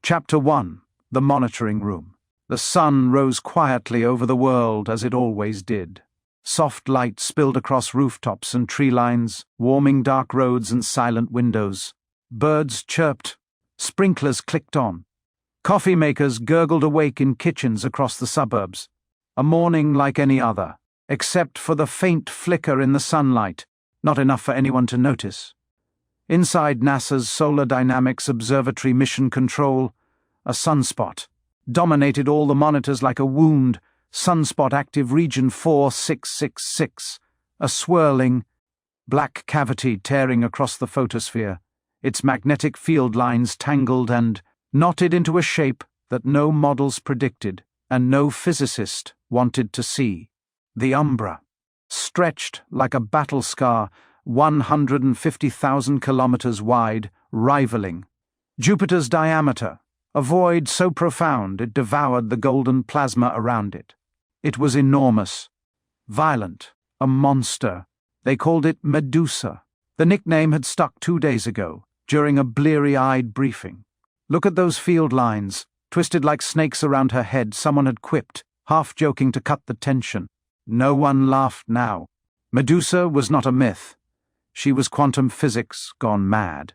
Chapter 1. The Monitoring Room. The sun rose quietly over the world as it always did. Soft light spilled across rooftops and tree lines, warming dark roads and silent windows. Birds chirped. Sprinklers clicked on. Coffee makers gurgled awake in kitchens across the suburbs. A morning like any other, except for the faint flicker in the sunlight, not enough for anyone to notice. Inside NASA's Solar Dynamics Observatory Mission Control, a sunspot dominated all the monitors like a wound. Sunspot active region 4666, a swirling, black cavity tearing across the photosphere, its magnetic field lines tangled and knotted into a shape that no models predicted and no physicist wanted to see. The umbra, stretched like a battle scar, 150,000 kilometers wide, rivaling Jupiter's diameter, a void so profound it devoured the golden plasma around it. It was enormous, violent, a monster. They called it Medusa. The nickname had stuck 2 days ago, during a bleary-eyed briefing. "Look at those field lines, twisted like snakes around her head," someone had quipped, half-joking to cut the tension. No one laughed now. Medusa was not a myth. She was quantum physics gone mad.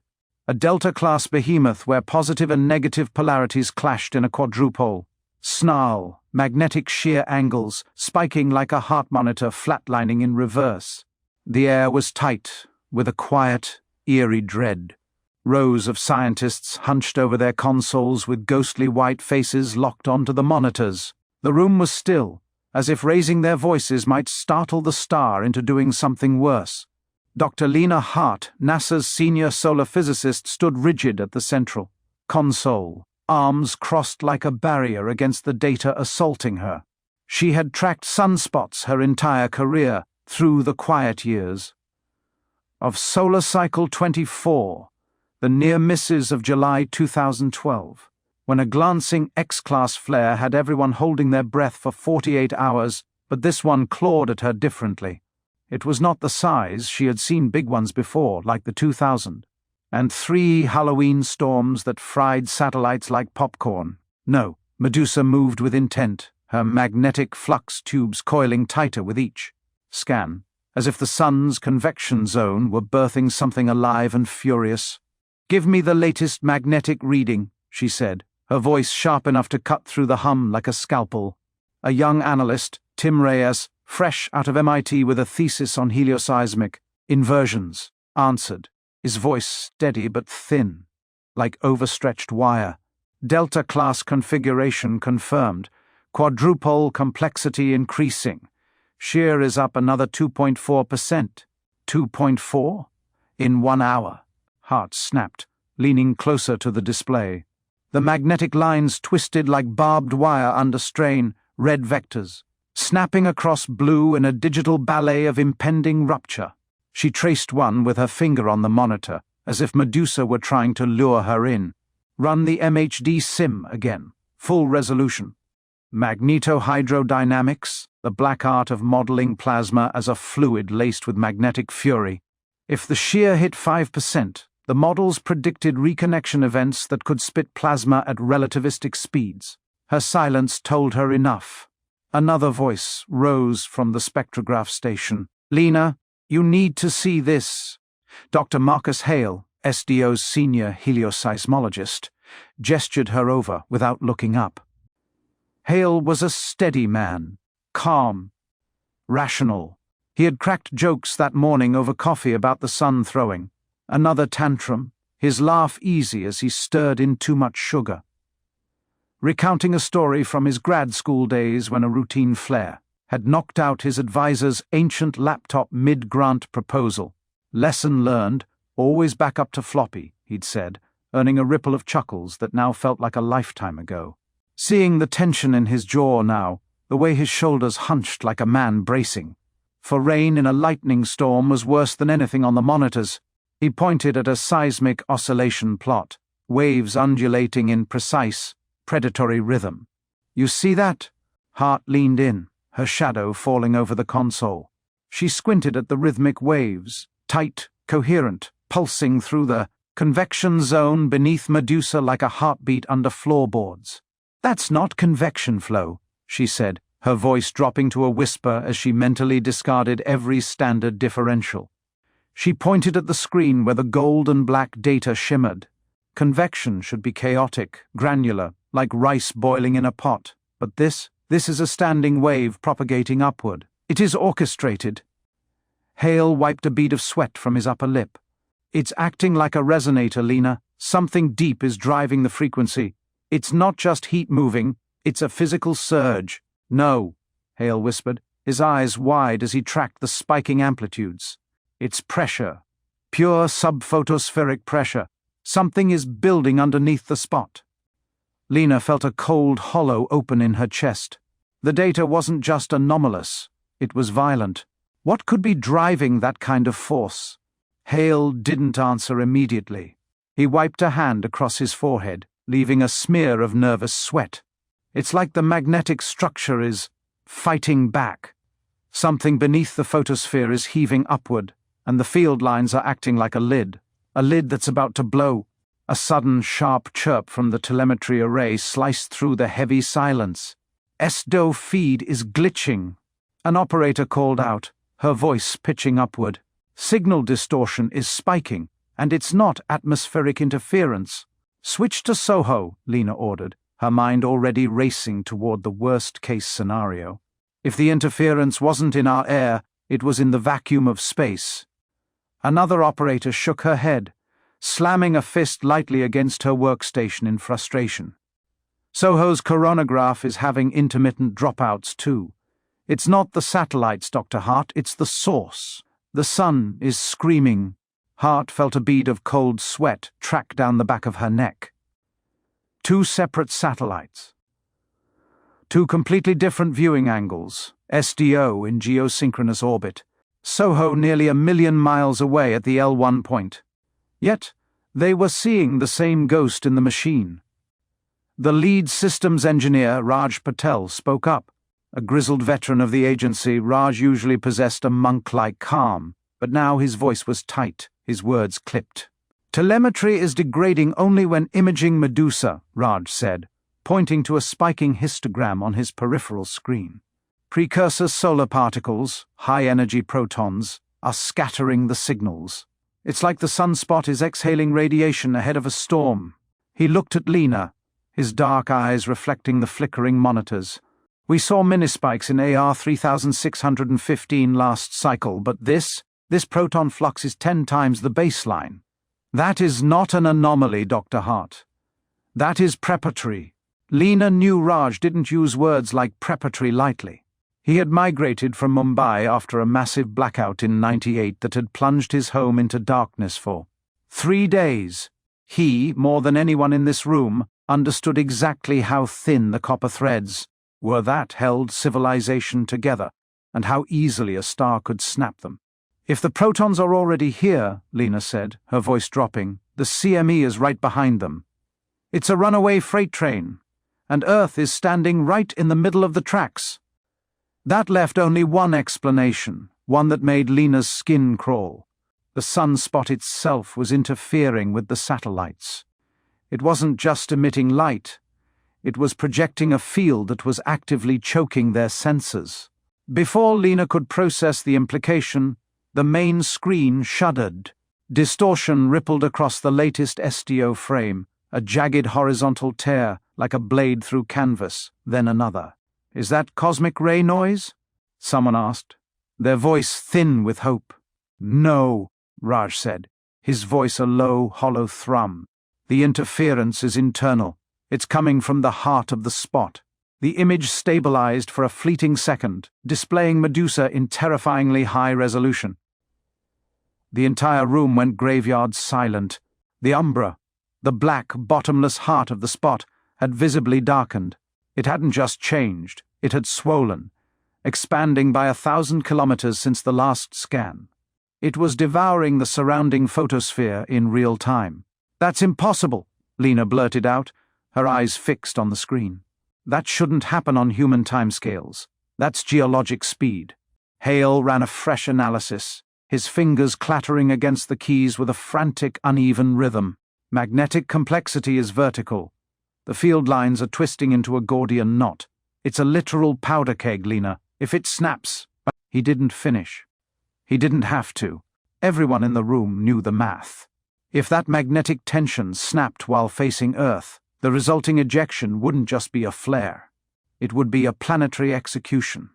A Delta-class behemoth where positive and negative polarities clashed in a quadrupole. Snarl, magnetic shear angles, spiking like a heart monitor flatlining in reverse. The air was tight, with a quiet, eerie dread. Rows of scientists hunched over their consoles with ghostly white faces locked onto the monitors. The room was still, as if raising their voices might startle the star into doing something worse. Dr. Lena Hart, NASA's senior solar physicist, stood rigid at the central console, arms crossed like a barrier against the data assaulting her. She had tracked sunspots her entire career, through the quiet years. Of Solar Cycle 24, the near misses of July 2012, when a glancing X-class flare had everyone holding their breath for 48 hours, but this one clawed at her differently. It was not the size. She had seen big ones before, like the 2000. And 3 Halloween storms that fried satellites like popcorn. No, Medusa moved with intent, her magnetic flux tubes coiling tighter with each scan, as if the sun's convection zone were birthing something alive and furious. "Give me the latest magnetic reading," she said, her voice sharp enough to cut through the hum like a scalpel. A young analyst, Tim Reyes, fresh out of MIT with a thesis on helioseismic inversions, answered, his voice steady but thin, like overstretched wire. "Delta-class configuration confirmed. Quadrupole complexity increasing. Shear is up another 2.4%. 2.4? In 1 hour." Hart snapped, leaning closer to the display. The magnetic lines twisted like barbed wire under strain, red vectors, snapping across blue in a digital ballet of impending rupture. She traced one with her finger on the monitor, as if Medusa were trying to lure her in. "Run the MHD sim again. Full resolution." Magnetohydrodynamics, the black art of modeling plasma as a fluid laced with magnetic fury. If the shear hit 5%, the models predicted reconnection events that could spit plasma at relativistic speeds. Her silence told her enough. Another voice rose from the spectrograph station. "Lena, you need to see this." Dr. Marcus Hale, SDO's senior helioseismologist, gestured her over without looking up. Hale was a steady man, calm, rational. He had cracked jokes that morning over coffee about the sun throwing. Another tantrum, his laugh easy as he stirred in too much sugar. Recounting a story from his grad school days when a routine flare had knocked out his advisor's ancient laptop mid-grant proposal. "Lesson learned, always back up to floppy," he'd said, earning a ripple of chuckles that now felt like a lifetime ago. Seeing the tension in his jaw now, the way his shoulders hunched like a man bracing. For rain in a lightning storm was worse than anything on the monitors. He pointed at a seismic oscillation plot, waves undulating in precise, predatory rhythm. "You see that?" Hart leaned in, her shadow falling over the console. She squinted at the rhythmic waves, tight, coherent, pulsing through the Convection zone beneath Medusa like a heartbeat under floorboards. That's not convection flow, she said, her voice dropping to a whisper as she mentally discarded every standard differential. She pointed at the screen where the gold and black data shimmered. Convection should be chaotic, granular, like rice boiling in a pot. But this is a standing wave propagating upward. It is orchestrated. Hale wiped a bead of sweat from his upper lip. It's acting like a resonator, Lena. Something deep is driving the frequency. It's not just heat moving, it's a physical surge. No, Hale whispered, his eyes wide as he tracked the spiking amplitudes. It's pressure. Pure subphotospheric pressure. Something is building underneath the spot. Lena felt a cold hollow open in her chest. The data wasn't just anomalous, it was violent. What could be driving that kind of force? Hale didn't answer immediately. He wiped a hand across his forehead, leaving a smear of nervous sweat. It's like the magnetic structure is fighting back. Something beneath the photosphere is heaving upward, and the field lines are acting like a lid that's about to blow. A sudden, sharp chirp from the telemetry array sliced through the heavy silence. SDO feed is glitching. An operator called out, her voice pitching upward. Signal distortion is spiking, and it's not atmospheric interference. Switch to Soho, Lena ordered, her mind already racing toward the worst-case scenario. If the interference wasn't in our air, it was in the vacuum of space. Another operator shook her head, slamming a fist lightly against her workstation in frustration. Soho's coronagraph is having intermittent dropouts too. It's not the satellites, Dr. Hart, it's the source. The sun is screaming. Hart felt a bead of cold sweat track down the back of her neck. 2 separate satellites. 2 completely different viewing angles, SDO in geosynchronous orbit, Soho nearly 1,000,000 miles away at the L1 point. Yet, they were seeing the same ghost in the machine. The lead systems engineer, Raj Patel, spoke up. A grizzled veteran of the agency, Raj usually possessed a monk-like calm, but now his voice was tight, his words clipped. Telemetry is degrading only when imaging Medusa, Raj said, pointing to a spiking histogram on his peripheral screen. Precursor solar particles, high-energy protons, are scattering the signals. It's like the sunspot is exhaling radiation ahead of a storm. He looked at Lena, his dark eyes reflecting the flickering monitors. We saw minispikes in AR 3615 last cycle, but this proton flux is 10 times the baseline. That is not an anomaly, Dr. Hart. That is preparatory. Lena knew Raj didn't use words like preparatory lightly. He had migrated from Mumbai after a massive blackout in '98 that had plunged his home into darkness for 3 days. He, more than anyone in this room, understood exactly how thin the copper threads were that held civilization together, and how easily a star could snap them. If the protons are already here, Lena said, her voice dropping, the CME is right behind them. It's a runaway freight train, and Earth is standing right in the middle of the tracks. That left only one explanation, one that made Lena's skin crawl. The sunspot itself was interfering with the satellites. It wasn't just emitting light. It was projecting a field that was actively choking their sensors. Before Lena could process the implication, the main screen shuddered. Distortion rippled across the latest SDO frame, a jagged horizontal tear like a blade through canvas, then another. Is that cosmic ray noise? Someone asked, their voice thin with hope. No, Raj said, his voice a low, hollow thrum. The interference is internal. It's coming from the heart of the spot. The image stabilized for a fleeting second, displaying Medusa in terrifyingly high resolution. The entire room went graveyard silent. The umbra, the black, bottomless heart of the spot, had visibly darkened. It hadn't just changed, it had swollen, expanding by 1,000 kilometers since the last scan. It was devouring the surrounding photosphere in real time. That's impossible, Lena blurted out, her eyes fixed on the screen. That shouldn't happen on human timescales. That's geologic speed. Hale ran a fresh analysis. his fingers clattering against the keys with a frantic, uneven rhythm. Magnetic complexity is vertical. The field lines are twisting into a Gordian knot. It's a literal powder keg, Lena. If it snaps... He didn't finish. He didn't have to. Everyone in the room knew the math. If that magnetic tension snapped while facing Earth, the resulting ejection wouldn't just be a flare. It would be a planetary execution.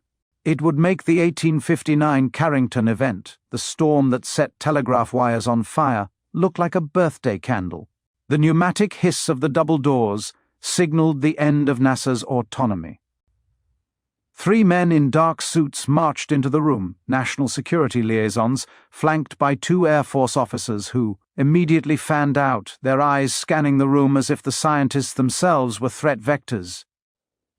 It would make the 1859 Carrington event, the storm that set telegraph wires on fire, look like a birthday candle. The pneumatic hiss of the double doors signaled the end of NASA's autonomy. 3 men in dark suits marched into the room, national security liaisons, flanked by 2 Air Force officers who immediately fanned out, their eyes scanning the room as if the scientists themselves were threat vectors.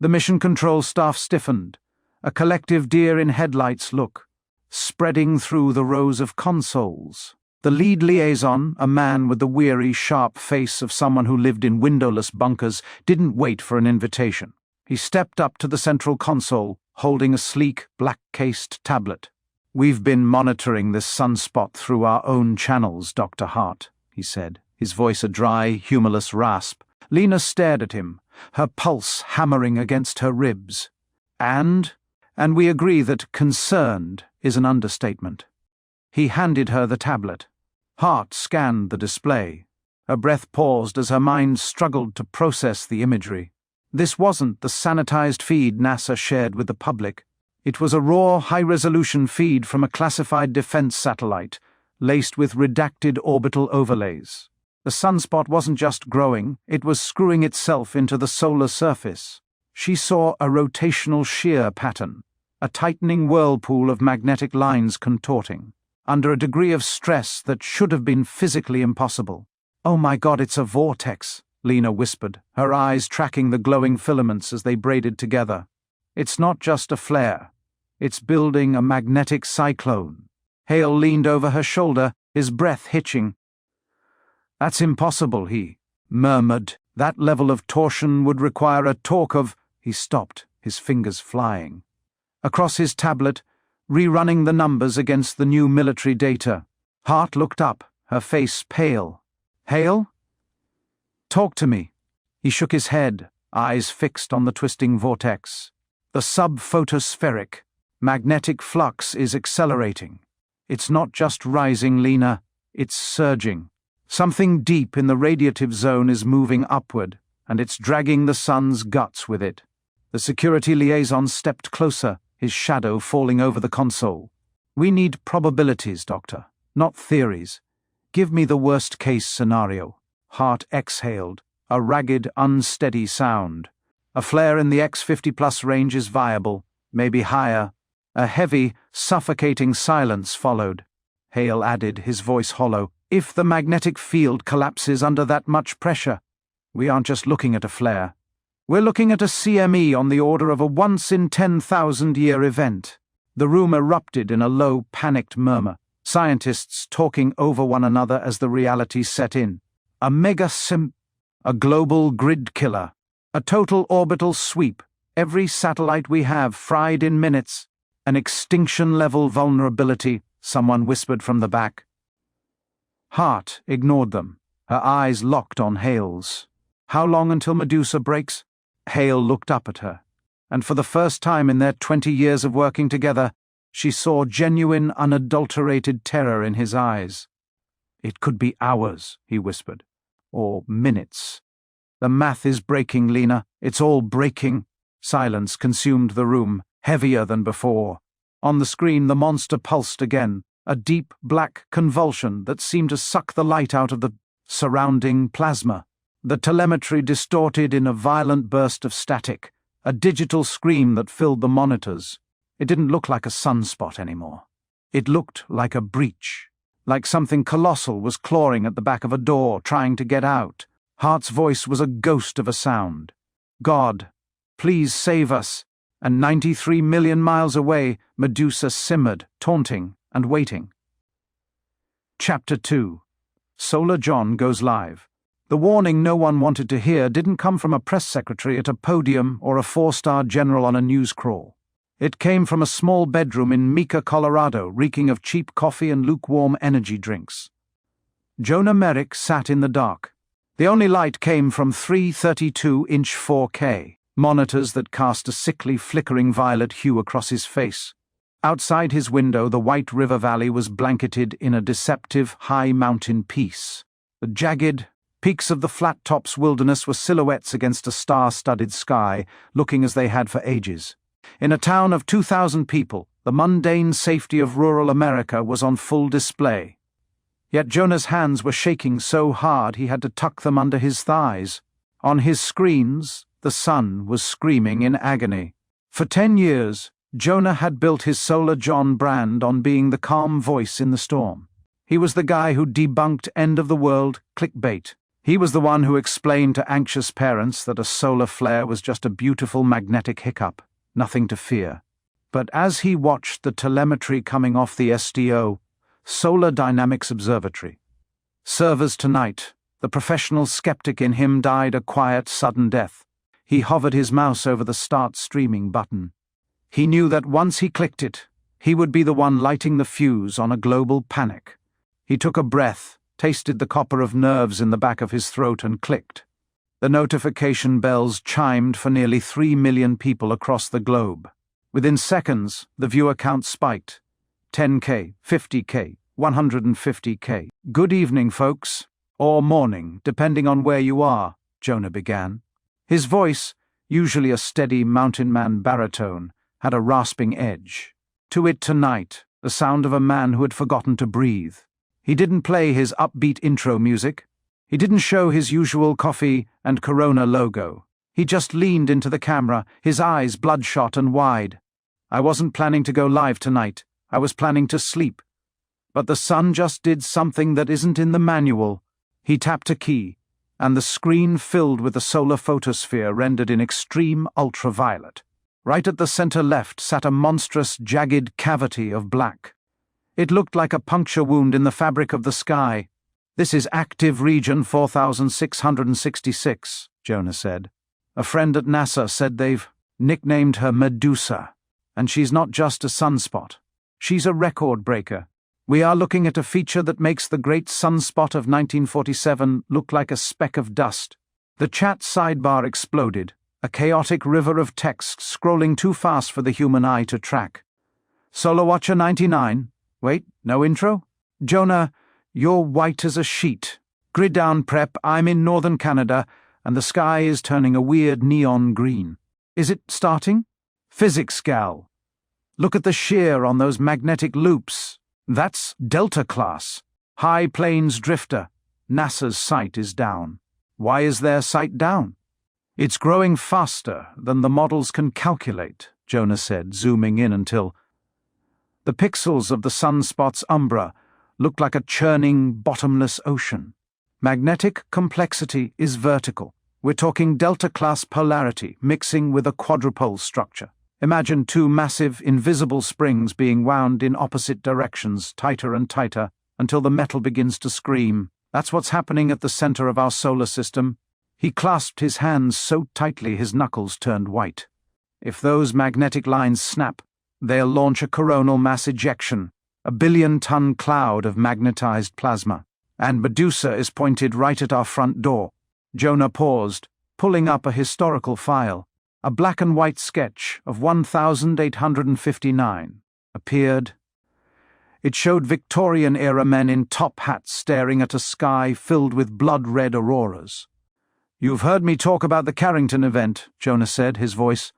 The mission control staff stiffened, a collective deer-in-headlights look, spreading through the rows of consoles. The lead liaison, a man with the weary, sharp face of someone who lived in windowless bunkers, didn't wait for an invitation. He stepped up to the central console, holding a sleek, black-cased tablet. "We've been monitoring this sunspot through our own channels, Dr. Hart," he said, his voice a dry, humorless rasp. Lena stared at him, her pulse hammering against her ribs. And we agree that concerned is an understatement. He handed her the tablet. Hart scanned the display. Her breath paused as her mind struggled to process the imagery. This wasn't the sanitized feed NASA shared with the public. It was a raw, high-resolution feed from a classified defense satellite, laced with redacted orbital overlays. The sunspot wasn't just growing, it was screwing itself into the solar surface. She saw a rotational shear pattern, a tightening whirlpool of magnetic lines contorting, under a degree of stress that should have been physically impossible. "Oh my God, it's a vortex," Lena whispered, her eyes tracking the glowing filaments as they braided together. "It's not just a flare. It's building a magnetic cyclone." Hale leaned over her shoulder, his breath hitching. "That's impossible," he murmured. "That level of torsion would require a torque of—" He stopped, his fingers flying. Across his tablet, rerunning the numbers against the new military data, Hart looked up, her face pale. "Hale? Talk to me." He shook his head, eyes fixed on the twisting vortex. "The sub-photospheric magnetic flux is accelerating. It's not just rising, Lena, it's surging. Something deep in the radiative zone is moving upward, and it's dragging the sun's guts with it." The security liaison stepped closer, his shadow falling over the console. "We need probabilities, Doctor, not theories. Give me the worst-case scenario." Hart exhaled, a ragged, unsteady sound. "A flare in the X50+ range is viable, maybe higher." A heavy, suffocating silence followed. Hale added, his voice hollow, "If the magnetic field collapses under that much pressure, we aren't just looking at a flare. We're looking at a CME on the order of a once-in-10,000-year event." The room erupted in a low, panicked murmur, scientists talking over one another as the reality set in. A global grid killer, a total orbital sweep, every satellite we have fried in minutes, an extinction-level vulnerability, someone whispered from the back. Hart ignored them, her eyes locked on Hale's. "How long until Medusa breaks?" Hale looked up at her, and for the first time in their 20 years of working together, she saw genuine, unadulterated terror in his eyes. "It could be hours," he whispered. "Or minutes. The math is breaking, Lena. It's all breaking." Silence consumed the room, heavier than before. On the screen the monster pulsed again, a deep, black convulsion that seemed to suck the light out of the surrounding plasma. The telemetry distorted in a violent burst of static, a digital scream that filled the monitors. It didn't look like a sunspot anymore. It looked like a breach. Like something colossal was clawing at the back of a door, trying to get out. Hart's voice was a ghost of a sound. "God, please save us." And 93 million miles away, Medusa simmered, taunting and waiting. Chapter 2. Solar John goes live. The warning no one wanted to hear didn't come from a press secretary at a podium or a 4-star general on a news crawl. It came from a small bedroom in Meeker, Colorado, reeking of cheap coffee and lukewarm energy drinks. Jonah Merrick sat in the dark. The only light came from three 32-inch 4K monitors that cast a sickly, flickering violet hue across his face. Outside his window, the White River Valley was blanketed in a deceptive, high mountain peace. The jagged peaks of the Flat Tops Wilderness were silhouettes against a star-studded sky, looking as they had for ages. In a town of 2,000 people, the mundane safety of rural America was on full display. Yet Jonah's hands were shaking so hard he had to tuck them under his thighs. On his screens, the sun was screaming in agony. For 10 years, Jonah had built his Solar John brand on being the calm voice in the storm. He was the guy who debunked end-of-the-world clickbait. He was the one who explained to anxious parents that a solar flare was just a beautiful magnetic hiccup, nothing to fear. But as he watched the telemetry coming off the SDO, Solar Dynamics Observatory, servers tonight, the professional skeptic in him died a quiet, sudden death. He hovered his mouse over the start streaming button. He knew that once he clicked it, he would be the one lighting the fuse on a global panic. He took a breath, tasted the copper of nerves in the back of his throat, and clicked. The notification bells chimed for nearly 3 million people across the globe. Within seconds, the viewer count spiked. 10K, 50K, 150K. "Good evening, folks," or morning, depending on where you are, Jonah began. His voice, usually a steady mountain man baritone, had a rasping edge. To it tonight, the sound of a man who had forgotten to breathe. He didn't play his upbeat intro music. He didn't show his usual coffee and Corona logo. He just leaned into the camera, his eyes bloodshot and wide. "I wasn't planning to go live tonight. I was planning to sleep. But the sun just did something that isn't in the manual." He tapped a key, and the screen filled with a solar photosphere rendered in extreme ultraviolet. Right at the center left sat a monstrous, jagged cavity of black. It looked like a puncture wound in the fabric of the sky. "This is active region 4666, Jonah said. "A friend at NASA said they've nicknamed her Medusa, and she's not just a sunspot. She's a record breaker. We are looking at a feature that makes the great sunspot of 1947 look like a speck of dust." The chat sidebar exploded, a chaotic river of text scrolling too fast for the human eye to track. "Solar Watcher 99. Wait, no intro? Jonah, you're white as a sheet. Grid down prep, I'm in northern Canada, and the sky is turning a weird neon green. Is it starting? Physics gal. Look at the shear on those magnetic loops. That's Delta class. High Plains Drifter. NASA's sight is down. Why is their sight down? It's growing faster than the models can calculate, Jonah said, zooming in until the pixels of the sunspot's umbra looked like a churning, bottomless ocean. Magnetic complexity is vertical. We're talking delta-class polarity mixing with a quadrupole structure. Imagine two massive, invisible springs being wound in opposite directions, tighter and tighter, until the metal begins to scream. That's what's happening at the center of our solar system. He clasped his hands so tightly his knuckles turned white. If those magnetic lines snap, they'll launch a coronal mass ejection, a billion-ton cloud of magnetized plasma. And Medusa is pointed right at our front door. Jonah paused, pulling up a historical file. A black-and-white sketch of 1859 appeared. It showed Victorian-era men in top hats staring at a sky filled with blood-red auroras. "You've heard me talk about the Carrington event," Jonah said, his voice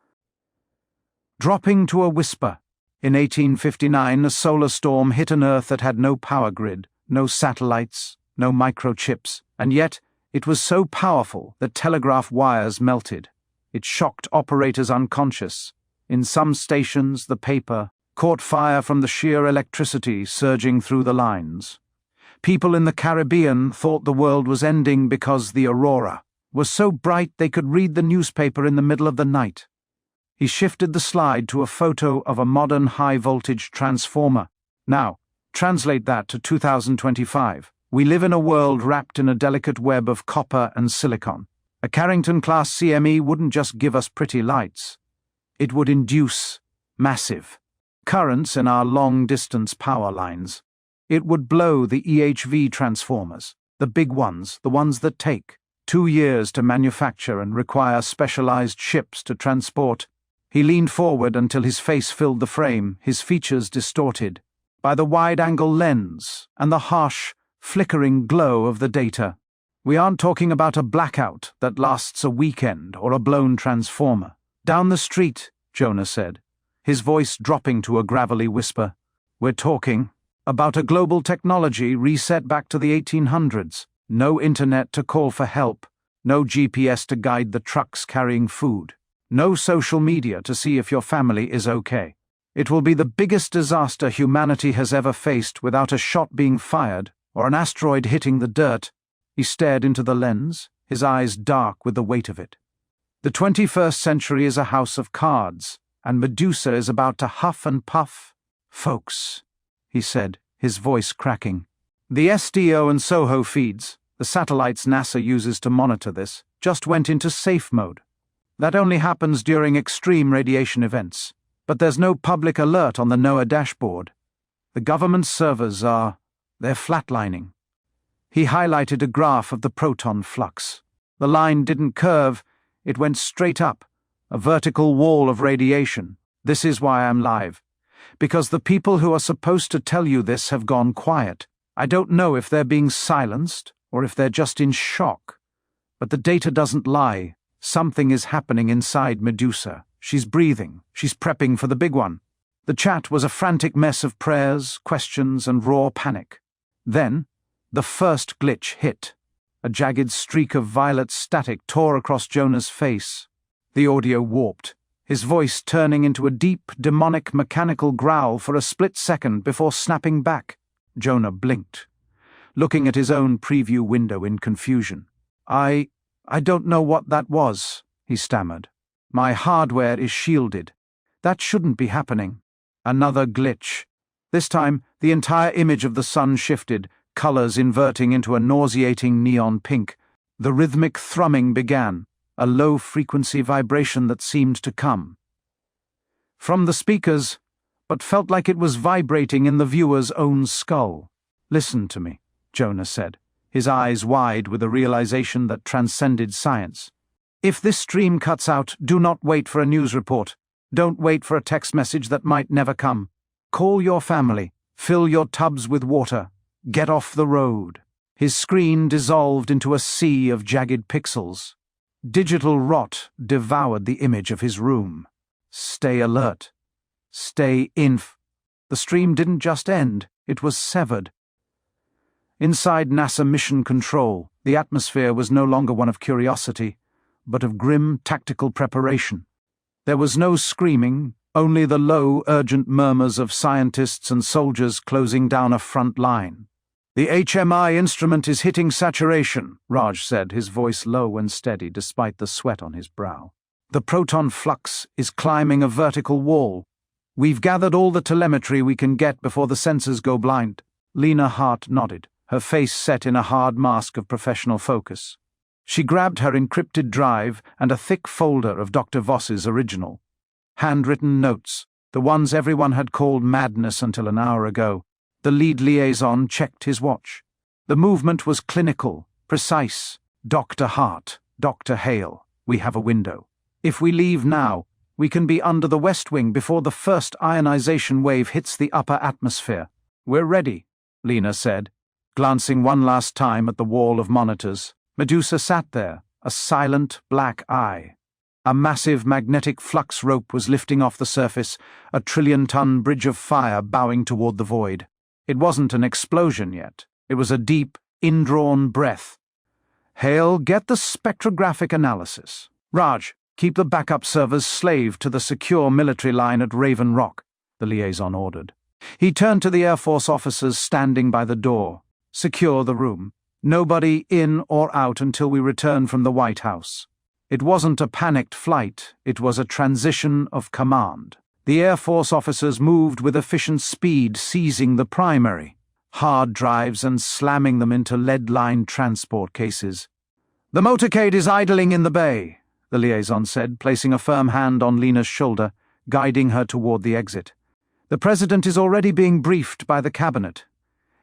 dropping to a whisper. In 1859, a solar storm hit an Earth that had no power grid, no satellites, no microchips, and yet it was so powerful that telegraph wires melted. It shocked operators unconscious. In some stations, the paper caught fire from the sheer electricity surging through the lines. People in the Caribbean thought the world was ending because the aurora was so bright they could read the newspaper in the middle of the night. He shifted the slide to a photo of a modern high-voltage transformer. Now, translate that to 2025. We live in a world wrapped in a delicate web of copper and silicon. A Carrington-class CME wouldn't just give us pretty lights. It would induce Massive. Currents in our long-distance power lines. It would blow the EHV transformers, the big ones, the ones that take 2 years to manufacture and require specialized ships to transport. He leaned forward until his face filled the frame, his features distorted by the wide-angle lens and the harsh, flickering glow of the data. We aren't talking about a blackout that lasts a weekend or a blown transformer. Down the street, Jonah said, his voice dropping to a gravelly whisper. We're talking about a global technology reset back to the 1800s. No internet to call for help, no GPS to guide the trucks carrying food, no social media to see if your family is okay. It will be the biggest disaster humanity has ever faced without a shot being fired or an asteroid hitting the dirt. He stared into the lens, his eyes dark with the weight of it. The 21st century is a house of cards, and Medusa is about to huff and puff. Folks, he said, his voice cracking. The SDO and SOHO feeds, the satellites NASA uses to monitor this, just went into safe mode. That only happens during extreme radiation events, but there's no public alert on the NOAA dashboard. The government servers they're flatlining. He highlighted a graph of the proton flux. The line didn't curve, it went straight up, a vertical wall of radiation. This is why I'm live. Because the people who are supposed to tell you this have gone quiet. I don't know if they're being silenced or if they're just in shock. But the data doesn't lie. Something is happening inside Medusa. She's breathing. She's prepping for the big one. The chat was a frantic mess of prayers, questions, and raw panic. Then, the first glitch hit. A jagged streak of violet static tore across Jonah's face. The audio warped, his voice turning into a deep, demonic mechanical growl for a split second before snapping back. Jonah blinked, looking at his own preview window in confusion. I don't know what that was, he stammered. My hardware is shielded. That shouldn't be happening. Another glitch. This time, the entire image of the sun shifted, colors inverting into a nauseating neon pink. The rhythmic thrumming began, a low-frequency vibration that seemed to come from the speakers, but felt like it was vibrating in the viewer's own skull. Listen to me, Jonah said, his eyes wide with a realization that transcended science. If this stream cuts out, do not wait for a news report. Don't wait for a text message that might never come. Call your family. Fill your tubs with water. Get off the road. His screen dissolved into a sea of jagged pixels. Digital rot devoured the image of his room. Stay alert. Stay inf. The stream didn't just end, it was severed. Inside NASA Mission Control, the atmosphere was no longer one of curiosity, but of grim tactical preparation. There was no screaming, only the low, urgent murmurs of scientists and soldiers closing down a front line. The HMI instrument is hitting saturation, Raj said, his voice low and steady despite the sweat on his brow. The proton flux is climbing a vertical wall. We've gathered all the telemetry we can get before the sensors go blind. Lena Hart nodded, her face set in a hard mask of professional focus. She grabbed her encrypted drive and a thick folder of Dr. Voss's original. Handwritten notes, the ones everyone had called madness until an hour ago. The lead liaison checked his watch. The movement was clinical, precise. Dr. Hart, Dr. Hale, we have a window. If we leave now, we can be under the West Wing before the first ionization wave hits the upper atmosphere. We're ready, Lena said, glancing one last time at the wall of monitors. Medusa sat there, a silent black eye. A massive magnetic flux rope was lifting off the surface, a trillion-ton bridge of fire bowing toward the void. It wasn't an explosion yet. It was a deep, indrawn breath. Hale, get the spectrographic analysis. Raj, keep the backup servers slaved to the secure military line at Raven Rock, the liaison ordered. He turned to the Air Force officers standing by the door. Secure the room. Nobody in or out until we return from the White House. It wasn't a panicked flight, it was a transition of command. The Air Force officers moved with efficient speed, seizing the primary hard drives and slamming them into lead-lined transport cases. The motorcade is idling in the bay, the liaison said, placing a firm hand on Lena's shoulder. guiding her toward the exit. "The president is already being briefed by the cabinet.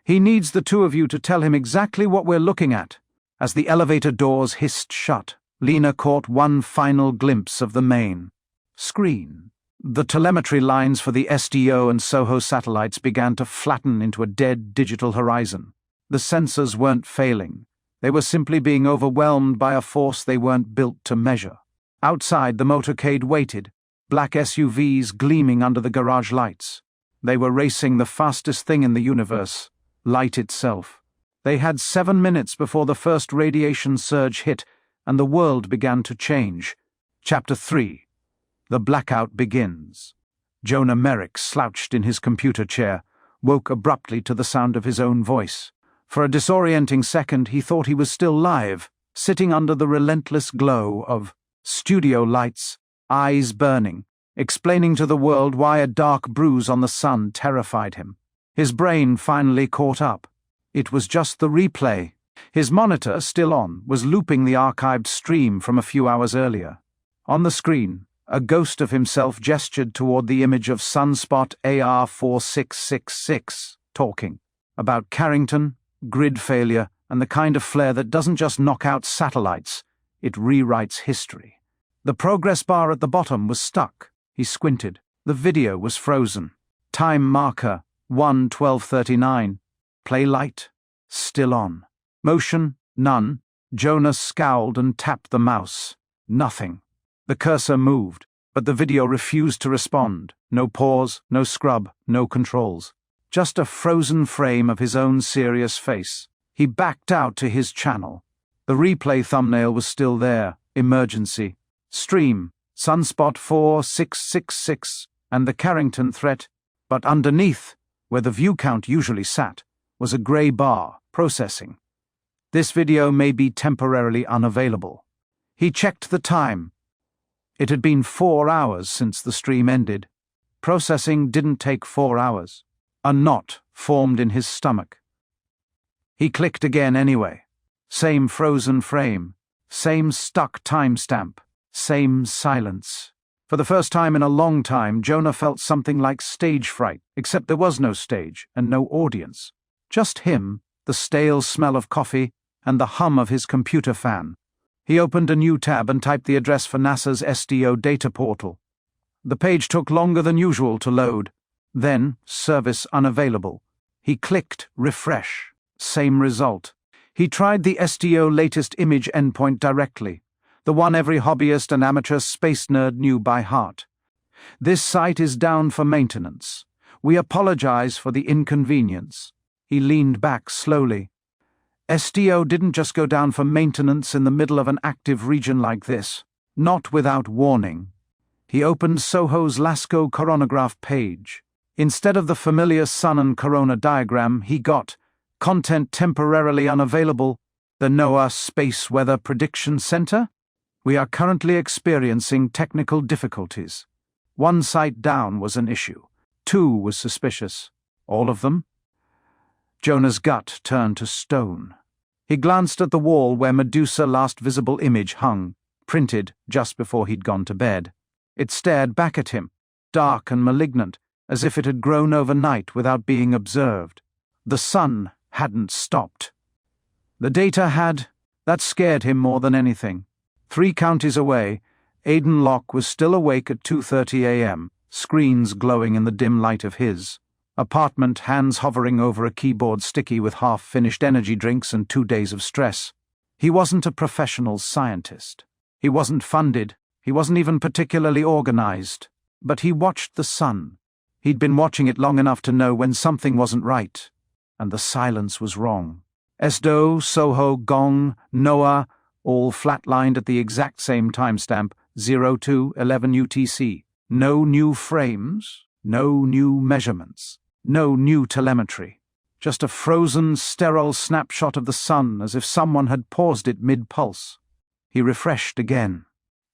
He needs the two of you to tell him exactly what we're looking at." As the elevator doors hissed shut, Lena caught one final glimpse of the main screen. The telemetry lines for the SDO and SOHO satellites began to flatten into a dead digital horizon. The sensors weren't failing. They were simply being overwhelmed by a force they weren't built to measure. Outside, the motorcade waited, black SUVs gleaming under the garage lights. They were racing the fastest thing in the universe, light itself. They had 7 minutes before the first radiation surge hit, and the world began to change. Chapter 3. The Blackout Begins. Jonah Merrick slouched in his computer chair, woke abruptly to the sound of his own voice. For a disorienting second, he thought he was still live, sitting under the relentless glow of studio lights, eyes burning, explaining to the world why a dark bruise on the sun terrified him. His brain finally caught up. It was just the replay. His monitor, still on, was looping the archived stream from a few hours earlier. On the screen, a ghost of himself gestured toward the image of sunspot AR4666, talking about Carrington, grid failure, and the kind of flare that doesn't just knock out satellites, it rewrites history. The progress bar at the bottom was stuck. He squinted. The video was frozen. Time marker 1:12:39. Play light. Still on. Motion, none. Jonah scowled and tapped the mouse. Nothing. The cursor moved, but the video refused to respond. No pause, no scrub, no controls. Just a frozen frame of his own serious face. He backed out to his channel. The replay thumbnail was still there. Emergency. Stream. Sunspot 4666 and the Carrington threat. But underneath, where the view count usually sat, was a grey bar, processing. This video may be temporarily unavailable. He checked the time. It had been 4 hours since the stream ended. Processing didn't take 4 hours. A knot formed in his stomach. He clicked again anyway. Same frozen frame, same stuck timestamp, same silence. For the first time in a long time, Jonah felt something like stage fright, except there was no stage and no audience. Just him, the stale smell of coffee, and the hum of his computer fan. He opened a new tab and typed the address for NASA's SDO data portal. The page took longer than usual to load. Then, service unavailable. He clicked refresh. Same result. He tried the SDO latest image endpoint directly, the one every hobbyist and amateur space nerd knew by heart. "This site is down for maintenance. We apologize for the inconvenience." He leaned back slowly. SDO didn't just go down for maintenance in the middle of an active region like this. Not without warning. He opened SOHO's LASCO coronagraph page. Instead of the familiar sun and corona diagram, he got content temporarily unavailable, the NOAA Space Weather Prediction Center. We are currently experiencing technical difficulties. 1 site down was an issue. 2 was suspicious. All of them? Jonah's gut turned to stone. He glanced at the wall where Medusa's last visible image hung, printed just before he'd gone to bed. It stared back at him, dark and malignant, as if it had grown overnight without being observed. The sun hadn't stopped. The data had. That scared him more than anything. 3 counties away, Aidan Locke was still awake at 2:30 a.m., screens glowing in the dim light of his apartment, hands hovering over a keyboard sticky with half-finished energy drinks and 2 days of stress. He wasn't a professional scientist. He wasn't funded. He wasn't even particularly organized. But he watched the sun. He'd been watching it long enough to know when something wasn't right. And the silence was wrong. SDO, SOHO, Gong, NOAA, all flatlined at the exact same timestamp, 02:11 UTC. No new frames, no new measurements, no new telemetry. Just a frozen, sterile snapshot of the sun as if someone had paused it mid-pulse. He refreshed again.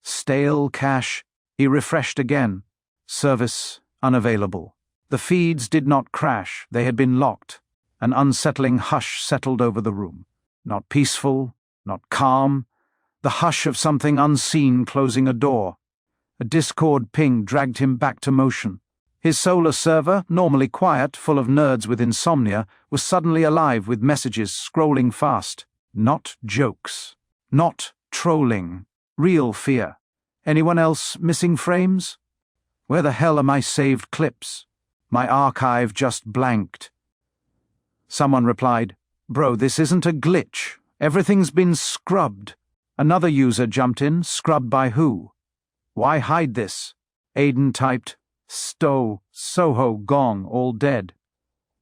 Stale cache. He refreshed again. Service unavailable. The feeds did not crash. They had been locked. An unsettling hush settled over the room. Not peaceful, not calm. The hush of something unseen closing a door. A Discord ping dragged him back to motion. His solar server, normally quiet, full of nerds with insomnia, was suddenly alive with messages scrolling fast. Not jokes. Not trolling. Real fear. Anyone else missing frames? Where the hell are my saved clips? My archive just blanked. Someone replied, "Bro, this isn't a glitch. Everything's been scrubbed." Another user jumped in, scrubbed by who? Why hide this? Aiden typed, Soho, gong, all dead.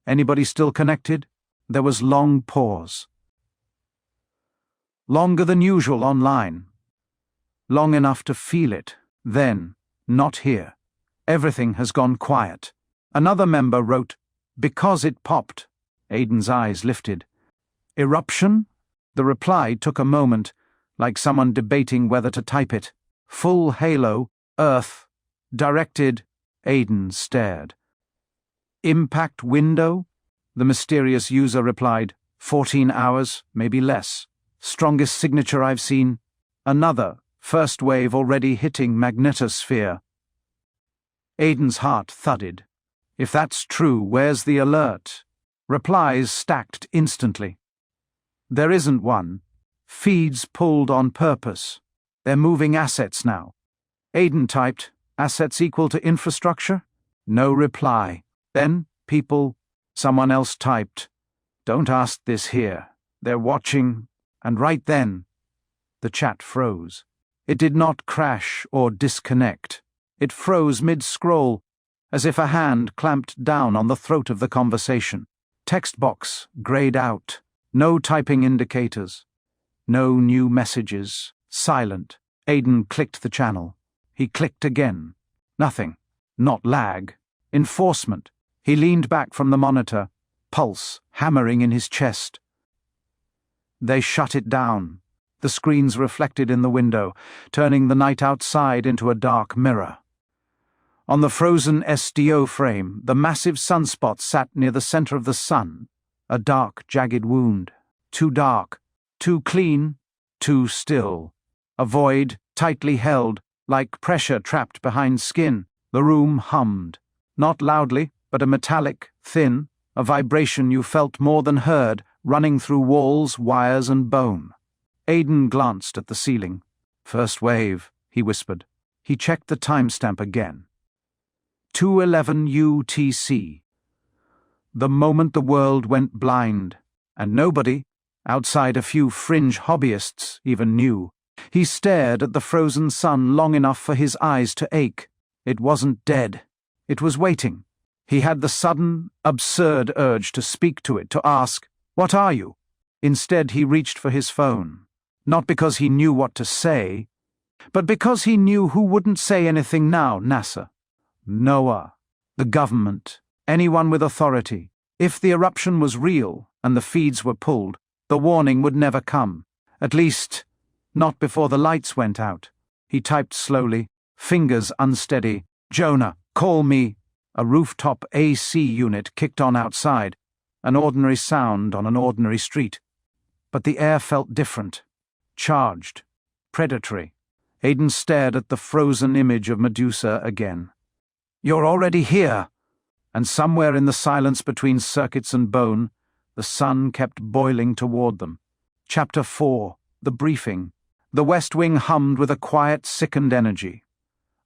Anybody still connected? There was long pause. Longer than usual online. Long enough to feel it. Then, not here. Everything has gone quiet. Another member wrote, "Because it popped." Aiden's eyes lifted. Eruption? The reply took a moment, like someone debating whether to type it. Full halo, Earth. Directed. Aiden stared. Impact window? The mysterious user replied, 14 hours, maybe less. Strongest signature I've seen. Another, first wave already hitting magnetosphere. Aiden's heart thudded. If that's true, where's the alert? Replies stacked instantly. There isn't one. Feeds pulled on purpose. They're moving assets now. Aiden typed, "Assets equal to infrastructure?" No reply. Then, people, someone else typed, "Don't ask this here. They're watching." And right then, the chat froze. It did not crash or disconnect. It froze mid-scroll, as if a hand clamped down on the throat of the conversation. Text box grayed out. No typing indicators. No new messages. Silent. Aiden clicked the channel. He clicked again. Nothing. Not lag. Enforcement. He leaned back from the monitor, pulse hammering in his chest. They shut it down. The screens reflected in the window, turning the night outside into a dark mirror. On the frozen SDO frame, the massive sunspot sat near the center of the sun, a dark, jagged wound. Too dark, too clean, too still. A void, tightly held, like pressure trapped behind skin. The room hummed. Not loudly, but a metallic, thin, a vibration you felt more than heard, running through walls, wires, and bone. Aiden glanced at the ceiling. "First wave," he whispered. He checked the timestamp again. 2:11 UTC. The moment the world went blind, and nobody, outside a few fringe hobbyists, even knew. He stared at the frozen sun long enough for his eyes to ache. It wasn't dead. It was waiting. He had the sudden, absurd urge to speak to it, to ask, "What are you?" Instead, he reached for his phone. Not because he knew what to say, but because he knew who wouldn't say anything now. NASA. NOAA. The government. Anyone with authority. If the eruption was real, and the feeds were pulled, the warning would never come. At least, not before the lights went out. He typed slowly, fingers unsteady. "Jonah, call me." A rooftop AC unit kicked on outside, an ordinary sound on an ordinary street. But the air felt different. Charged. Predatory. Aiden stared at the frozen image of Medusa again. "You're already here." And somewhere in the silence between circuits and bone, the sun kept boiling toward them. Chapter 4. The Briefing. The West Wing hummed with a quiet, sickened energy.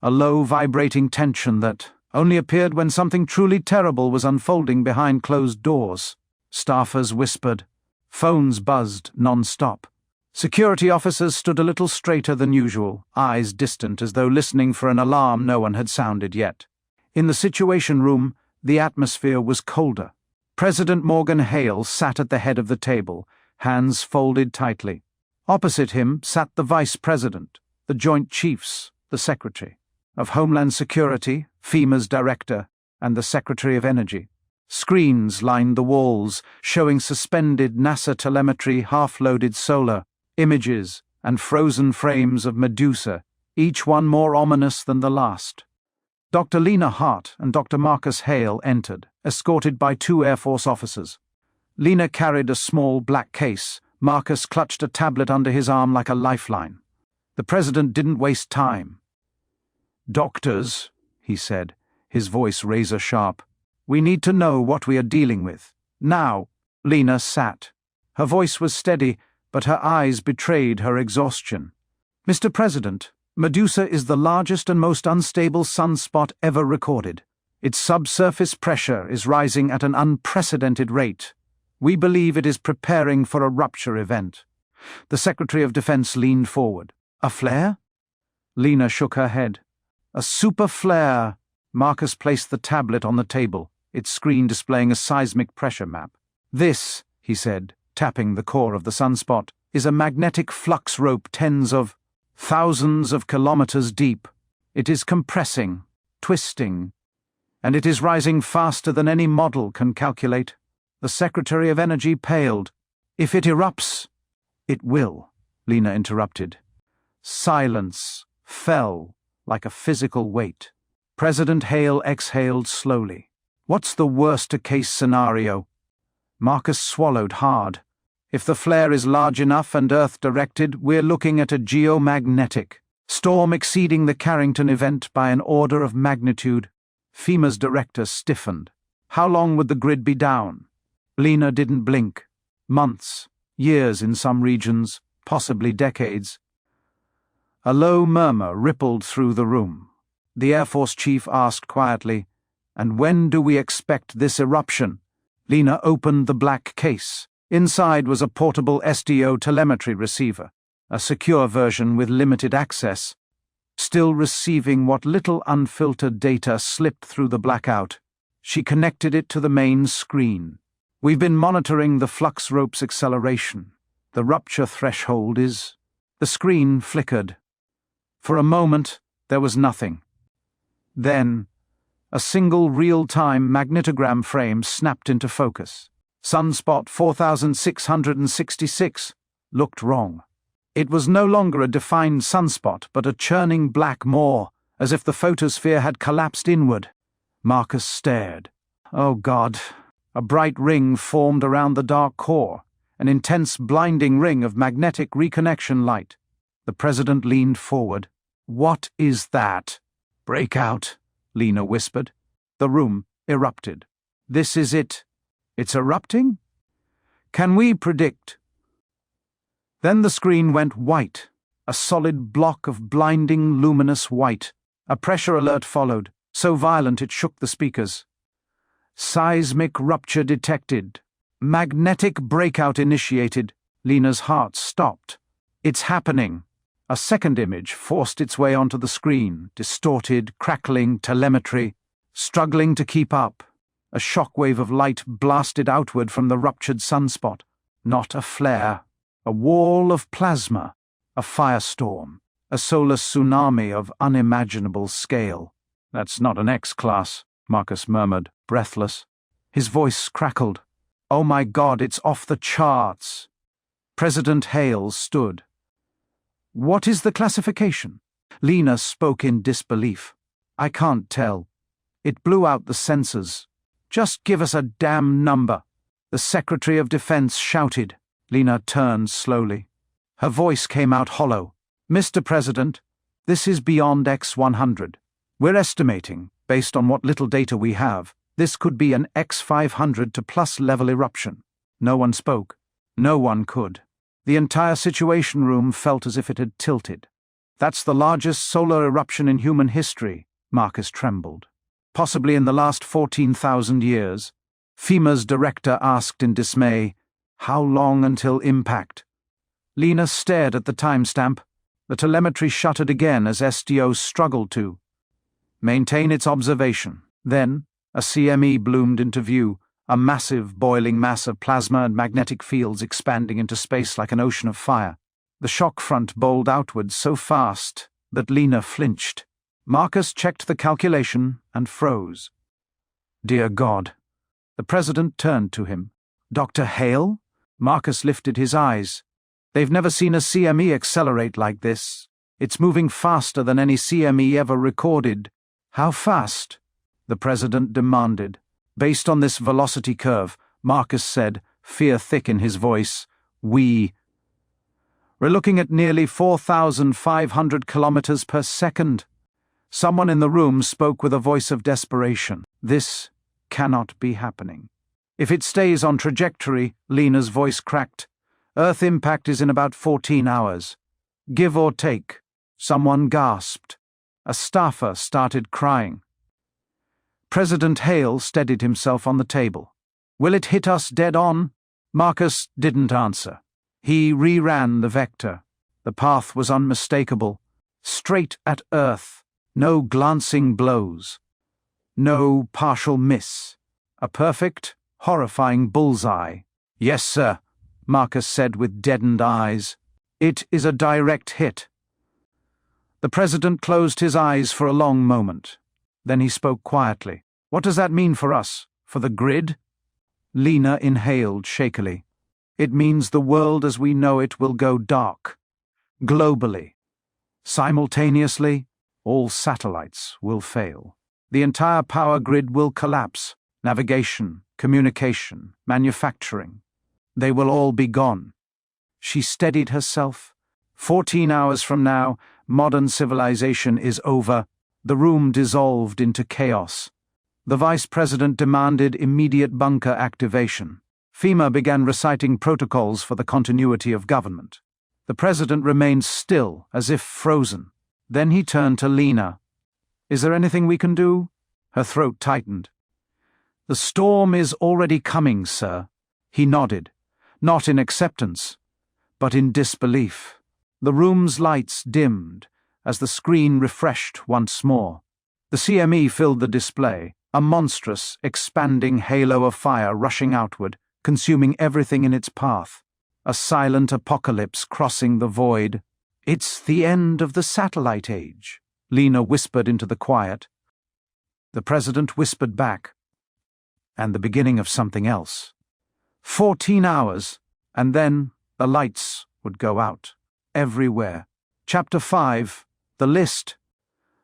A low, vibrating tension that only appeared when something truly terrible was unfolding behind closed doors. Staffers whispered. Phones buzzed non-stop. Security officers stood a little straighter than usual, eyes distant as though listening for an alarm no one had sounded yet. In the Situation Room, the atmosphere was colder. President Morgan Hale sat at the head of the table, hands folded tightly. Opposite him sat the Vice President, the Joint Chiefs, the Secretary of Homeland Security, FEMA's Director, and the Secretary of Energy. Screens lined the walls, showing suspended NASA telemetry, half-loaded solar, images, and frozen frames of Medusa, each one more ominous than the last. Dr. Lena Hart and Dr. Marcus Hale entered, escorted by 2 Air Force officers. Lena carried a small black case. Marcus clutched a tablet under his arm like a lifeline. The president didn't waste time. "Doctors," he said, his voice razor-sharp, "we need to know what we are dealing with. Now." Lena sat. Her voice was steady, but her eyes betrayed her exhaustion. "Mr. President, Medusa is the largest and most unstable sunspot ever recorded. Its subsurface pressure is rising at an unprecedented rate. We believe it is preparing for a rupture event." The Secretary of Defense leaned forward. "A flare?" Lena shook her head. "A super flare." Marcus placed the tablet on the table, its screen displaying a seismic pressure map. "This," he said, tapping the core of the sunspot, "is a magnetic flux rope tens of thousands of kilometers deep. It is compressing, twisting, and it is rising faster than any model can calculate." The Secretary of Energy paled. "If it erupts—" "It will," Lena interrupted. Silence fell like a physical weight. President Hale exhaled slowly. "What's the worst-case scenario?" Marcus swallowed hard. "If the flare is large enough and Earth-directed, we're looking at a geomagnetic storm exceeding the Carrington event by an order of magnitude." FEMA's director stiffened. "How long would the grid be down?" Lena didn't blink. Months, years in some regions, possibly decades. A low murmur rippled through the room. The Air Force chief asked quietly, "And when do we expect this eruption?" Lena opened the black case. Inside was a portable SDO telemetry receiver, a secure version with limited access. Still receiving what little unfiltered data slipped through the blackout, she connected it to the main screen. "We've been monitoring the flux rope's acceleration. The rupture threshold is—" The screen flickered. For a moment, there was nothing. Then, a single real-time magnetogram frame snapped into focus. Sunspot 4666 looked wrong. It was no longer a defined sunspot, but a churning black maw, as if the photosphere had collapsed inward. Marcus stared. Oh God! A bright ring formed around the dark core, an intense blinding ring of magnetic reconnection light. The President leaned forward. "What is that?" "Breakout," Lena whispered. The room erupted. "This is it. It's erupting? Can we predict?" Then the screen went white, a solid block of blinding, luminous white. A pressure alert followed, so violent it shook the speakers. "Seismic rupture detected. Magnetic breakout initiated." Lena's heart stopped. "It's happening." A second image forced its way onto the screen, distorted, crackling telemetry, struggling to keep up. A shockwave of light blasted outward from the ruptured sunspot. Not a flare. A wall of plasma. A firestorm. A solar tsunami of unimaginable scale. "That's not an X-class," Marcus murmured, breathless. His voice crackled. "Oh my God, it's off the charts." President Hale stood. "What is the classification?" Lena spoke in disbelief. "I can't tell. It blew out the sensors. Just give us a damn number." The Secretary of Defense shouted. Lena turned slowly. Her voice came out hollow. "Mr. President, this is beyond X100. We're estimating, based on what little data we have, this could be an X500 to plus level eruption." No one spoke. No one could. The entire Situation Room felt as if it had tilted. "That's the largest solar eruption in human history," Marcus trembled. "Possibly in the last 14,000 years. FEMA's director asked in dismay, "How long until impact?" Lena stared at the timestamp. The telemetry shuttered again as SDO struggled to maintain its observation. Then, a CME bloomed into view, a massive boiling mass of plasma and magnetic fields expanding into space like an ocean of fire. The shock front bowled outward so fast that Lena flinched. Marcus checked the calculation and froze. "Dear God." The President turned to him. "Dr. Hale?" Marcus lifted his eyes. "They've never seen a CME accelerate like this. It's moving faster than any CME ever recorded." "How fast?" the President demanded. "Based on this velocity curve," Marcus said, fear thick in his voice, we're looking at nearly 4,500 kilometers per second." Someone in the room spoke with a voice of desperation. "This cannot be happening. If it stays on trajectory," Lena's voice cracked, "Earth impact is in about 14 hours. Give or take." Someone gasped. A staffer started crying. President Hale steadied himself on the table. "Will it hit us dead on?" Marcus didn't answer. He reran the vector. The path was unmistakable. Straight at Earth. No glancing blows. No partial miss. A perfect, horrifying bullseye. "Yes, sir," Marcus said with deadened eyes. "It is a direct hit." The president closed his eyes for a long moment. Then he spoke quietly. "What does that mean for us? For the grid?" Lena inhaled shakily. "It means the world as we know it will go dark. Globally. Simultaneously, all satellites will fail. The entire power grid will collapse. Navigation, communication, manufacturing. They will all be gone." She steadied herself. 14 hours from now, modern civilization is over. The room dissolved into chaos. The vice president demanded immediate bunker activation. FEMA began reciting protocols for the continuity of government. The president remained still, as if frozen. Then he turned to Lena. "Is there anything we can do?" Her throat tightened. "The storm is already coming, sir." He nodded, not in acceptance, but in disbelief. The room's lights dimmed as the screen refreshed once more. The CME filled the display, a monstrous, expanding halo of fire rushing outward, consuming everything in its path. A silent apocalypse crossing the void. "It's the end of the satellite age," Lena whispered into the quiet. The president whispered back. "And the beginning of something else." 14 hours, and then the lights would go out. Everywhere. Chapter 5. The list.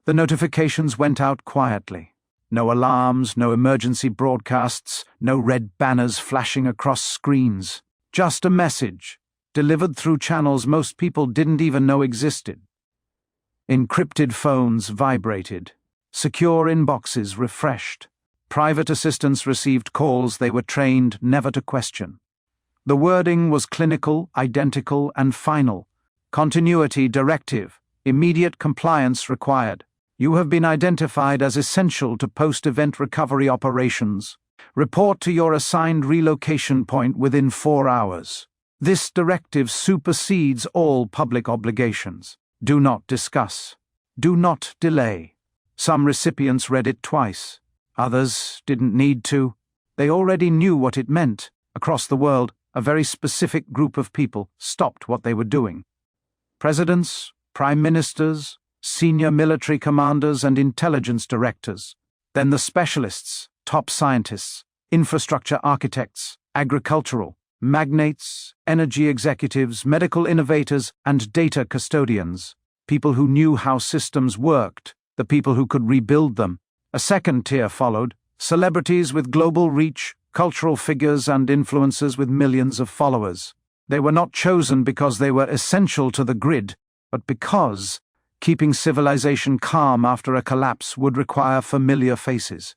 The notifications went out quietly. No alarms, no emergency broadcasts, no red banners flashing across screens. Just a message, delivered through channels most people didn't even know existed. Encrypted phones vibrated. Secure inboxes refreshed. Private assistants received calls they were trained never to question. The wording was clinical, identical, and final. Continuity directive. Immediate compliance required. You have been identified as essential to post-event recovery operations. Report to your assigned relocation point within 4 hours. This directive supersedes all public obligations. Do not discuss. Do not delay. Some recipients read it twice. Others didn't need to. They already knew what it meant. Across the world, a very specific group of people stopped what they were doing. Presidents, prime ministers, senior military commanders and intelligence directors. Then the specialists, top scientists, infrastructure architects, agricultural, magnates, energy executives, medical innovators, and data custodians. People who knew how systems worked, the people who could rebuild them. A second tier followed, celebrities with global reach, cultural figures and influencers with millions of followers. They were not chosen because they were essential to the grid, but because keeping civilization calm after a collapse would require familiar faces.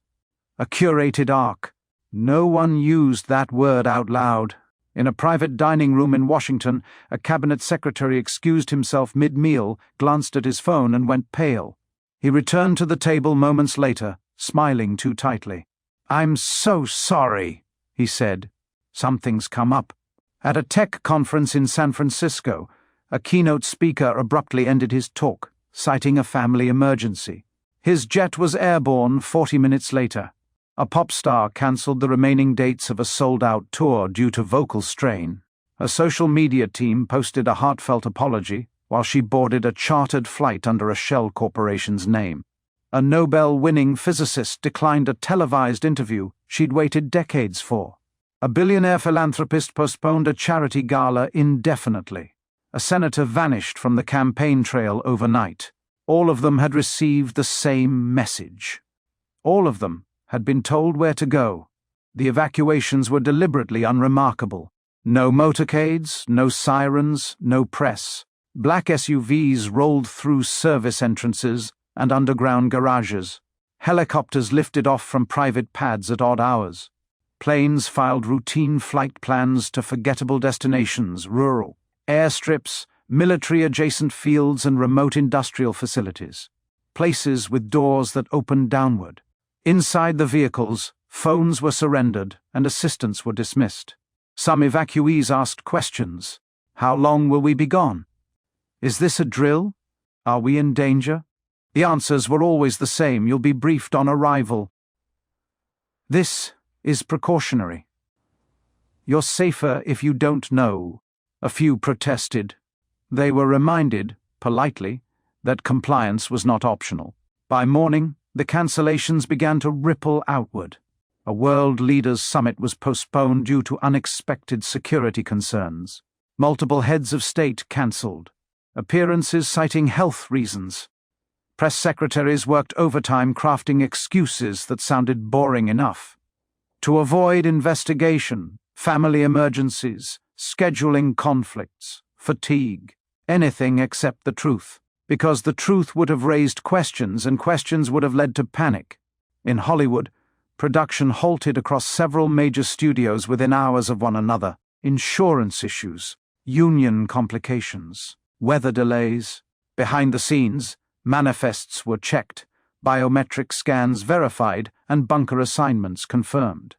A curated arc. No one used that word out loud. In a private dining room in Washington, a cabinet secretary excused himself mid-meal, glanced at his phone, and went pale. He returned to the table moments later, smiling too tightly. "I'm so sorry," he said. "Something's come up." At a tech conference in San Francisco, a keynote speaker abruptly ended his talk, citing a family emergency. His jet was airborne 40 minutes later. A pop star cancelled the remaining dates of a sold-out tour due to vocal strain. A social media team posted a heartfelt apology while she boarded a chartered flight under a shell corporation's name. A Nobel-winning physicist declined a televised interview she'd waited decades for. A billionaire philanthropist postponed a charity gala indefinitely. A senator vanished from the campaign trail overnight. All of them had received the same message. All of them had been told where to go. The evacuations were deliberately unremarkable. No motorcades, no sirens, no press. Black SUVs rolled through service entrances, and underground garages. Helicopters lifted off from private pads at odd hours. Planes filed routine flight plans to forgettable destinations, rural airstrips, military-adjacent fields, and remote industrial facilities. Places with doors that opened downward. Inside the vehicles, phones were surrendered and assistants were dismissed. Some evacuees asked questions. How long will we be gone? Is this a drill? Are we in danger? The answers were always the same: you'll be briefed on arrival. This is precautionary. You're safer if you don't know. A few protested. They were reminded, politely, that compliance was not optional. By morning, the cancellations began to ripple outward. A world leaders' summit was postponed due to unexpected security concerns. Multiple heads of state cancelled. Appearances citing health reasons. Press secretaries worked overtime crafting excuses that sounded boring enough. To avoid investigation, family emergencies, scheduling conflicts, fatigue, anything except the truth, because the truth would have raised questions and questions would have led to panic. In Hollywood, production halted across several major studios within hours of one another. Insurance issues, union complications, weather delays. Behind the scenes, manifests were checked, biometric scans verified, and bunker assignments confirmed.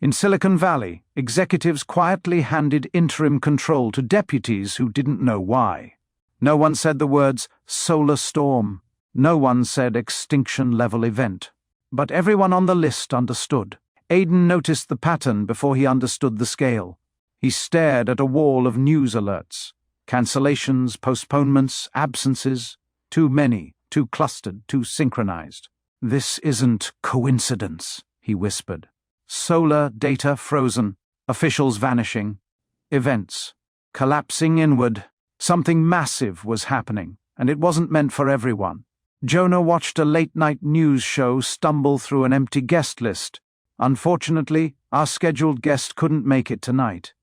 In Silicon Valley, executives quietly handed interim control to deputies who didn't know why. No one said the words solar storm. No one said extinction-level event. But everyone on the list understood. Aiden noticed the pattern before he understood the scale. He stared at a wall of news alerts. Cancellations, postponements, absences. Too many, too clustered, too synchronized. This isn't coincidence, he whispered. Solar data frozen, officials vanishing, events collapsing inward. Something massive was happening, and it wasn't meant for everyone. Jonah watched a late-night news show stumble through an empty guest list. Unfortunately, our scheduled guest couldn't make it tonight.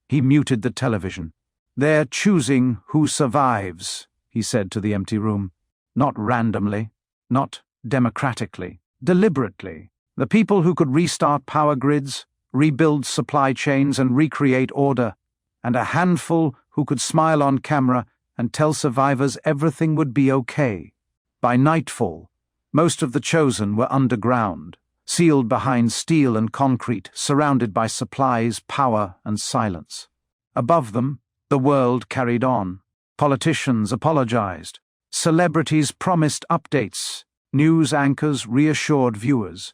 He muted the television. They're choosing who survives, he said to the empty room. Not randomly, not democratically, deliberately. The people who could restart power grids, rebuild supply chains, and recreate order, and a handful who could smile on camera and tell survivors everything would be okay. By nightfall, most of the chosen were underground, sealed behind steel and concrete, surrounded by supplies, power, and silence. Above them, the world carried on. Politicians apologized. Celebrities promised updates. News anchors reassured viewers.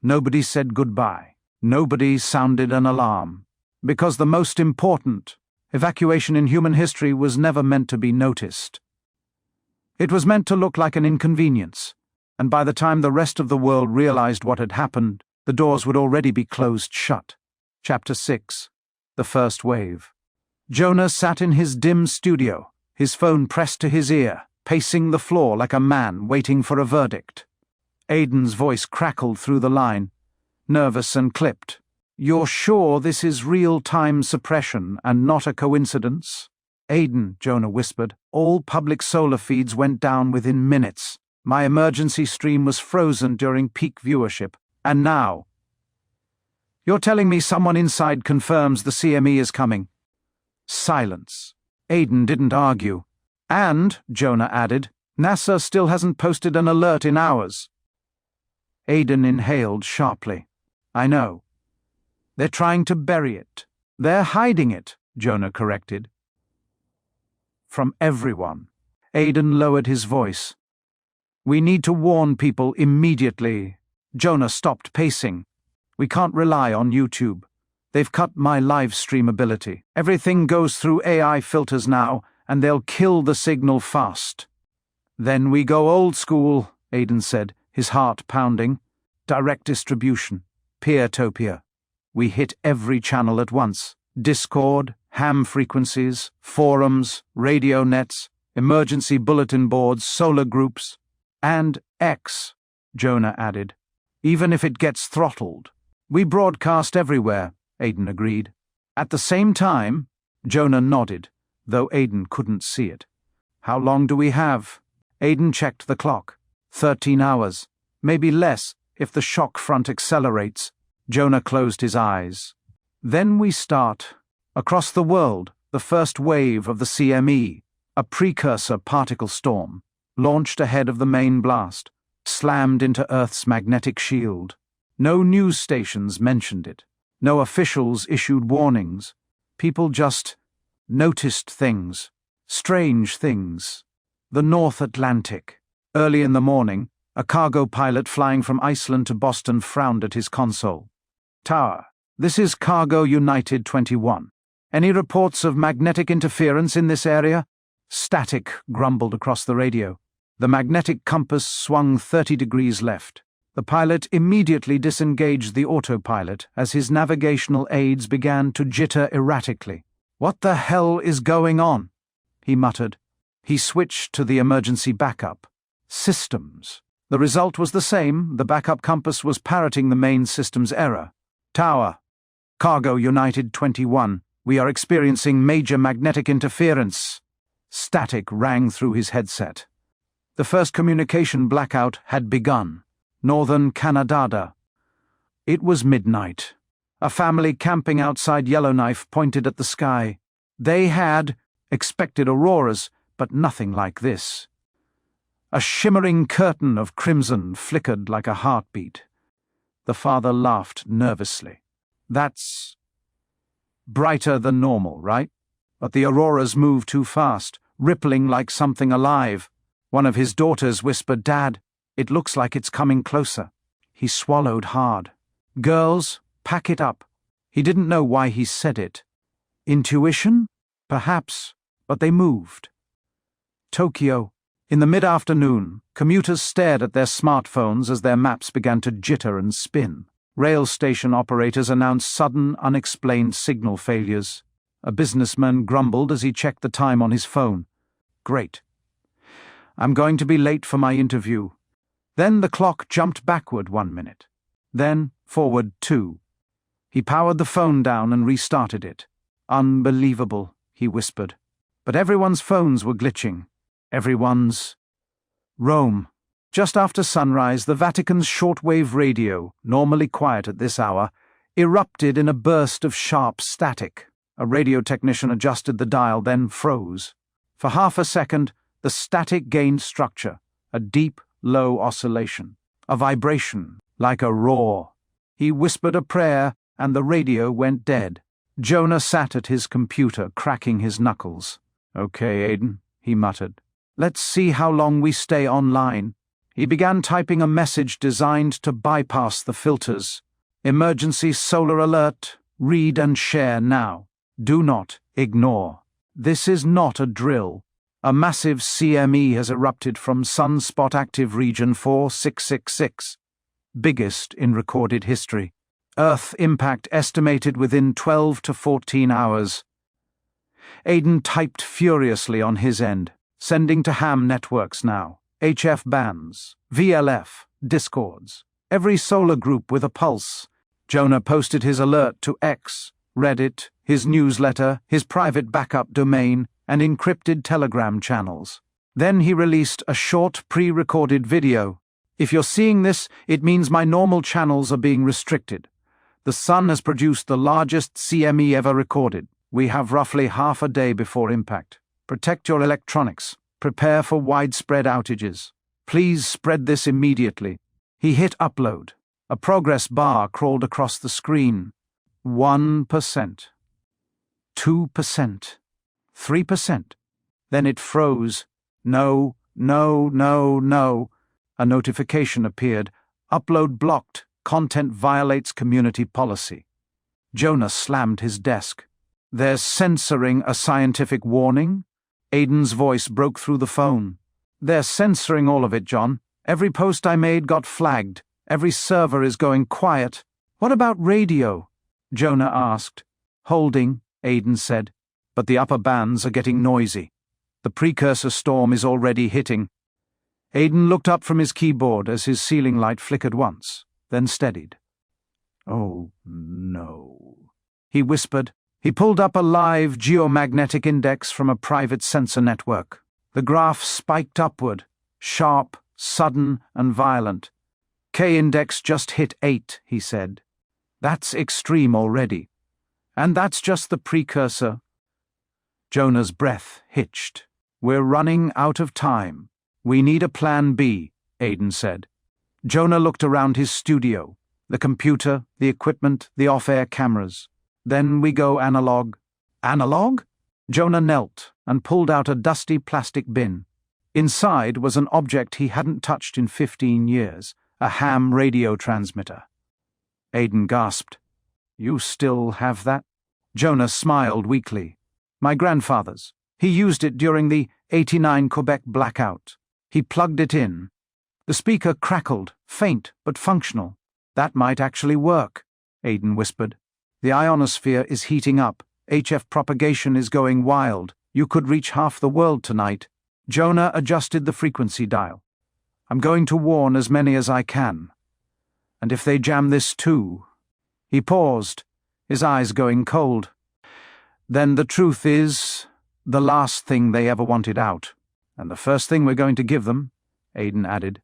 Nobody said goodbye. Nobody sounded an alarm. Because the most important evacuation in human history was never meant to be noticed. It was meant to look like an inconvenience, and by the time the rest of the world realized what had happened, the doors would already be closed shut. Chapter 6. The First Wave. Jonah sat in his dim studio, his phone pressed to his ear, pacing the floor like a man waiting for a verdict. Aiden's voice crackled through the line, nervous and clipped. You're sure this is real-time suppression and not a coincidence? Aiden, Jonah whispered. All public solar feeds went down within minutes. My emergency stream was frozen during peak viewership. And now? You're telling me someone inside confirms the CME is coming? Silence. Aiden didn't argue. And, Jonah added, NASA still hasn't posted an alert in hours. Aiden inhaled sharply. I know. They're trying to bury it. They're hiding it, Jonah corrected. From everyone. Aiden lowered his voice. We need to warn people immediately. Jonah stopped pacing. We can't rely on YouTube. They've cut my live stream ability. Everything goes through AI filters now, and they'll kill the signal fast. Then we go old school, Aiden said, his heart pounding. Direct distribution. Peer-to-peer. We hit every channel at once. Discord, ham frequencies, forums, radio nets, emergency bulletin boards, solar groups. And X, Jonah added. Even if it gets throttled. We broadcast everywhere, Aiden agreed. At the same time, Jonah nodded, though Aiden couldn't see it. How long do we have? Aiden checked the clock. 13 hours, maybe less if the shock front accelerates. Jonah closed his eyes. Then we start. Across the world, the first wave of the CME, a precursor particle storm, launched ahead of the main blast, slammed into Earth's magnetic shield. No news stations mentioned it. No officials issued warnings. People just noticed things. Strange things. The North Atlantic. Early in the morning, a cargo pilot flying from Iceland to Boston frowned at his console. Tower, this is Cargo United 21. Any reports of magnetic interference in this area? Static grumbled across the radio. The magnetic compass swung 30 degrees left. The pilot immediately disengaged the autopilot as his navigational aids began to jitter erratically. "What the hell is going on?" he muttered. He switched to the emergency backup. Systems. The result was the same. The backup compass was parroting the main system's error. Tower, Cargo United 21. We are experiencing major magnetic interference. Static rang through his headset. The first communication blackout had begun. Northern Canada. It was midnight. A family camping outside Yellowknife pointed at the sky. They had expected auroras, but nothing like this. A shimmering curtain of crimson flickered like a heartbeat. The father laughed nervously. That's brighter than normal, right? But the auroras move too fast, rippling like something alive. One of his daughters whispered, "Dad, it looks like it's coming closer." He swallowed hard. "Girls, pack it up." He didn't know why he said it. Intuition? Perhaps, but they moved. Tokyo. In the mid-afternoon, commuters stared at their smartphones as their maps began to jitter and spin. Rail station operators announced sudden, unexplained signal failures. A businessman grumbled as he checked the time on his phone. Great. I'm going to be late for my interview. Then the clock jumped backward 1 minute. Then forward 2. He powered the phone down and restarted it. Unbelievable, he whispered. But everyone's phones were glitching. Everyone's. Rome. Just after sunrise, the Vatican's shortwave radio, normally quiet at this hour, erupted in a burst of sharp static. A radio technician adjusted the dial, then froze. For half a second, the static gained structure, a deep, low oscillation, a vibration, like a roar. He whispered a prayer, and the radio went dead. Jonah sat at his computer, cracking his knuckles. "Okay, Aiden," he muttered. "Let's see how long we stay online." He began typing a message designed to bypass the filters. "Emergency solar alert. Read and share now. Do not ignore. This is not a drill. A massive CME has erupted from sunspot active region 4666. Biggest in recorded history. Earth impact estimated within 12 to 14 hours. Aiden typed furiously on his end, sending to ham networks now. HF bands, VLF, discords. Every solar group with a pulse. Jonah posted his alert to X, Reddit, his newsletter, his private backup domain, and encrypted Telegram channels. Then he released a short pre-recorded video. "If you're seeing this, it means my normal channels are being restricted. The sun has produced the largest CME ever recorded. We have roughly half a day before impact. Protect your electronics. Prepare for widespread outages. Please spread this immediately." He hit upload. A progress bar crawled across the screen. 1%. 2%. 3%. Then it froze. No. A notification appeared. Upload blocked. Content violates community policy. Jonah slammed his desk. "There's censoring a scientific warning?" Aiden's voice broke through the phone. "They're censoring all of it, John. Every post I made got flagged. Every server is going quiet." "What about radio?" Jonah asked. "Holding," Aiden said. "But the upper bands are getting noisy. The precursor storm is already hitting." Aiden looked up from his keyboard as his ceiling light flickered once, then steadied. "Oh, no," he whispered. He pulled up a live geomagnetic index from a private sensor network. The graph spiked upward, sharp, sudden and violent. K-index just hit 8, he said. That's extreme already. And that's just the precursor. Jonah's breath hitched. We're running out of time. We need a plan B, Aiden said. Jonah looked around his studio, the computer, the equipment, the off-air cameras. Then we go analog. Analog? Jonah knelt and pulled out a dusty plastic bin. Inside was an object he hadn't touched in 15 years, a ham radio transmitter. Aiden gasped. You still have that? Jonah smiled weakly. My grandfather's. He used it during the '89 Quebec blackout. He plugged it in. The speaker crackled, faint but functional. That might actually work, Aiden whispered. The ionosphere is heating up. HF propagation is going wild. You could reach half the world tonight. Jonah adjusted the frequency dial. I'm going to warn as many as I can. And if they jam this too... He paused, his eyes going cold. Then the truth is, the last thing they ever wanted out. And the first thing we're going to give them, Aiden added.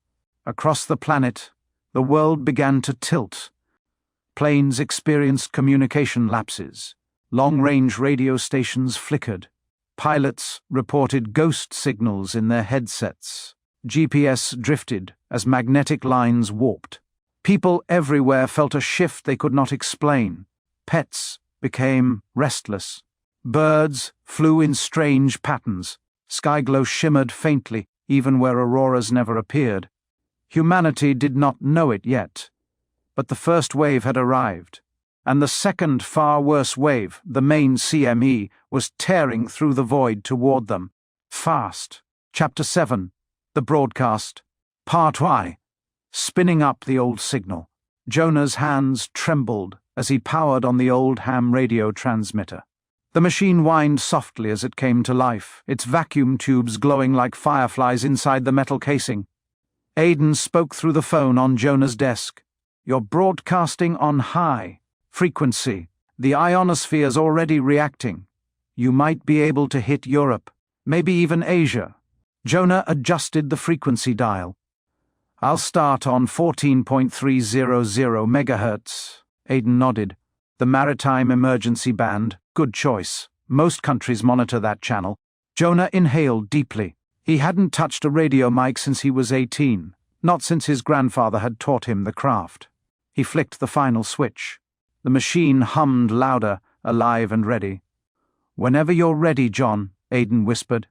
Across the planet, the world began to tilt. Planes experienced communication lapses. Long-range radio stations flickered. Pilots reported ghost signals in their headsets. GPS drifted as magnetic lines warped. People everywhere felt a shift they could not explain. Pets became restless. Birds flew in strange patterns. Skyglow shimmered faintly, even where auroras never appeared. Humanity did not know it yet. But the first wave had arrived, and the second far worse wave, the main CME, was tearing through the void toward them. Fast. Chapter 7. The broadcast. Part Y. Spinning up the old signal. Jonah's hands trembled as he powered on the old ham radio transmitter. The machine whined softly as it came to life, its vacuum tubes glowing like fireflies inside the metal casing. Aiden spoke through the phone on Jonah's desk. You're broadcasting on high frequency. The ionosphere's already reacting. You might be able to hit Europe, maybe even Asia. Jonah adjusted the frequency dial. I'll start on 14.300 megahertz. Aiden nodded. The Maritime Emergency Band. Good choice. Most countries monitor that channel. Jonah inhaled deeply. He hadn't touched a radio mic since he was 18, not since his grandfather had taught him the craft. He flicked the final switch. The machine hummed louder, alive and ready. Whenever you're ready, John, Aiden whispered.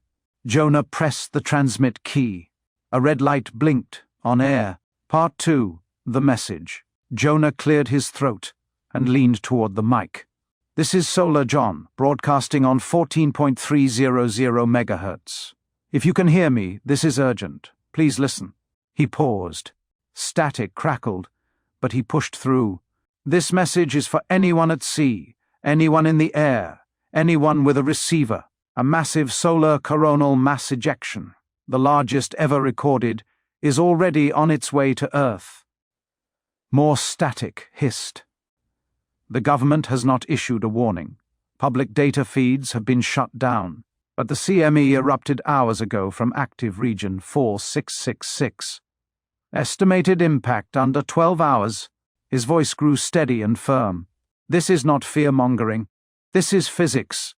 Jonah pressed the transmit key. A red light blinked. On air. Part 2. The message. Jonah cleared his throat and leaned toward the mic. This is Solar John, broadcasting on 14.300 megahertz. If you can hear me, this is urgent. Please listen. He paused. Static crackled, but he pushed through. This message is for anyone at sea, anyone in the air, anyone with a receiver. A massive solar coronal mass ejection, the largest ever recorded, is already on its way to Earth. More static hissed. The government has not issued a warning. Public data feeds have been shut down, but the CME erupted hours ago from active region 4666. Estimated impact under 12 hours. His voice grew steady and firm. This is not fear-mongering. This is physics.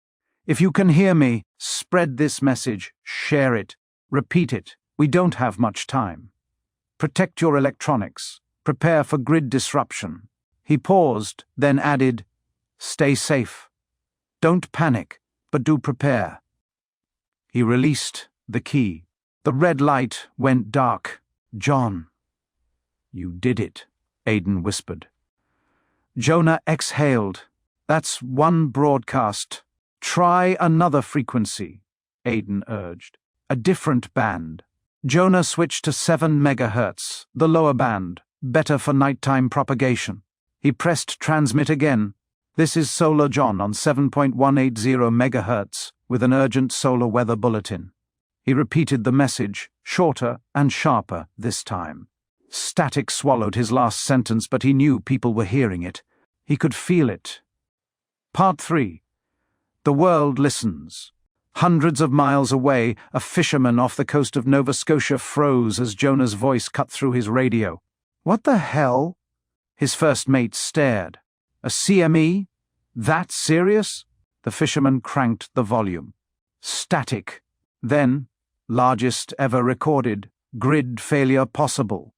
If you can hear me, spread this message, share it, repeat it. We don't have much time. Protect your electronics. Prepare for grid disruption. He paused, then added, Stay safe. Don't panic, but do prepare. He released the key. The red light went dark. John. You did it, Aiden whispered. Jonah exhaled. That's one broadcast. Try another frequency, Aiden urged. A different band. Jonah switched to 7 megahertz, the lower band, better for nighttime propagation. He pressed transmit again. This is Solar John on 7.180 megahertz with an urgent solar weather bulletin. He repeated the message, shorter and sharper this time. Static swallowed his last sentence, but he knew people were hearing it. He could feel it. Part 3. The world listens. Hundreds of miles away, a fisherman off the coast of Nova Scotia froze as Jonah's voice cut through his radio. "What the hell?" His first mate stared. "A CME? That serious?" The fisherman cranked the volume. Static. Then, largest ever recorded, grid failure possible.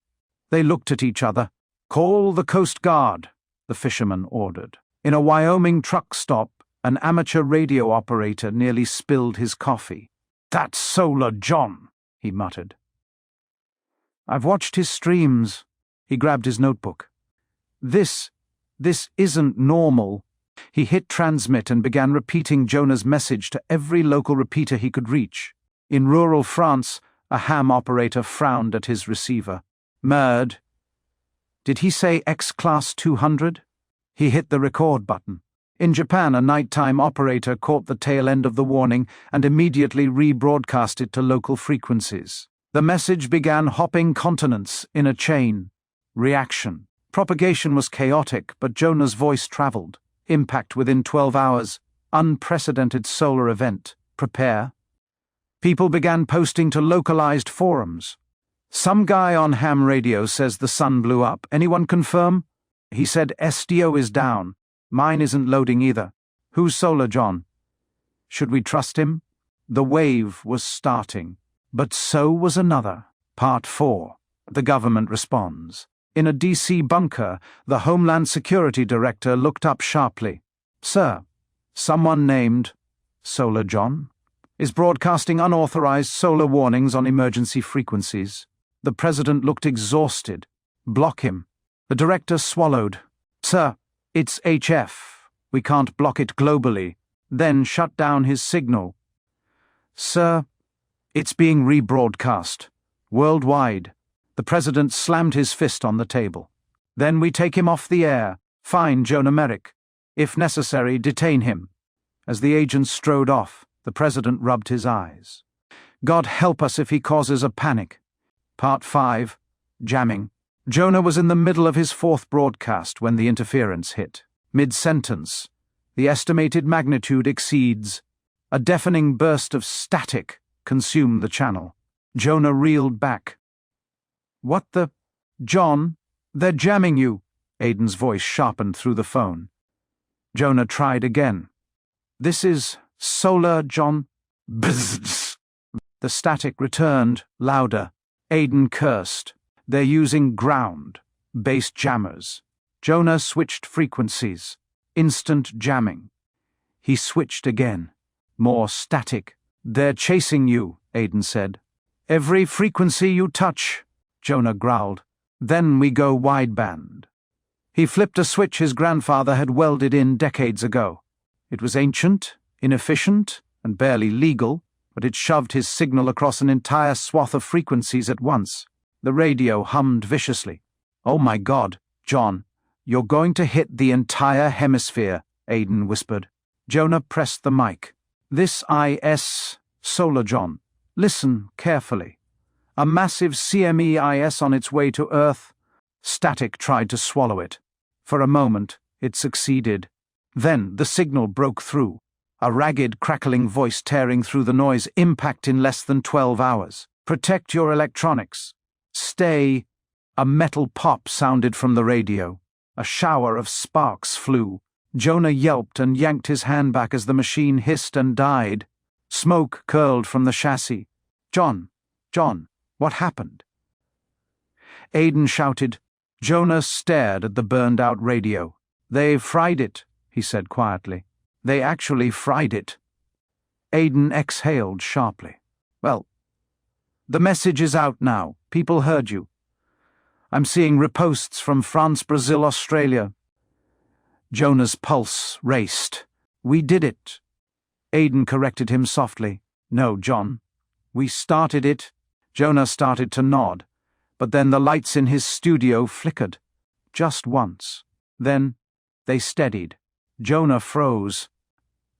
They looked at each other. "Call the Coast Guard," the fisherman ordered. In a Wyoming truck stop, an amateur radio operator nearly spilled his coffee. "That's Solar John," he muttered. "I've watched his streams." He grabbed his notebook. This isn't normal." He hit transmit and began repeating Jonah's message to every local repeater he could reach. In rural France, a ham operator frowned at his receiver. "Merd. Did he say X-Class 200? He hit the record button. In Japan, a nighttime operator caught the tail end of the warning and immediately rebroadcast it to local frequencies. The message began hopping continents in a chain. Reaction. Propagation was chaotic, but Jonah's voice traveled. Impact within 12 hours. Unprecedented solar event. Prepare. People began posting to localized forums. "Some guy on ham radio says the sun blew up. Anyone confirm? He said SDO is down. Mine isn't loading either. Who's Solar John? Should we trust him?" The wave was starting, but so was another. Part 4. The government responds. In a DC bunker, the Homeland Security Director looked up sharply. "Sir, someone named Solar John is broadcasting unauthorized solar warnings on emergency frequencies." The president looked exhausted. "Block him." The director swallowed. "Sir, it's HF. We can't block it globally." Then shut down his signal. "Sir, it's being rebroadcast. Worldwide." The president slammed his fist on the table. "Then we take him off the air. Fine Jonah Merrick. If necessary, detain him." As the agent strode off, the president rubbed his eyes. "God help us if he causes a panic." Part 5. Jamming. Jonah was in the middle of his fourth broadcast when the interference hit. Mid-sentence, the estimated magnitude exceeds. A deafening burst of static consumed the channel. Jonah reeled back. "What the? John, they're jamming you." Aiden's voice sharpened through the phone. Jonah tried again. "This is Solar John." Bzzz. The static returned, louder. Aiden cursed. "They're using ground-based jammers." Jonah switched frequencies. Instant jamming. He switched again. More static. "They're chasing you," Aiden said. "Every frequency you touch," Jonah growled. "Then we go wideband." He flipped a switch his grandfather had welded in decades ago. It was ancient, inefficient, and barely legal, but it shoved his signal across an entire swath of frequencies at once. The radio hummed viciously. "Oh my God, John, you're going to hit the entire hemisphere," Aiden whispered. Jonah pressed the mic. "This is Solar John. Listen carefully. A massive CMEIS on its way to Earth." Static tried to swallow it. For a moment, it succeeded. Then the signal broke through. A ragged, crackling voice tearing through the noise. "Impact in less than 12 hours. Protect your electronics. Stay." A metal pop sounded from the radio. A shower of sparks flew. Jonah yelped and yanked his hand back as the machine hissed and died. Smoke curled from the chassis. John, what happened?" Aiden shouted. Jonah stared at the burned-out radio. "They fried it," he said quietly. "They actually fried it." Aiden exhaled sharply. "Well, the message is out now. People heard you. I'm seeing reposts from France, Brazil, Australia." Jonah's pulse raced. "We did it." Aiden corrected him softly. "No, John. We started it." Jonah started to nod, but then the lights in his studio flickered. Just once. Then they steadied. Jonah froze.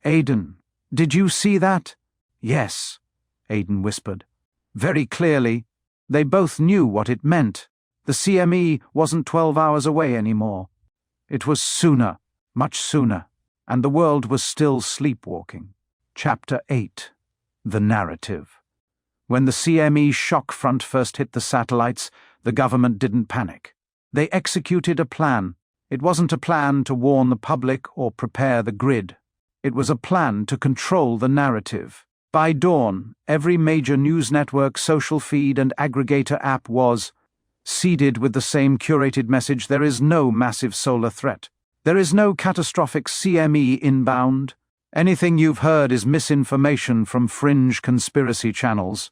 "Aiden, did you see that?" "Yes," Aiden whispered. "Very clearly. They both knew what it meant. The CME wasn't 12 hours away anymore. It was sooner, much sooner, and the world was still sleepwalking." Chapter 8. the narrative. When the CME shock front first hit the satellites, the government didn't panic. They executed a plan. It wasn't a plan to warn the public or prepare the grid. It was a plan to control the narrative. By dawn, every major news network, social feed, and aggregator app was seeded with the same curated message: there is no massive solar threat. There is no catastrophic CME inbound. Anything you've heard is misinformation from fringe conspiracy channels.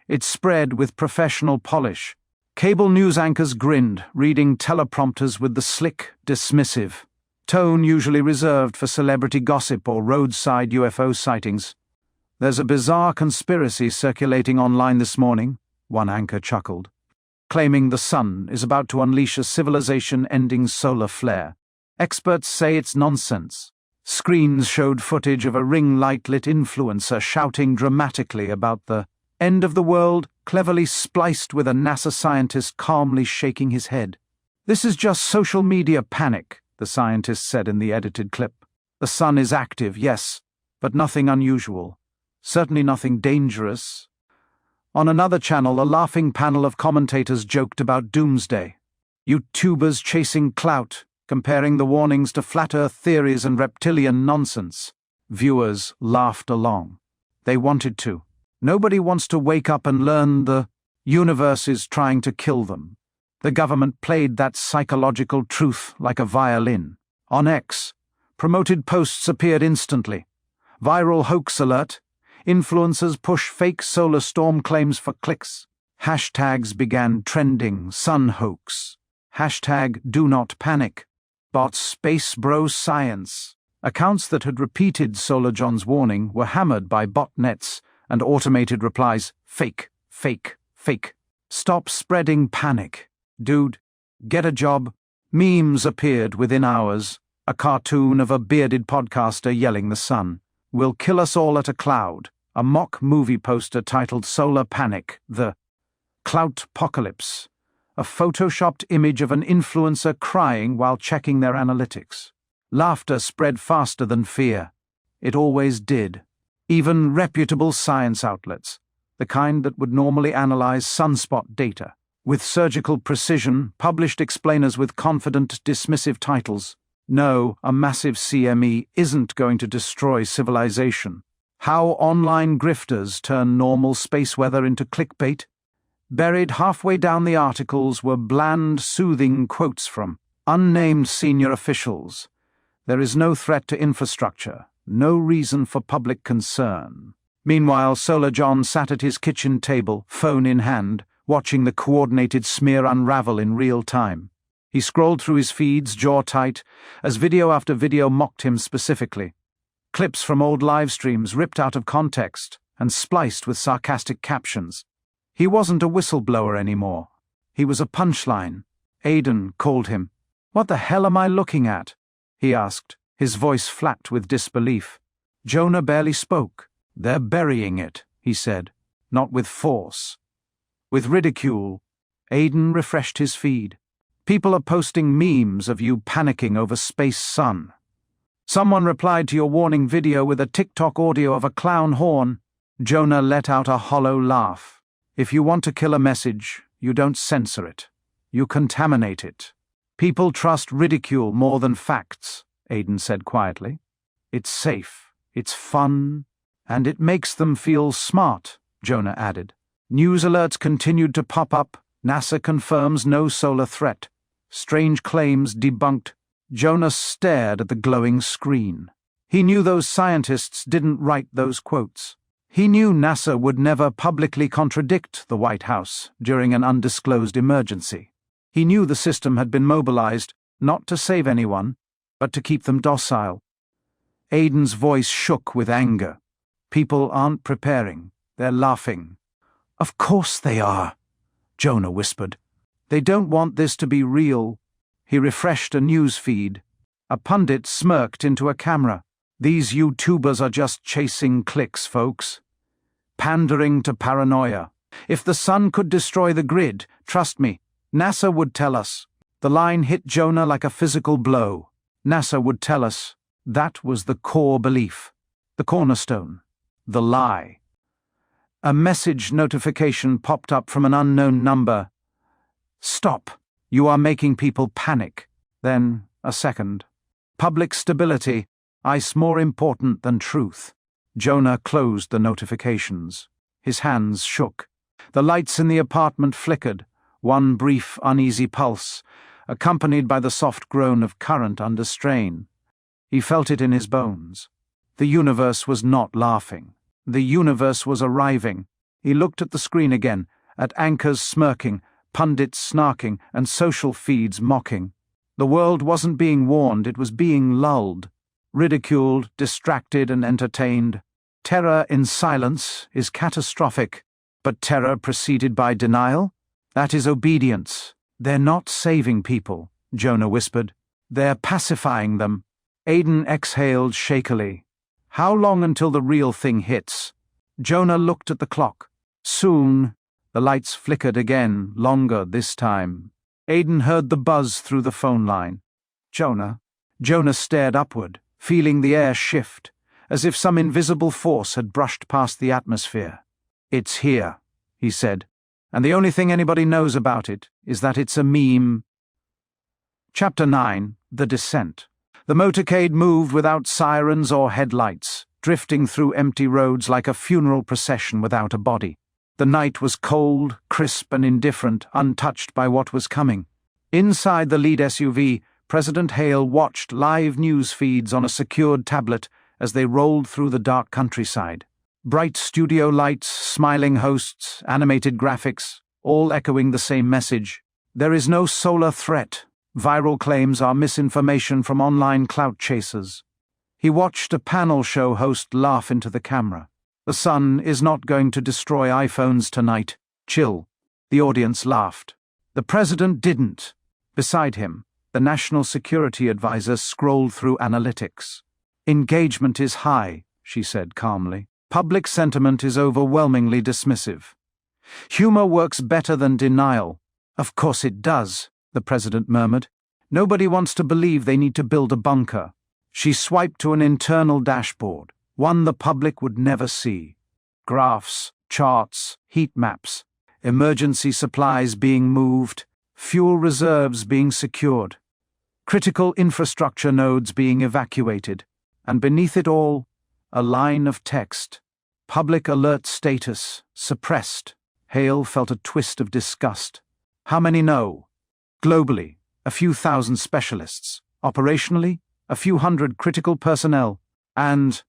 It spread with professional polish. Cable news anchors grinned, reading teleprompters with the slick, dismissive tone usually reserved for celebrity gossip or roadside UFO sightings. "There's a bizarre conspiracy circulating online this morning," one anchor chuckled, claiming the sun is about to unleash a civilization-ending solar flare. Experts say it's nonsense. Screens showed footage of a ring-light-lit influencer shouting dramatically about the end of the world, cleverly spliced with a NASA scientist calmly shaking his head. "This is just social media panic," the scientist said in the edited clip. "The sun is active, yes, but nothing unusual. Certainly nothing dangerous." On another channel, a laughing panel of commentators joked about doomsday. YouTubers chasing clout, comparing the warnings to flat Earth theories and reptilian nonsense. Viewers laughed along. They wanted to. Nobody wants to wake up and learn the universe is trying to kill them. The government played that psychological truth like a violin. On X, promoted posts appeared instantly. Viral hoax alert. Influencers push fake solar storm claims for clicks. Hashtags began trending: sun hoax. Hashtag do not panic. Bots space bro science. Accounts that had repeated Solar John's warning were hammered by botnets and automated replies: fake, fake, fake. Stop spreading panic. Dude, get a job. Memes appeared within hours. A cartoon of a bearded podcaster yelling the sun will kill us all at a cloud. A mock movie poster titled Solar Panic, the Clout-pocalypse. A photoshopped image of an influencer crying while checking their analytics. Laughter spread faster than fear. It always did. Even reputable science outlets, the kind that would normally analyze sunspot data, with surgical precision, published explainers with confident, dismissive titles. No, a massive CME isn't going to destroy civilization. How online grifters turn normal space weather into clickbait. Buried halfway down the articles were bland, soothing quotes from unnamed senior officials. There is no threat to infrastructure, no reason for public concern. Meanwhile, Solar John sat at his kitchen table, phone in hand, watching the coordinated smear unravel in real time. He scrolled through his feeds, jaw tight, as video after video mocked him specifically. Clips from old live streams ripped out of context and spliced with sarcastic captions. He wasn't a whistleblower anymore. He was a punchline. Aidan called him. "What the hell am I looking at?" he asked, his voice flat with disbelief. Jonah barely spoke. "They're burying it," he said, "not with force. With ridicule." Aidan refreshed his feed. "People are posting memes of you panicking over space sun. Someone replied to your warning video with a TikTok audio of a clown horn." Jonah let out a hollow laugh. "If you want to kill a message, you don't censor it. You contaminate it. People trust ridicule more than facts," Aidan said quietly. "It's safe, it's fun, and it makes them feel smart," Jonah added. News alerts continued to pop up. NASA confirms no solar threat. Strange claims debunked. Jonah stared at the glowing screen. He knew those scientists didn't write those quotes. He knew NASA would never publicly contradict the White House during an undisclosed emergency. He knew the system had been mobilized, not to save anyone, but to keep them docile. Aidan's voice shook with anger. "People aren't preparing. They're laughing." "Of course they are," Jonah whispered. "They don't want this to be real." He refreshed a news feed. A pundit smirked into a camera. "These YouTubers are just chasing clicks, folks. Pandering to paranoia. If the sun could destroy the grid, trust me, NASA would tell us." The line hit Jonah like a physical blow. NASA would tell us. That was the core belief. The cornerstone. The lie. A message notification popped up from an unknown number. "Stop. You are making people panic." Then, a second. "Public stability. Ice more important than truth." Jonah closed the notifications. His hands shook. The lights in the apartment flickered, one brief, uneasy pulse, accompanied by the soft groan of current under strain. He felt it in his bones. The universe was not laughing. The universe was arriving. He looked at the screen again, at anchors smirking, pundits snarking, and social feeds mocking. The world wasn't being warned, it was being lulled. Ridiculed, distracted, and entertained. Terror in silence is catastrophic, but terror preceded by denial? That is obedience. "They're not saving people," Jonah whispered. "They're pacifying them." Aiden exhaled shakily. How long until the real thing hits? Jonah looked at the clock. Soon. The lights flickered again, longer this time. Aiden heard the buzz through the phone line. "Jonah." Jonah stared upward, feeling the air shift, as if some invisible force had brushed past the atmosphere. "It's here," he said, "and the only thing anybody knows about it is that it's a meme." Chapter 9. The Descent. The motorcade moved without sirens or headlights, drifting through empty roads like a funeral procession without a body. The night was cold, crisp, and indifferent, untouched by what was coming. Inside the lead SUV, President Hale watched live news feeds on a secured tablet as they rolled through the dark countryside. Bright studio lights, smiling hosts, animated graphics, all echoing the same message. There is no solar threat. Viral claims are misinformation from online clout chasers. He watched a panel show host laugh into the camera. "The sun is not going to destroy iPhones tonight. Chill." The audience laughed. The president didn't. Beside him, the national security advisor scrolled through analytics. "Engagement is high," she said calmly. "Public sentiment is overwhelmingly dismissive. Humor works better than denial." "Of course it does," the president murmured. "Nobody wants to believe they need to build a bunker." She swiped to an internal dashboard, one the public would never see. Graphs, charts, heat maps, emergency supplies being moved, fuel reserves being secured, critical infrastructure nodes being evacuated, and beneath it all, a line of text. "Public alert status, suppressed." Hale felt a twist of disgust. How many know? Globally, a few thousand specialists. Operationally, a few hundred critical personnel. And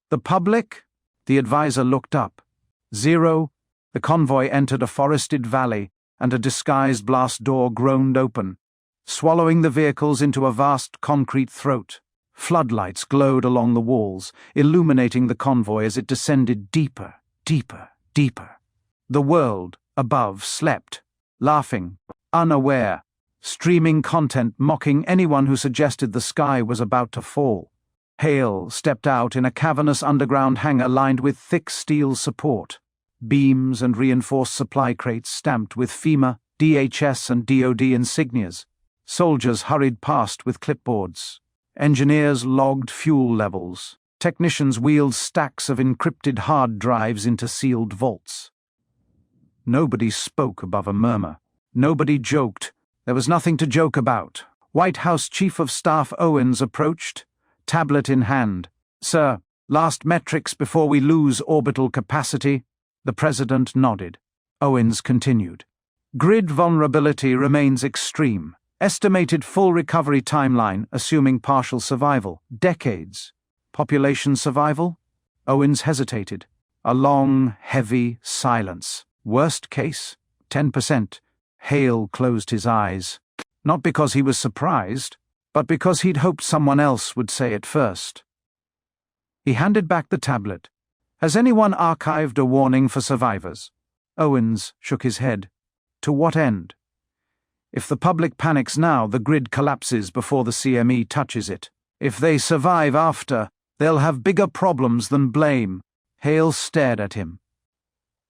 the public? The advisor looked up. Zero. The convoy entered a forested valley, and a disguised blast door groaned open, swallowing the vehicles into a vast concrete throat. Floodlights glowed along the walls, illuminating the convoy as it descended deeper, deeper, deeper. The world above slept, laughing, unaware, streaming content mocking anyone who suggested the sky was about to fall. Hale stepped out in a cavernous underground hangar lined with thick steel support. Beams and reinforced supply crates stamped with FEMA, DHS, and DoD insignias. Soldiers hurried past with clipboards. Engineers logged fuel levels. Technicians wheeled stacks of encrypted hard drives into sealed vaults. Nobody spoke above a murmur. Nobody joked. There was nothing to joke about. White House Chief of Staff Owens approached, tablet in hand. "Sir, last metrics before we lose orbital capacity." The president nodded. Owens continued. "Grid vulnerability remains extreme. Estimated full recovery timeline, assuming partial survival, decades. Population survival?" Owens hesitated. A long, heavy silence. "Worst case? 10%. Hale closed his eyes. Not because he was surprised, but because he'd hoped someone else would say it first. He handed back the tablet. "Has anyone archived a warning for survivors?" Owens shook his head. "To what end? If the public panics now, the grid collapses before the CME touches it. If they survive after, they'll have bigger problems than blame." Hale stared at him.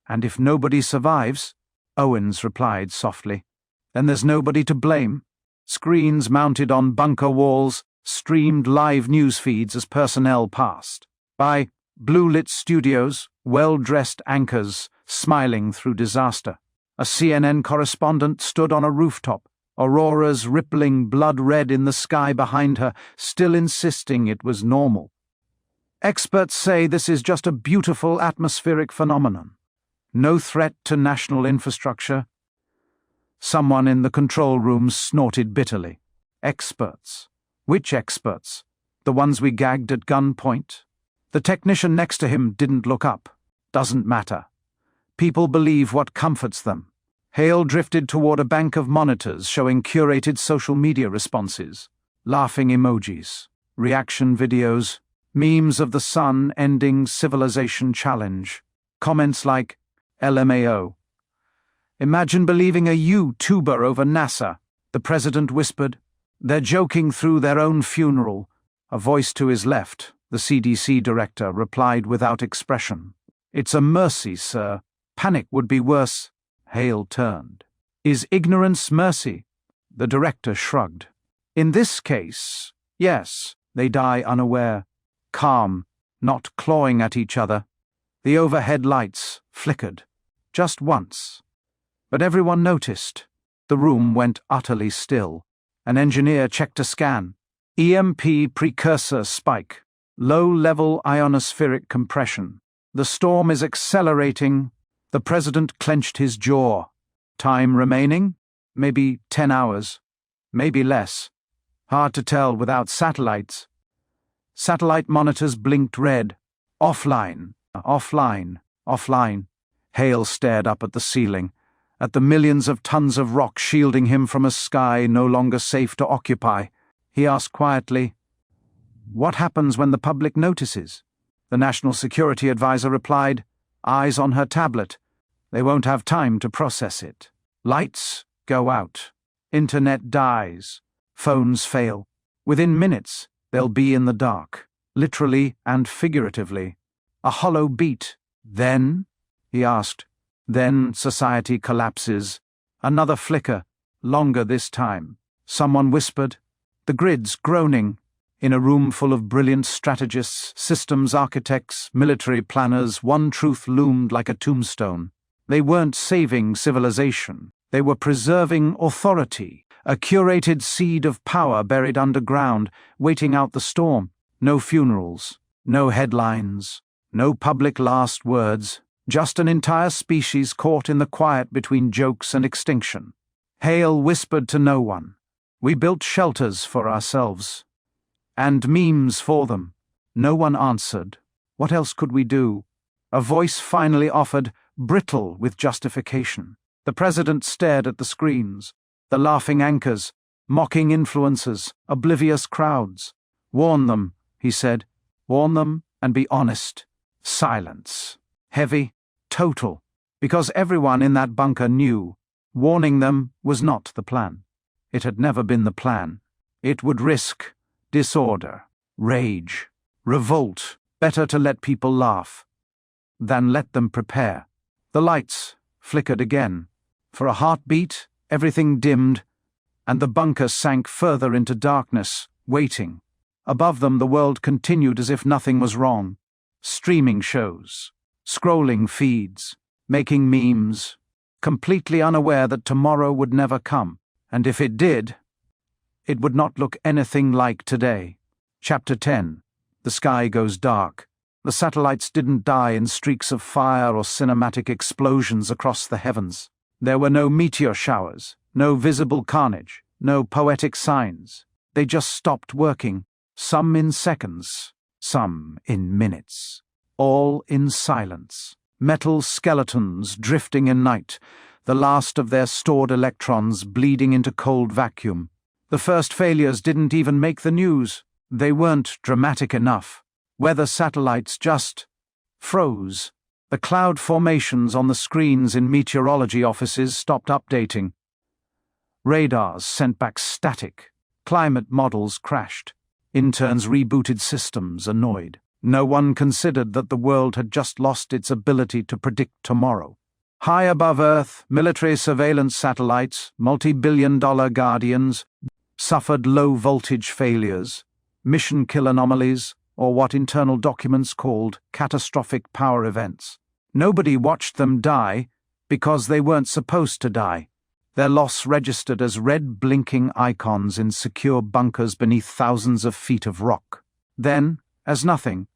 "And if nobody survives?" Owens replied softly. "Then there's nobody to blame." Screens mounted on bunker walls streamed live news feeds as personnel passed. By Blue-lit studios, well-dressed anchors, smiling through disaster. A CNN correspondent stood on a rooftop, auroras rippling blood-red in the sky behind her, still insisting it was normal. Experts say this is just a beautiful atmospheric phenomenon. No threat to national infrastructure. Someone in the control room snorted bitterly. Experts. Which experts? The ones we gagged at gunpoint? The technician next to him didn't look up. Doesn't matter. People believe what comforts them. Hale drifted toward a bank of monitors showing curated social media responses. Laughing emojis. Reaction videos. Memes of the sun ending civilization challenge. Comments like, LMAO. Imagine believing a YouTuber over NASA, the president whispered. They're joking through their own funeral. A voice to his left, the CDC director, replied without expression. It's a mercy, sir. Panic would be worse. Hale turned. Is ignorance mercy? The director shrugged. In this case, yes, they die unaware. Calm, not clawing at each other. The overhead lights flickered. Just once. But everyone noticed. The room went utterly still. An engineer checked a scan. EMP precursor spike. Low-level ionospheric compression. The storm is accelerating. The president clenched his jaw. Time remaining? Maybe 10 hours. Maybe less. Hard to tell without satellites. Satellite monitors blinked red. Offline. Offline. Offline. Hale stared up at the ceiling, at the millions of tons of rock shielding him from a sky no longer safe to occupy. He asked quietly, "What happens when the public notices?" The National Security Advisor replied, eyes on her tablet. They won't have time to process it. Lights go out. Internet dies. Phones fail. Within minutes, they'll be in the dark, literally and figuratively. A hollow beat. Then? He asked. Then society collapses. Another flicker, longer this time. Someone whispered. The grid's groaning. In a room full of brilliant strategists, systems architects, military planners, one truth loomed like a tombstone. They weren't saving civilization. They were preserving authority, a curated seed of power buried underground, waiting out the storm. No funerals, no headlines, no public last words, just an entire species caught in the quiet between jokes and extinction. Hale whispered to no one. We built shelters for ourselves. And memes for them. No one answered. What else could we do? A voice finally offered, brittle with justification. The president stared at the screens, the laughing anchors, mocking influencers, oblivious crowds. Warn them, he said. Warn them and be honest. Silence. Heavy, total, because everyone in that bunker knew. Warning them was not the plan. It had never been the plan. It would risk disorder, rage, revolt. Better to let people laugh than let them prepare. The lights flickered again. For a heartbeat, everything dimmed, and the bunker sank further into darkness, waiting. Above them, the world continued as if nothing was wrong. Streaming shows, scrolling feeds, making memes, completely unaware that tomorrow would never come, and if it did, it would not look anything like today. Chapter 10. The sky goes dark. The satellites didn't die in streaks of fire or cinematic explosions across the heavens. There were no meteor showers, no visible carnage, no poetic signs. They just stopped working, some in seconds, some in minutes. All in silence. Metal skeletons drifting in night, the last of their stored electrons bleeding into cold vacuum. The first failures didn't even make the news. They weren't dramatic enough. Weather satellites just froze. The cloud formations on the screens in meteorology offices stopped updating. Radars sent back static. Climate models crashed. Interns rebooted systems, annoyed. No one considered that the world had just lost its ability to predict tomorrow. High above Earth, military surveillance satellites, multi-billion-dollar guardians, suffered low-voltage failures, mission kill anomalies, or what internal documents called catastrophic power events. Nobody watched them die because they weren't supposed to die. Their loss registered as red blinking icons in secure bunkers beneath thousands of feet of rock. Then, as nothing,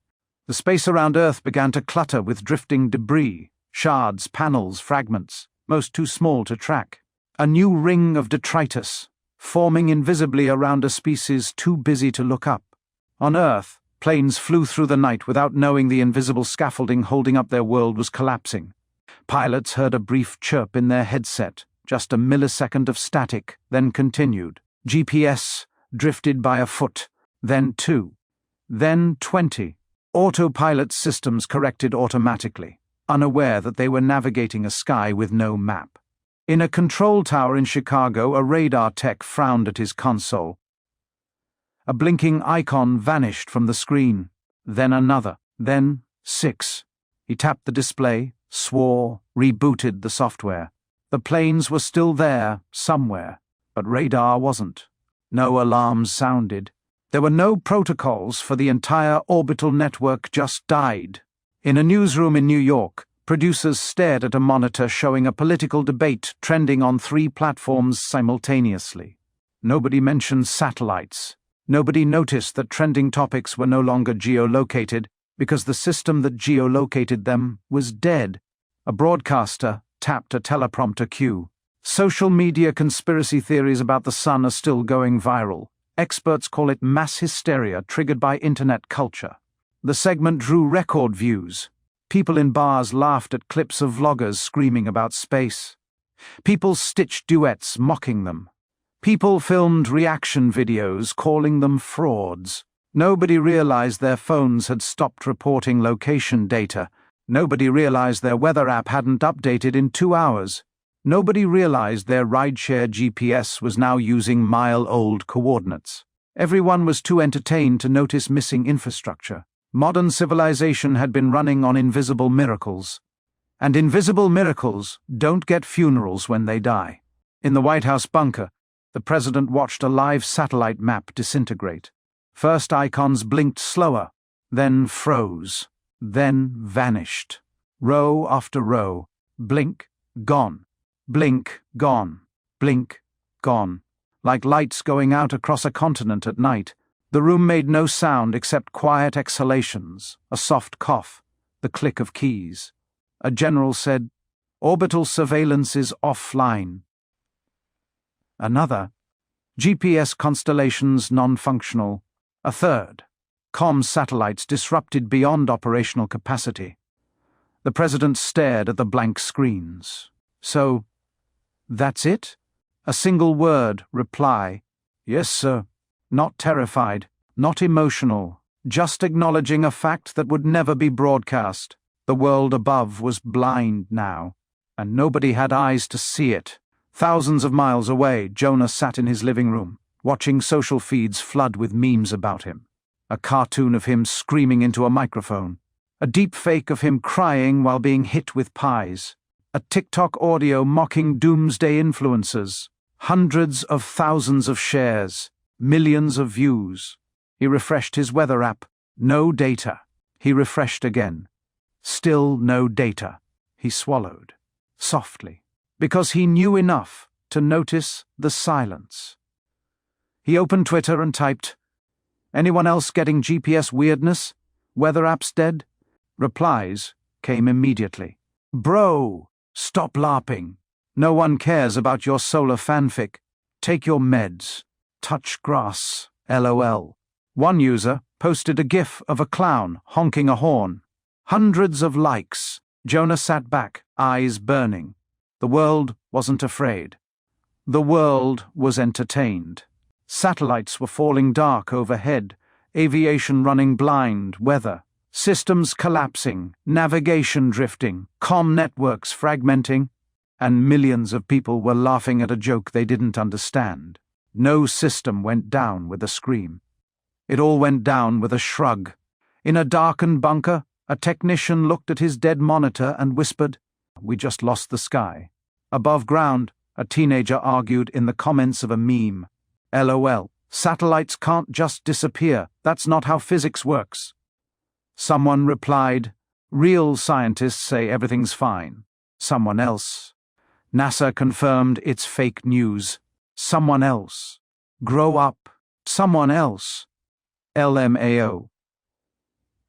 the space around Earth began to clutter with drifting debris, shards, panels, fragments, most too small to track. A new ring of detritus, forming invisibly around a species too busy to look up. On Earth, planes flew through the night without knowing the invisible scaffolding holding up their world was collapsing. Pilots heard a brief chirp in their headset, just a millisecond of static, then continued. GPS drifted by a foot, then 2, then 20. Autopilot systems corrected automatically, unaware that they were navigating a sky with no map. In a control tower in Chicago, a radar tech frowned at his console. A blinking icon vanished from the screen, then another, then 6. He tapped the display, swore, rebooted the software. The planes were still there, somewhere, but radar wasn't. No alarms sounded. There were no protocols, for the entire orbital network just died. In a newsroom in New York, producers stared at a monitor showing a political debate trending on 3 platforms simultaneously. Nobody mentioned satellites. Nobody noticed that trending topics were no longer geolocated because the system that geolocated them was dead. A broadcaster tapped a teleprompter cue. Social media conspiracy theories about the sun are still going viral. Experts call it mass hysteria triggered by internet culture. The segment drew record views. People in bars laughed at clips of vloggers screaming about space. People stitched duets mocking them. People filmed reaction videos calling them frauds. Nobody realized their phones had stopped reporting location data. Nobody realized their weather app hadn't updated in 2 hours. Nobody realized their rideshare GPS was now using mile-old coordinates. Everyone was too entertained to notice missing infrastructure. Modern civilization had been running on invisible miracles. And invisible miracles don't get funerals when they die. In the White House bunker, the president watched a live satellite map disintegrate. First icons blinked slower, then froze, then vanished. Row after row, blink, gone. Blink, gone. Blink, gone. Like lights going out across a continent at night. The room made no sound except quiet exhalations, a soft cough, the click of keys. A general said, "Orbital surveillance is offline." Another, "GPS constellations non-functional." A third, "Comm satellites disrupted beyond operational capacity." The president stared at the blank screens. So, that's it? A single word, reply. "Yes, sir." Not terrified, not emotional, just acknowledging a fact that would never be broadcast. The world above was blind now, and nobody had eyes to see it. Thousands of miles away, Jonah sat in his living room, watching social feeds flood with memes about him. A cartoon of him screaming into a microphone. A deep fake of him crying while being hit with pies. A TikTok audio mocking doomsday influencers. Hundreds of thousands of shares. Millions of views. He refreshed his weather app. No data. He refreshed again. Still no data. He swallowed. Softly. Because he knew enough to notice the silence. He opened Twitter and typed, "Anyone else getting GPS weirdness? Weather apps dead?" Replies came immediately. "Bro, stop LARPing. No one cares about your solar fanfic. Take your meds. Touch grass, LOL. One user posted a gif of a clown honking a horn. Hundreds of likes. Jonah sat back, eyes burning. The world wasn't afraid. The world was entertained. Satellites were falling dark overhead, aviation running blind, weather, systems collapsing, navigation drifting, comm networks fragmenting, and millions of people were laughing at a joke they didn't understand. No system went down with a scream. It all went down with a shrug. In a darkened bunker, a technician looked at his dead monitor and whispered, "We just lost the sky." Above ground, a teenager argued in the comments of a meme, "LOL, Satellites can't just disappear. That's not how physics works. Someone replied, real scientists say everything's fine. Someone else, NASA confirmed it's fake news. Someone else, grow up. Someone else, LMAO.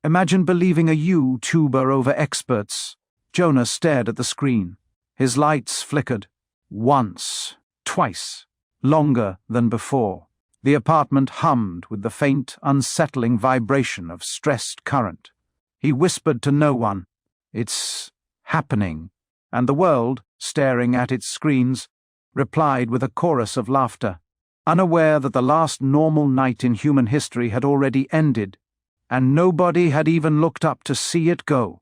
Imagine believing a YouTuber over experts. Jonah stared at the screen. His lights flickered. Once, twice, longer than before. The apartment hummed with the faint, unsettling vibration of stressed current. He whispered to no one, "It's happening," and the world, staring at its screens, replied with a chorus of laughter, unaware that the last normal night in human history had already ended, and nobody had even looked up to see it go.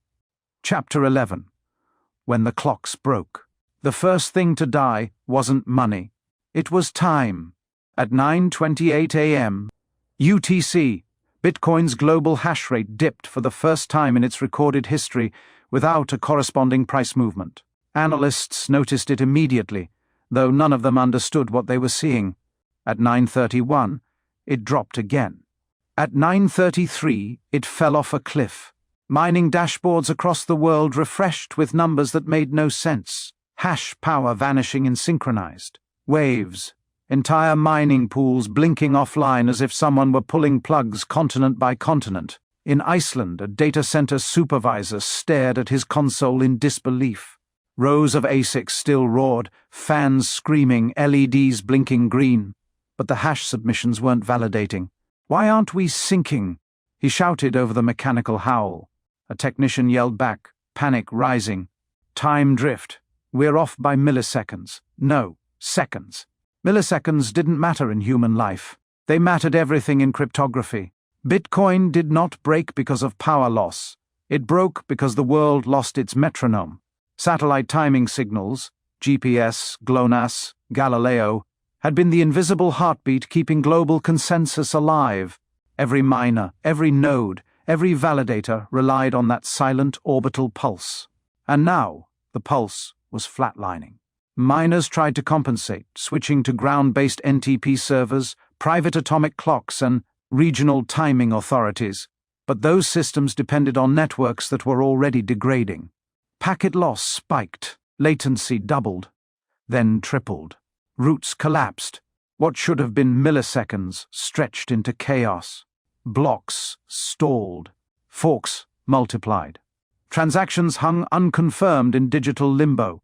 Chapter 11. When the clocks broke. The first thing to die wasn't money. It was time. At 9:28 a.m. UTC, Bitcoin's global hash rate dipped for the first time in its recorded history without a corresponding price movement. Analysts noticed it immediately, though none of them understood what they were seeing. At 9:31, it dropped again. At 9:33, it fell off a cliff. Mining dashboards across the world refreshed with numbers that made no sense. Hash power vanishing in synchronized waves. Entire mining pools blinking offline as if someone were pulling plugs continent by continent. In Iceland, a data center supervisor stared at his console in disbelief. Rows of ASICs still roared, fans screaming, LEDs blinking green. But the hash submissions weren't validating. "Why aren't we sinking?" he shouted over the mechanical howl. A technician yelled back, panic rising. "Time drift. We're off by milliseconds. No, seconds." Milliseconds didn't matter in human life. They mattered everything in cryptography. Bitcoin did not break because of power loss. It broke because the world lost its metronome. Satellite timing signals, GPS, GLONASS, Galileo, had been the invisible heartbeat keeping global consensus alive. Every miner, every node, every validator relied on that silent orbital pulse. And now, the pulse was flatlining. Miners tried to compensate, switching to ground-based NTP servers, private atomic clocks, and regional timing authorities, but those systems depended on networks that were already degrading. Packet loss spiked, latency doubled, then tripled. Routes collapsed. What should have been milliseconds stretched into chaos. Blocks stalled. Forks multiplied. Transactions hung unconfirmed in digital limbo.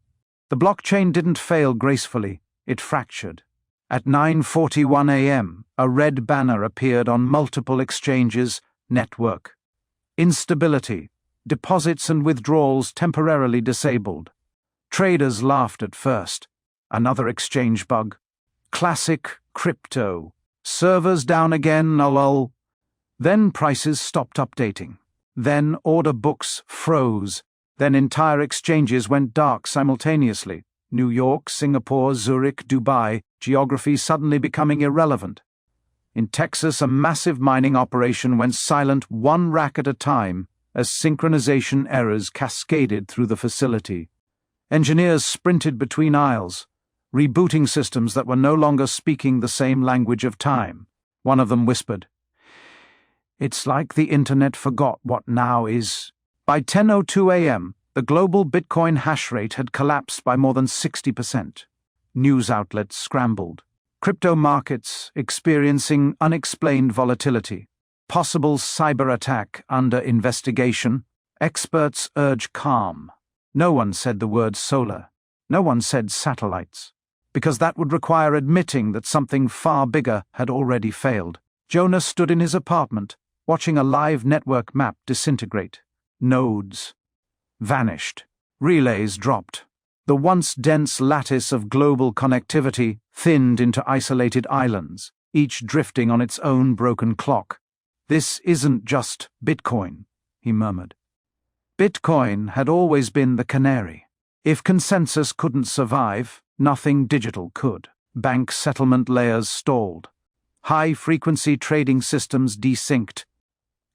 The blockchain didn't fail gracefully, it fractured. At 9:41 a.m., a red banner appeared on multiple exchanges' network. Instability, deposits and withdrawals temporarily disabled. Traders laughed at first. Another exchange bug. Classic crypto. Servers down again, lol. Then prices stopped updating. Then order books froze. Then entire exchanges went dark simultaneously. New York, Singapore, Zurich, Dubai, geography suddenly becoming irrelevant. In Texas, a massive mining operation went silent one rack at a time as synchronization errors cascaded through the facility. Engineers sprinted between aisles, rebooting systems that were no longer speaking the same language of time. One of them whispered, "It's like the internet forgot what now is." By 10:02 a.m., the global Bitcoin hash rate had collapsed by more than 60%. News outlets scrambled. Crypto markets experiencing unexplained volatility. Possible cyber attack under investigation. Experts urge calm. No one said the word solar. No one said satellites. Because that would require admitting that something far bigger had already failed. Jonah stood in his apartment, watching a live network map disintegrate. Nodes vanished. Relays dropped. The once dense lattice of global connectivity thinned into isolated islands, each drifting on its own broken clock. "This isn't just Bitcoin," he murmured. Bitcoin had always been the canary. If consensus couldn't survive, nothing digital could. Bank settlement layers stalled. High-frequency trading systems desynced.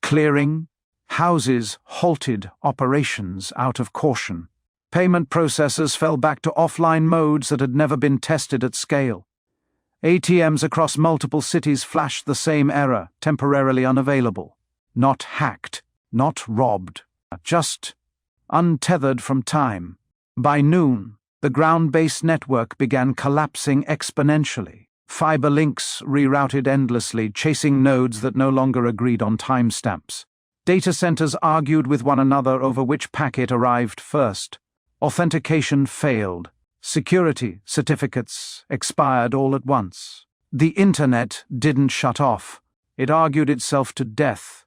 Clearing houses halted operations out of caution. Payment processors fell back to offline modes that had never been tested at scale. ATMs across multiple cities flashed the same error, temporarily unavailable. Not hacked, not robbed, just untethered from time. By noon, the ground-based network began collapsing exponentially. Fiber links rerouted endlessly, chasing nodes that no longer agreed on timestamps. Data centers argued with one another over which packet arrived first. Authentication failed. Security certificates expired all at once. The internet didn't shut off. It argued itself to death.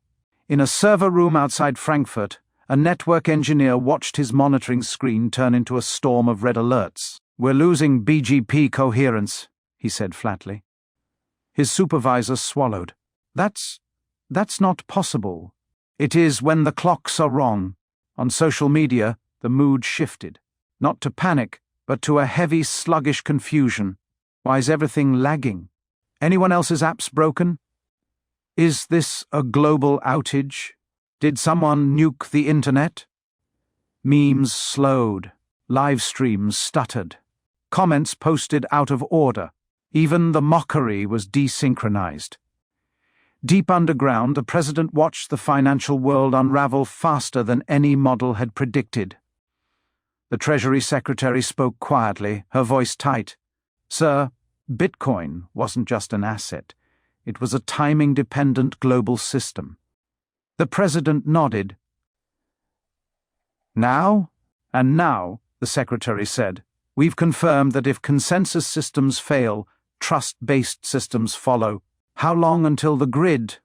In a server room outside Frankfurt, a network engineer watched his monitoring screen turn into a storm of red alerts. "We're losing BGP coherence," he said flatly. His supervisor swallowed. That's not possible. It is when the clocks are wrong." On social media, the mood shifted. Not to panic, but to a heavy, sluggish confusion. Why is everything lagging? Anyone else's apps broken? Is this a global outage? Did someone nuke the internet? Memes slowed. Live streams stuttered. Comments posted out of order. Even the mockery was desynchronized. Deep underground, the president watched the financial world unravel faster than any model had predicted. The Treasury Secretary spoke quietly, her voice tight. "Sir, Bitcoin wasn't just an asset. It was a timing-dependent global system." The president nodded. "Now, the Secretary said, we've confirmed that if consensus systems fail, trust-based systems follow. How long until the grid?"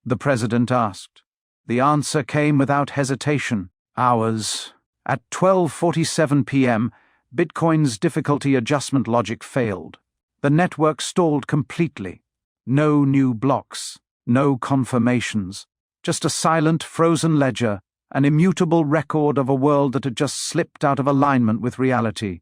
the president asked. The answer came without hesitation. Hours. At 12:47 p.m., Bitcoin's difficulty adjustment logic failed. The network stalled completely. No new blocks, no confirmations, just a silent, frozen ledger, an immutable record of a world that had just slipped out of alignment with reality.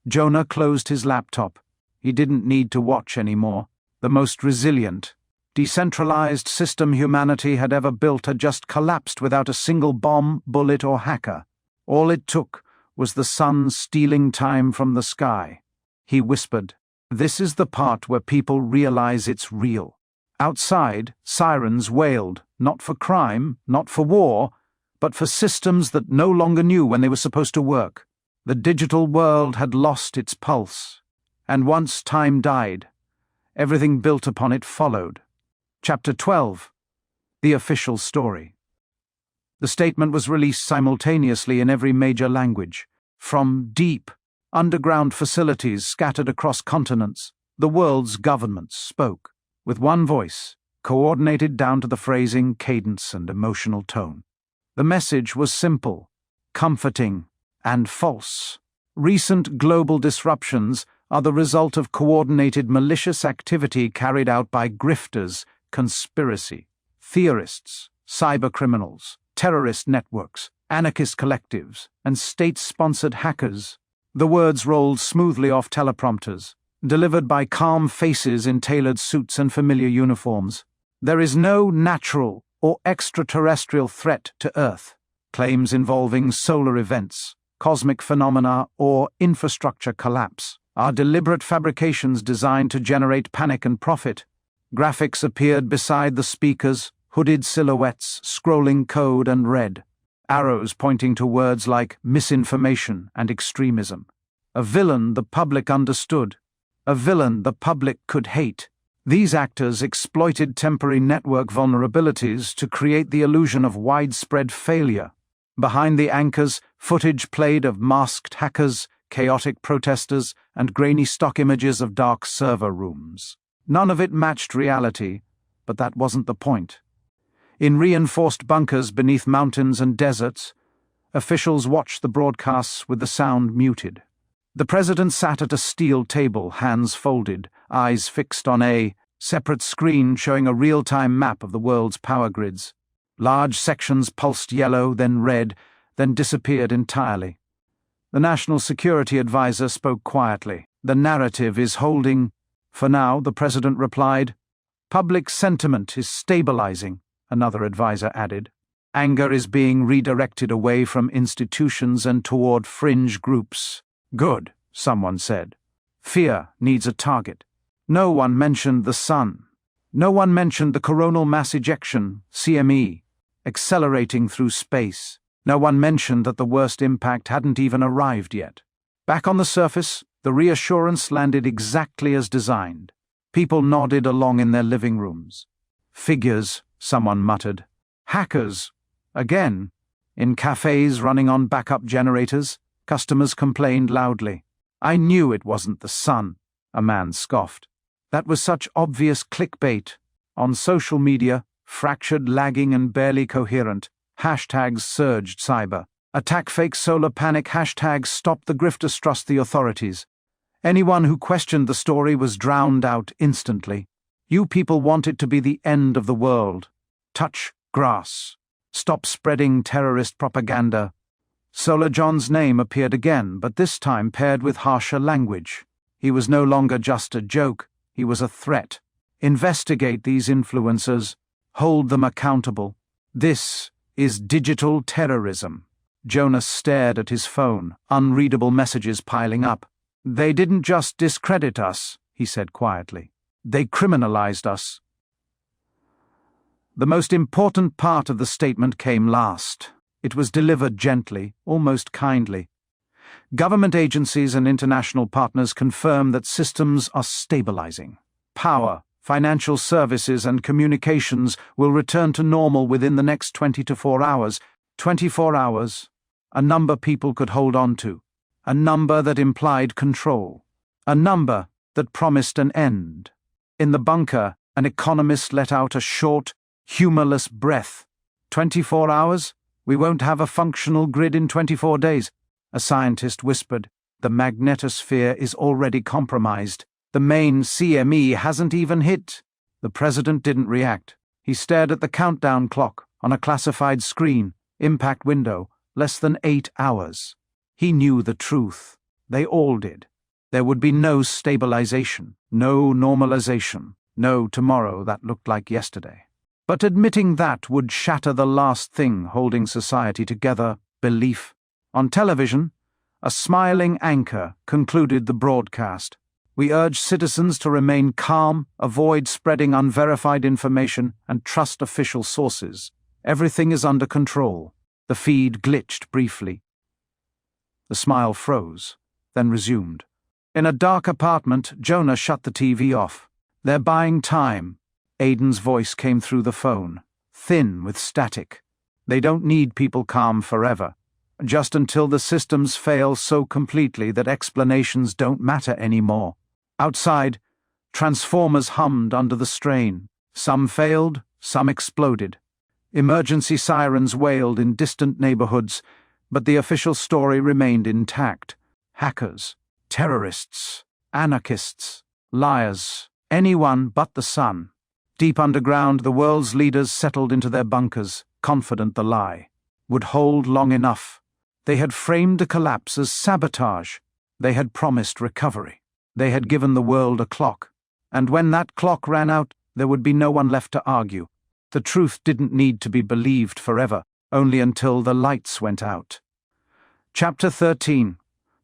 Jonah closed his laptop. He didn't need to watch anymore. The most resilient, decentralized system humanity had ever built had just collapsed without a single bomb, bullet, or hacker. All it took was the sun stealing time from the sky. He whispered, "This is the part where people realize it's real." Outside, sirens wailed, not for crime, not for war, but for systems that no longer knew when they were supposed to work. The digital world had lost its pulse, and once time died, everything built upon it followed. Chapter 12. The Official Story. The statement was released simultaneously in every major language. From deep, underground facilities scattered across continents, the world's governments spoke, with one voice, coordinated down to the phrasing, cadence, and emotional tone. The message was simple, comforting, and false. Recent global disruptions are the result of coordinated malicious activity carried out by grifters, conspiracy, theorists, cybercriminals, terrorist networks, anarchist collectives, and state-sponsored hackers. The words rolled smoothly off teleprompters, delivered by calm faces in tailored suits and familiar uniforms. There is no natural or extraterrestrial threat to Earth. Claims involving solar events, cosmic phenomena, or infrastructure collapse are deliberate fabrications designed to generate panic and profit. Graphics appeared beside the speakers, hooded silhouettes, scrolling code, and red. Arrows pointing to words like misinformation and extremism. A villain the public understood. A villain the public could hate. These actors exploited temporary network vulnerabilities to create the illusion of widespread failure. Behind the anchors, footage played of masked hackers, chaotic protesters, and grainy stock images of dark server rooms. None of it matched reality, but that wasn't the point. In reinforced bunkers beneath mountains and deserts, officials watched the broadcasts with the sound muted. The president sat at a steel table, hands folded, eyes fixed on a separate screen showing a real-time map of the world's power grids. Large sections pulsed yellow, then red, then disappeared entirely. The National Security Advisor spoke quietly. "The narrative is holding." "For now," the president replied. "Public sentiment is stabilizing," another advisor added. "Anger is being redirected away from institutions and toward fringe groups." "Good," someone said. "Fear needs a target." No one mentioned the sun. No one mentioned the coronal mass ejection, CME, accelerating through space. No one mentioned that the worst impact hadn't even arrived yet. Back on the surface, the reassurance landed exactly as designed. People nodded along in their living rooms. Figures, someone muttered. Hackers, again. In cafes running on backup generators, customers complained loudly. I knew it wasn't the sun, a man scoffed. That was such obvious clickbait. On social media, fractured, lagging, and barely coherent, hashtags surged cyber. Attack fake solar panic, hashtags stop the grifters, trust the authorities. Anyone who questioned the story was drowned out instantly. You people want it to be the end of the world. Touch grass. Stop spreading terrorist propaganda. Solar John's name appeared again, but this time paired with harsher language. He was no longer just a joke, he was a threat. Investigate these influencers. Hold them accountable. This is digital terrorism. Jonas stared at his phone, unreadable messages piling up. They didn't just discredit us, he said quietly. They criminalized us. The most important part of the statement came last. It was delivered gently, almost kindly. Government agencies and international partners confirm that systems are stabilizing. Power, financial services, and communications will return to normal within the next 24 hours. 24 hours, a number people could hold on to. A number that implied control. A number that promised an end. In the bunker, an economist let out a short, humorless breath. 24 hours? We won't have a functional grid in 24 days. A scientist whispered. The magnetosphere is already compromised. The main CME hasn't even hit. The president didn't react. He stared at the countdown clock on a classified screen. Impact window, less than 8 hours. He knew the truth. They all did. There would be no stabilization, no normalization, no tomorrow that looked like yesterday. But admitting that would shatter the last thing holding society together, belief. On television, a smiling anchor concluded the broadcast. We urge citizens to remain calm, avoid spreading unverified information, and trust official sources. Everything is under control. The feed glitched briefly. The smile froze, then resumed. In a dark apartment, Jonah shut the TV off. They're buying time. Aiden's voice came through the phone, thin with static. They don't need people calm forever, just until the systems fail so completely that explanations don't matter anymore. Outside, transformers hummed under the strain. Some failed, some exploded. Emergency sirens wailed in distant neighborhoods, but the official story remained intact. Hackers, terrorists, anarchists, liars, anyone but the sun. Deep underground, the world's leaders settled into their bunkers, confident the lie would hold long enough. They had framed a collapse as sabotage. They had promised recovery. They had given the world a clock. And when that clock ran out, there would be no one left to argue. The truth didn't need to be believed forever, only until the lights went out. Chapter 13.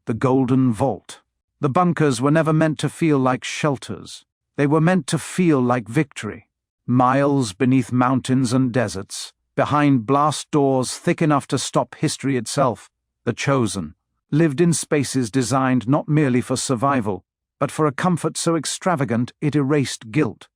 The Golden Vault. The bunkers were never meant to feel like shelters. They were meant to feel like victory. Miles beneath mountains and deserts, behind blast doors thick enough to stop history itself, the Chosen lived in spaces designed not merely for survival, but for a comfort so extravagant it erased guilt.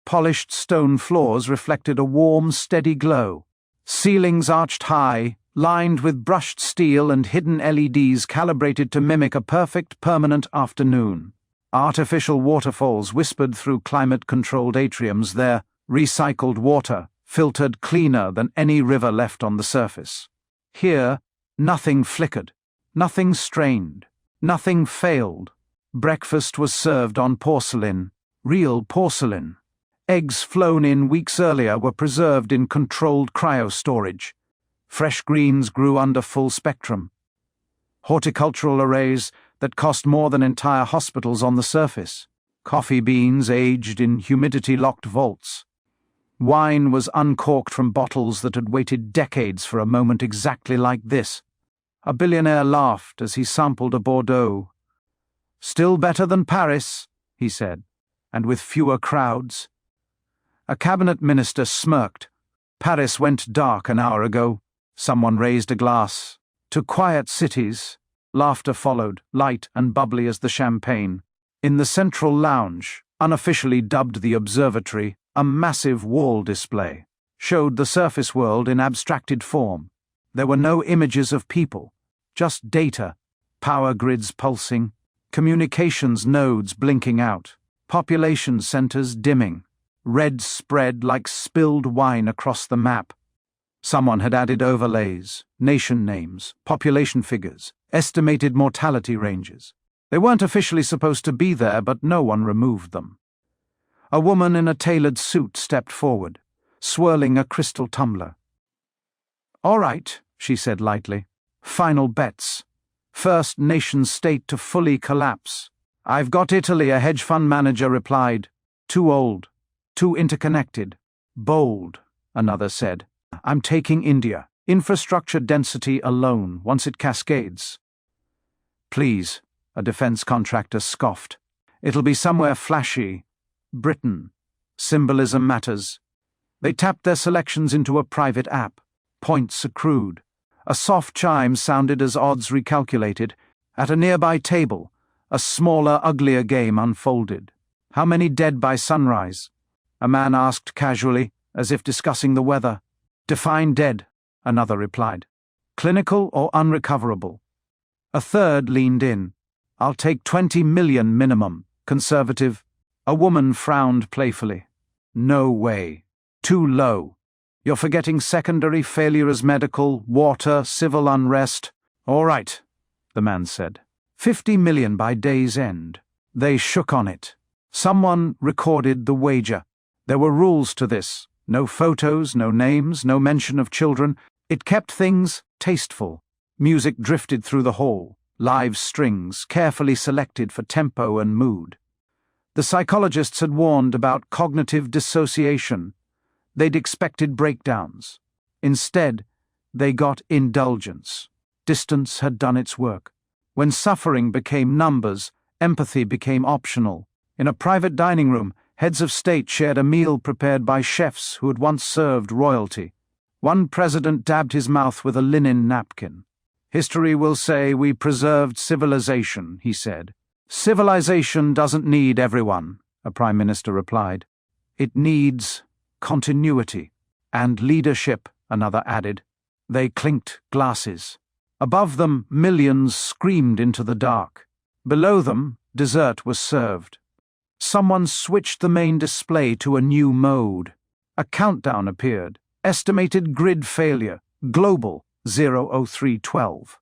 Polished stone floors reflected a warm, steady glow. Ceilings arched high, lined with brushed steel and hidden LEDs calibrated to mimic a perfect, permanent afternoon. Artificial waterfalls whispered through climate-controlled atriums, their recycled water filtered cleaner than any river left on the surface. Here, nothing flickered, nothing strained, nothing failed. Breakfast was served on porcelain, real porcelain. Eggs flown in weeks earlier were preserved in controlled cryo-storage. Fresh greens grew under full spectrum. Horticultural arrays that cost more than entire hospitals on the surface. Coffee beans aged in humidity-locked vaults. Wine was uncorked from bottles that had waited decades for a moment exactly like this. A billionaire laughed as he sampled a Bordeaux. "Still better than Paris," he said, and with fewer crowds. A cabinet minister smirked. Paris went dark an hour ago. Someone raised a glass. To quiet cities. Laughter followed, light and bubbly as the champagne. In the central lounge, unofficially dubbed the observatory, a massive wall display showed the surface world in abstracted form. There were no images of people, just data, power grids pulsing, communications nodes blinking out, population centers dimming, red spread like spilled wine across the map. Someone had added overlays, nation names, population figures, estimated mortality ranges. They weren't officially supposed to be there, but no one removed them. A woman in a tailored suit stepped forward, swirling a crystal tumbler. "All right," she said lightly. "Final bets. First nation-state to fully collapse." "I've got Italy," a hedge fund manager replied. "Too old. Too interconnected. Bold," another said. "I'm taking India. Infrastructure density alone, once it cascades." "Please," a defense contractor scoffed. "It'll be somewhere flashy. Britain. Symbolism matters." They tapped their selections into a private app. Points accrued. A soft chime sounded as odds recalculated. At a nearby table, a smaller, uglier game unfolded. "How many dead by sunrise?" a man asked casually, as if discussing the weather. "Define dead," another replied. "Clinical or unrecoverable?" A third leaned in. "I'll take 20 million minimum. Conservative." A woman frowned playfully. "No way. Too low. You're forgetting secondary failure as medical, water, civil unrest." "All right," the man said. 50 million by day's end." They shook on it. Someone recorded the wager. There were rules to this. No photos, no names, no mention of children. It kept things tasteful. Music drifted through the hall, live strings, carefully selected for tempo and mood. The psychologists had warned about cognitive dissociation. They'd expected breakdowns. Instead, they got indulgence. Distance had done its work. When suffering became numbers, empathy became optional. In a private dining room, heads of state shared a meal prepared by chefs who had once served royalty. One president dabbed his mouth with a linen napkin. "History will say we preserved civilization," he said. "Civilization doesn't need everyone," a prime minister replied. "It needs continuity." "And leadership," another added. They clinked glasses. Above them, millions screamed into the dark. Below them, dessert was served. Someone switched the main display to a new mode. A countdown appeared. Estimated grid failure. Global 00312.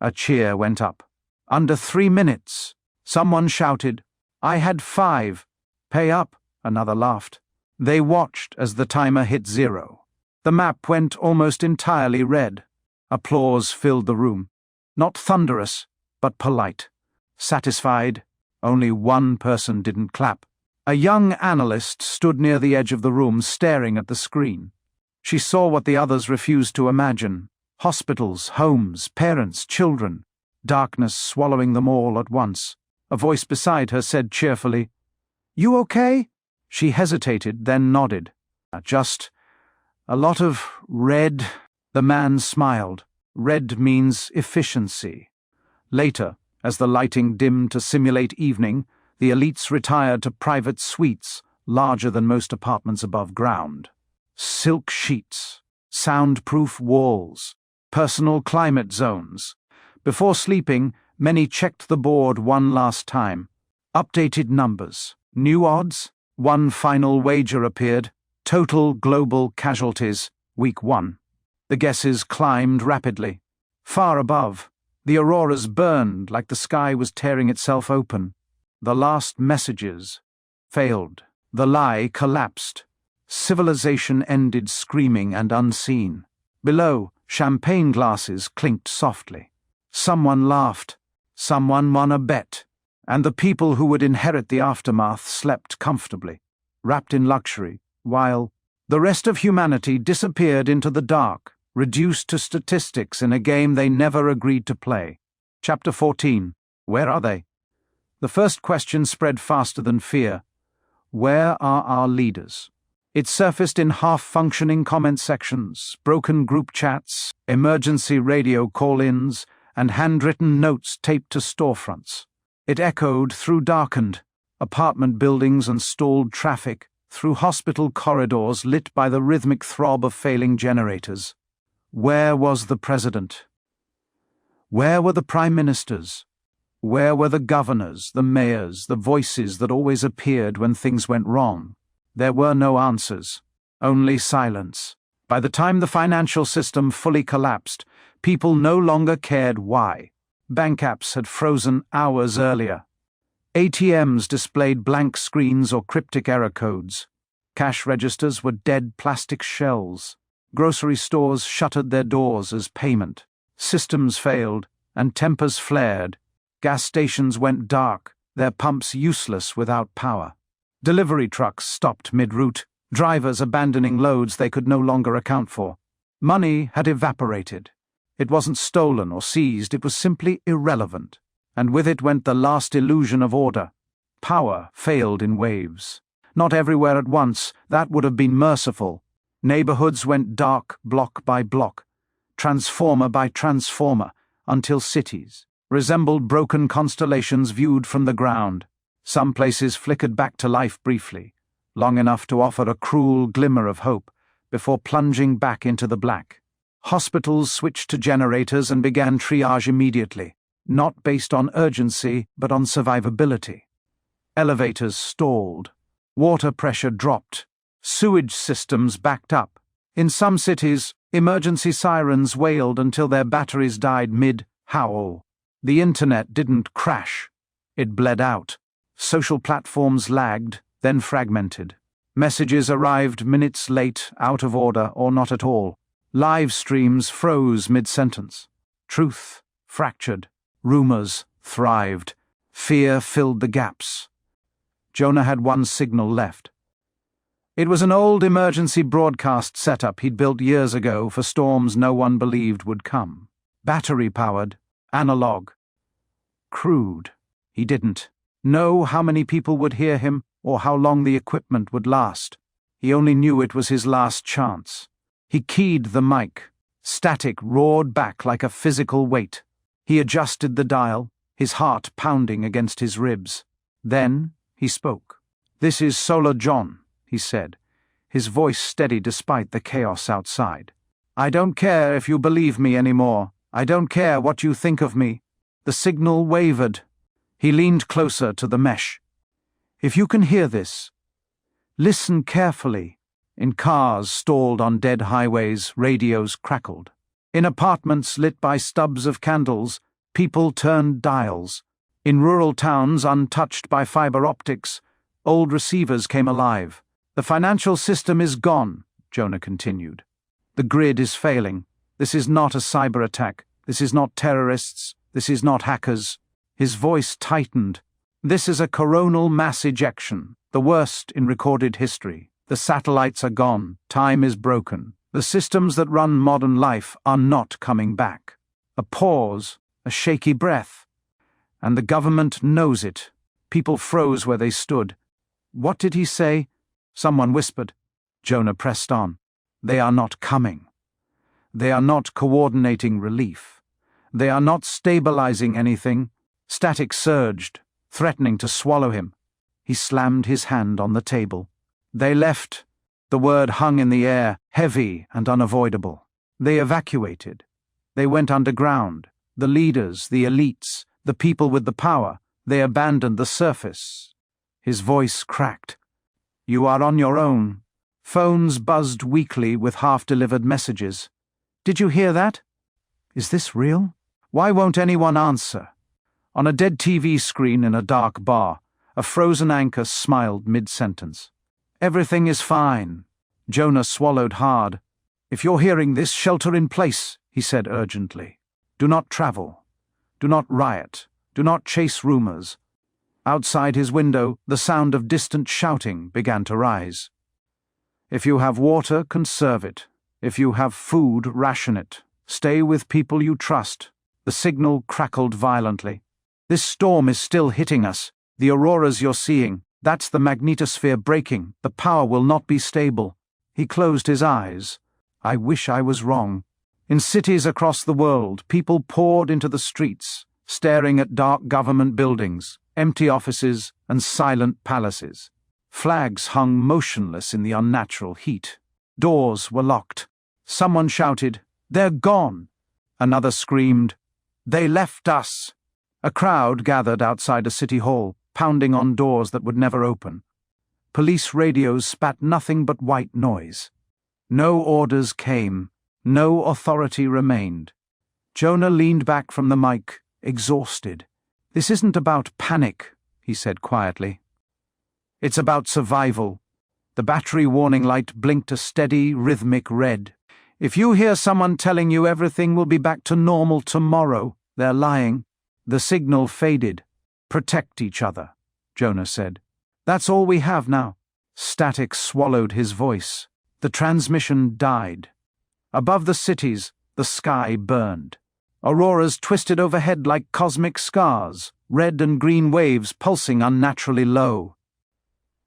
A cheer went up. "Under 3 minutes." Someone shouted. "I had 5. "Pay up," another laughed. They watched as the timer hit 0. The map went almost entirely red. Applause filled the room. Not thunderous, but polite. Satisfied, only one person didn't clap. A young analyst stood near the edge of the room staring at the screen. She saw what the others refused to imagine. Hospitals, homes, parents, children. Darkness swallowing them all at once. A voice beside her said cheerfully, "You okay?" She hesitated, then nodded. "Just a lot of red." The man smiled. Red means efficiency. Later, as the lighting dimmed to simulate evening, the elites retired to private suites, larger than most apartments above ground. Silk sheets, soundproof walls, personal climate zones. Before sleeping, many checked the board one last time. Updated numbers. New odds. One final wager appeared. Total global casualties, week 1. The guesses climbed rapidly. Far above, the auroras burned like the sky was tearing itself open. The last messages failed. The lie collapsed. Civilization ended screaming and unseen. Below, champagne glasses clinked softly. Someone laughed. Someone won a bet. And the people who would inherit the aftermath slept comfortably, wrapped in luxury, while the rest of humanity disappeared into the dark, reduced to statistics in a game they never agreed to play. Chapter 14. Where are they? The first question spread faster than fear. Where are our leaders? It surfaced in half-functioning comment sections, broken group chats, emergency radio call-ins, and handwritten notes taped to storefronts. It echoed through darkened apartment buildings and stalled traffic, through hospital corridors lit by the rhythmic throb of failing generators. Where was the president? Where were the prime ministers? Where were the governors, the mayors, the voices that always appeared when things went wrong? There were no answers, only silence. By the time the financial system fully collapsed, people no longer cared why. Bank apps had frozen hours earlier. ATMs displayed blank screens or cryptic error codes. Cash registers were dead plastic shells. Grocery stores shuttered their doors as payment. Systems failed, and tempers flared. Gas stations went dark, their pumps useless without power. Delivery trucks stopped mid-route, drivers abandoning loads they could no longer account for. Money had evaporated. It wasn't stolen or seized, it was simply irrelevant. And with it went the last illusion of order. Power failed in waves. Not everywhere at once, that would have been merciful. Neighborhoods went dark block by block, transformer by transformer, until cities resembled broken constellations viewed from the ground. Some places flickered back to life briefly, long enough to offer a cruel glimmer of hope, before plunging back into the black. Hospitals switched to generators and began triage immediately, not based on urgency but on survivability. Elevators stalled. Water pressure dropped. Sewage systems backed up. In some cities, emergency sirens wailed until their batteries died mid-howl. The internet didn't crash. It bled out. Social platforms lagged, then fragmented. Messages arrived minutes late, out of order, or not at all. Live streams froze mid-sentence. Truth fractured. Rumors thrived. Fear filled the gaps. Jonah had one signal left. It was an old emergency broadcast setup he'd built years ago for storms no one believed would come. Battery-powered, analog. Crude. He didn't know how many people would hear him or how long the equipment would last. He only knew it was his last chance. He keyed the mic. Static roared back like a physical weight. He adjusted the dial, his heart pounding against his ribs. Then he spoke. "This is Solar John," he said, his voice steady despite the chaos outside. "I don't care if you believe me anymore. I don't care what you think of me." The signal wavered. He leaned closer to the mesh. "If you can hear this, listen carefully." In cars stalled on dead highways, radios crackled. In apartments lit by stubs of candles, people turned dials. In rural towns untouched by fiber optics, old receivers came alive. "The financial system is gone," Jonah continued. "The grid is failing. This is not a cyber attack. This is not terrorists. This is not hackers." His voice tightened. "This is a coronal mass ejection, the worst in recorded history. The satellites are gone. Time is broken. The systems that run modern life are not coming back." A pause, a shaky breath. "And the government knows it." People froze where they stood. "What did he say?" Someone whispered. Jonah pressed on. "They are not coming. They are not coordinating relief. They are not stabilizing anything." Static surged, threatening to swallow him. He slammed his hand on the table. "They left." The word hung in the air, heavy and unavoidable. "They evacuated. They went underground. The leaders, the elites, the people with the power, they abandoned the surface." His voice cracked. "You are on your own." Phones buzzed weakly with half-delivered messages. "Did you hear that? Is this real? Why won't anyone answer?" On a dead TV screen in a dark bar, a frozen anchor smiled mid-sentence. "Everything is fine." Jonah swallowed hard. "If you're hearing this, shelter in place," he said urgently. "Do not travel. Do not riot. Do not chase rumors." Outside his window, the sound of distant shouting began to rise. "If you have water, conserve it. If you have food, ration it. Stay with people you trust." The signal crackled violently. "This storm is still hitting us. The auroras you're seeing, That's the magnetosphere breaking. The power will not be stable. He closed his eyes. I wish I was wrong. In cities across the world, people poured into the streets, staring at dark government buildings, empty offices, and silent palaces. Flags hung motionless in the unnatural heat. Doors were locked. Someone shouted, "They're gone!" Another screamed, "They left us!" A crowd gathered outside a city hall, pounding on doors that would never open. Police radios spat nothing but white noise. No orders came. No authority remained. Jonah leaned back from the mic, exhausted. "This isn't about panic," he said quietly. "It's about survival." The battery warning light blinked a steady, rhythmic red. "If you hear someone telling you everything will be back to normal tomorrow, they're lying." The signal faded. "Protect each other," Jonah said. "That's all we have now." Static swallowed his voice. The transmission died. Above the cities, the sky burned. Auroras twisted overhead like cosmic scars, red and green waves pulsing unnaturally low.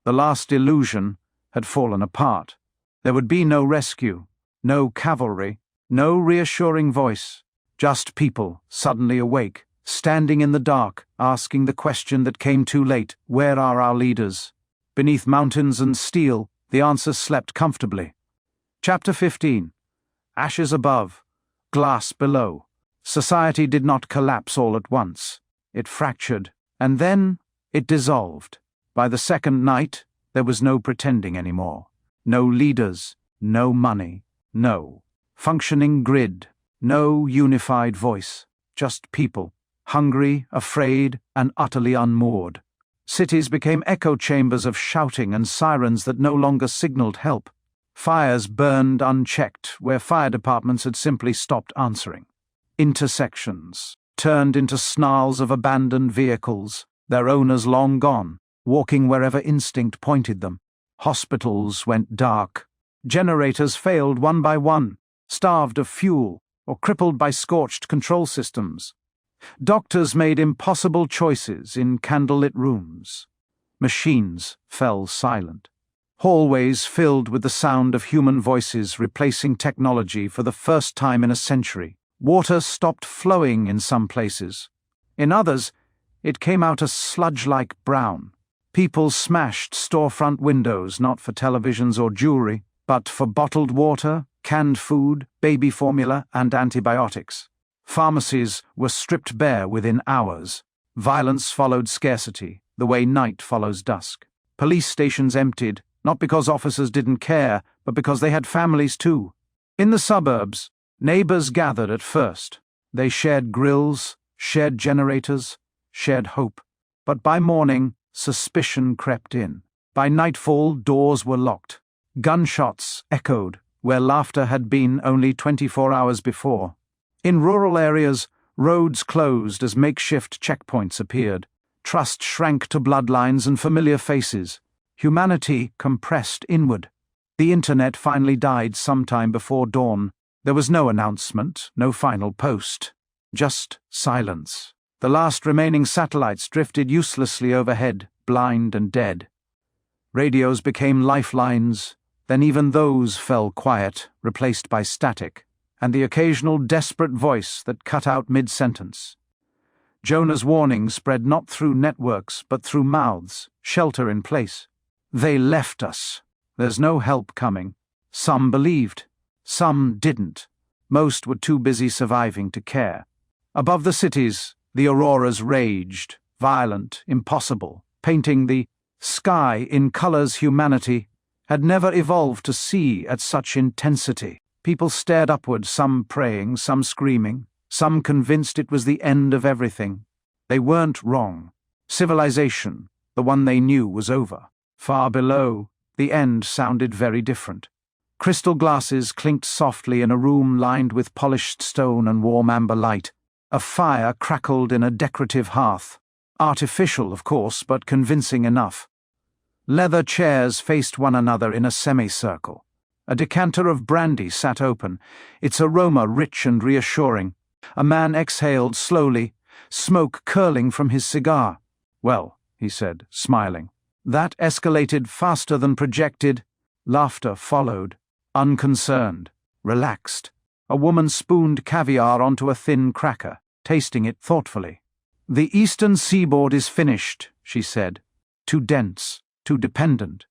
The last illusion had fallen apart. There would be no rescue, no cavalry, no reassuring voice, just people suddenly awake, standing in the dark, asking the question that came too late, where are our leaders? Beneath mountains and steel, the answer slept comfortably. Chapter 15. Ashes above, glass below. Society did not collapse all at once. It fractured, and then it dissolved. By the second night, there was no pretending anymore. No leaders, no money, no functioning grid, no unified voice, just people, hungry, afraid, and utterly unmoored. Cities became echo chambers of shouting and sirens that no longer signaled help. Fires burned unchecked where fire departments had simply stopped answering. Intersections turned into snarls of abandoned vehicles, their owners long gone, walking wherever instinct pointed them. Hospitals went dark. Generators failed one by one, starved of fuel or crippled by scorched control systems. Doctors made impossible choices in candlelit rooms. Machines fell silent. Hallways filled with the sound of human voices replacing technology for the first time in a century. Water stopped flowing in some places. In others, it came out a sludge-like brown. People smashed storefront windows not for televisions or jewelry, but for bottled water, canned food, baby formula, and antibiotics. Pharmacies were stripped bare within hours. Violence followed scarcity, the way night follows dusk. Police stations emptied, not because officers didn't care, but because they had families too. In the suburbs, neighbors gathered at first. They shared grills, shared generators, shared hope. But by morning, suspicion crept in. By nightfall, doors were locked. Gunshots echoed where laughter had been only 24 hours before. In rural areas, roads closed as makeshift checkpoints appeared. Trust shrank to bloodlines and familiar faces. Humanity compressed inward. The internet finally died sometime before dawn. There was no announcement, no final post. Just silence. The last remaining satellites drifted uselessly overhead, blind and dead. Radios became lifelines, then even those fell quiet, replaced by static, and the occasional desperate voice that cut out mid-sentence. Jonah's warning spread not through networks, but through mouths, shelter in place. They left us. There's no help coming. Some believed. Some didn't. Most were too busy surviving to care. Above the cities, the auroras raged, violent, impossible, painting the sky in colors humanity had never evolved to see at such intensity. People stared upward, some praying, some screaming, some convinced it was the end of everything. They weren't wrong. Civilization, the one they knew, was over. Far below, the end sounded very different. Crystal glasses clinked softly in a room lined with polished stone and warm amber light. A fire crackled in a decorative hearth. Artificial, of course, but convincing enough. Leather chairs faced one another in a semicircle. A decanter of brandy sat open, its aroma rich and reassuring. A man exhaled slowly, smoke curling from his cigar. "Well," he said, smiling, That escalated faster than projected. Laughter followed, unconcerned, relaxed. A woman spooned caviar onto a thin cracker, tasting it thoughtfully. "The eastern seaboard is finished," she said. "Too dense, too dependent."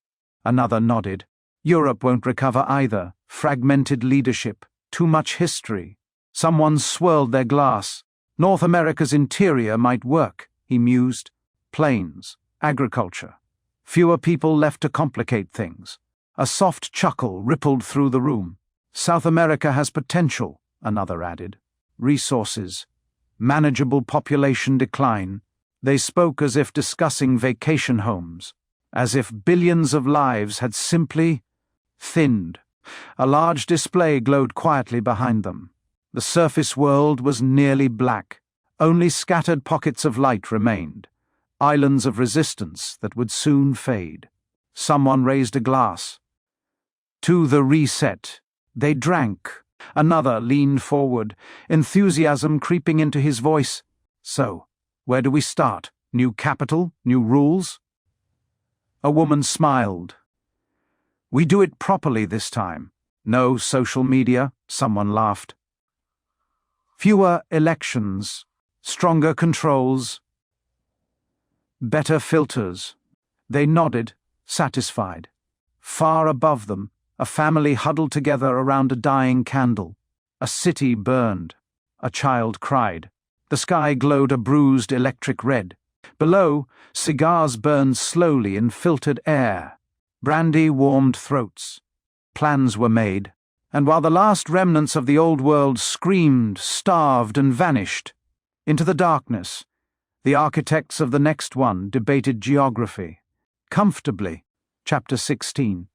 Another nodded. "Europe won't recover either. Fragmented leadership, too much history." Someone swirled their glass. "North America's interior might work," he mused. "Plains, agriculture. Fewer people left to complicate things." A soft chuckle rippled through the room. "South America has potential," another added. "Resources. Manageable population decline." They spoke as if discussing vacation homes, as if billions of lives had simply thinned. A large display glowed quietly behind them. The surface world was nearly black. Only scattered pockets of light remained, islands of resistance that would soon fade. Someone raised a glass. "To the reset." They drank. Another leaned forward, enthusiasm creeping into his voice. "So, where do we start? New capital? New rules?" A woman smiled. "We do it properly this time. No social media," someone laughed. "Fewer elections, stronger controls, better filters." They nodded, satisfied. Far above them, a family huddled together around a dying candle. A city burned. A child cried. The sky glowed a bruised electric red. Below, cigars burned slowly in filtered air. Brandy warmed throats. Plans were made, and while the last remnants of the old world screamed, starved, and vanished, into the darkness, the architects of the next one debated geography. Comfortably. Chapter 16.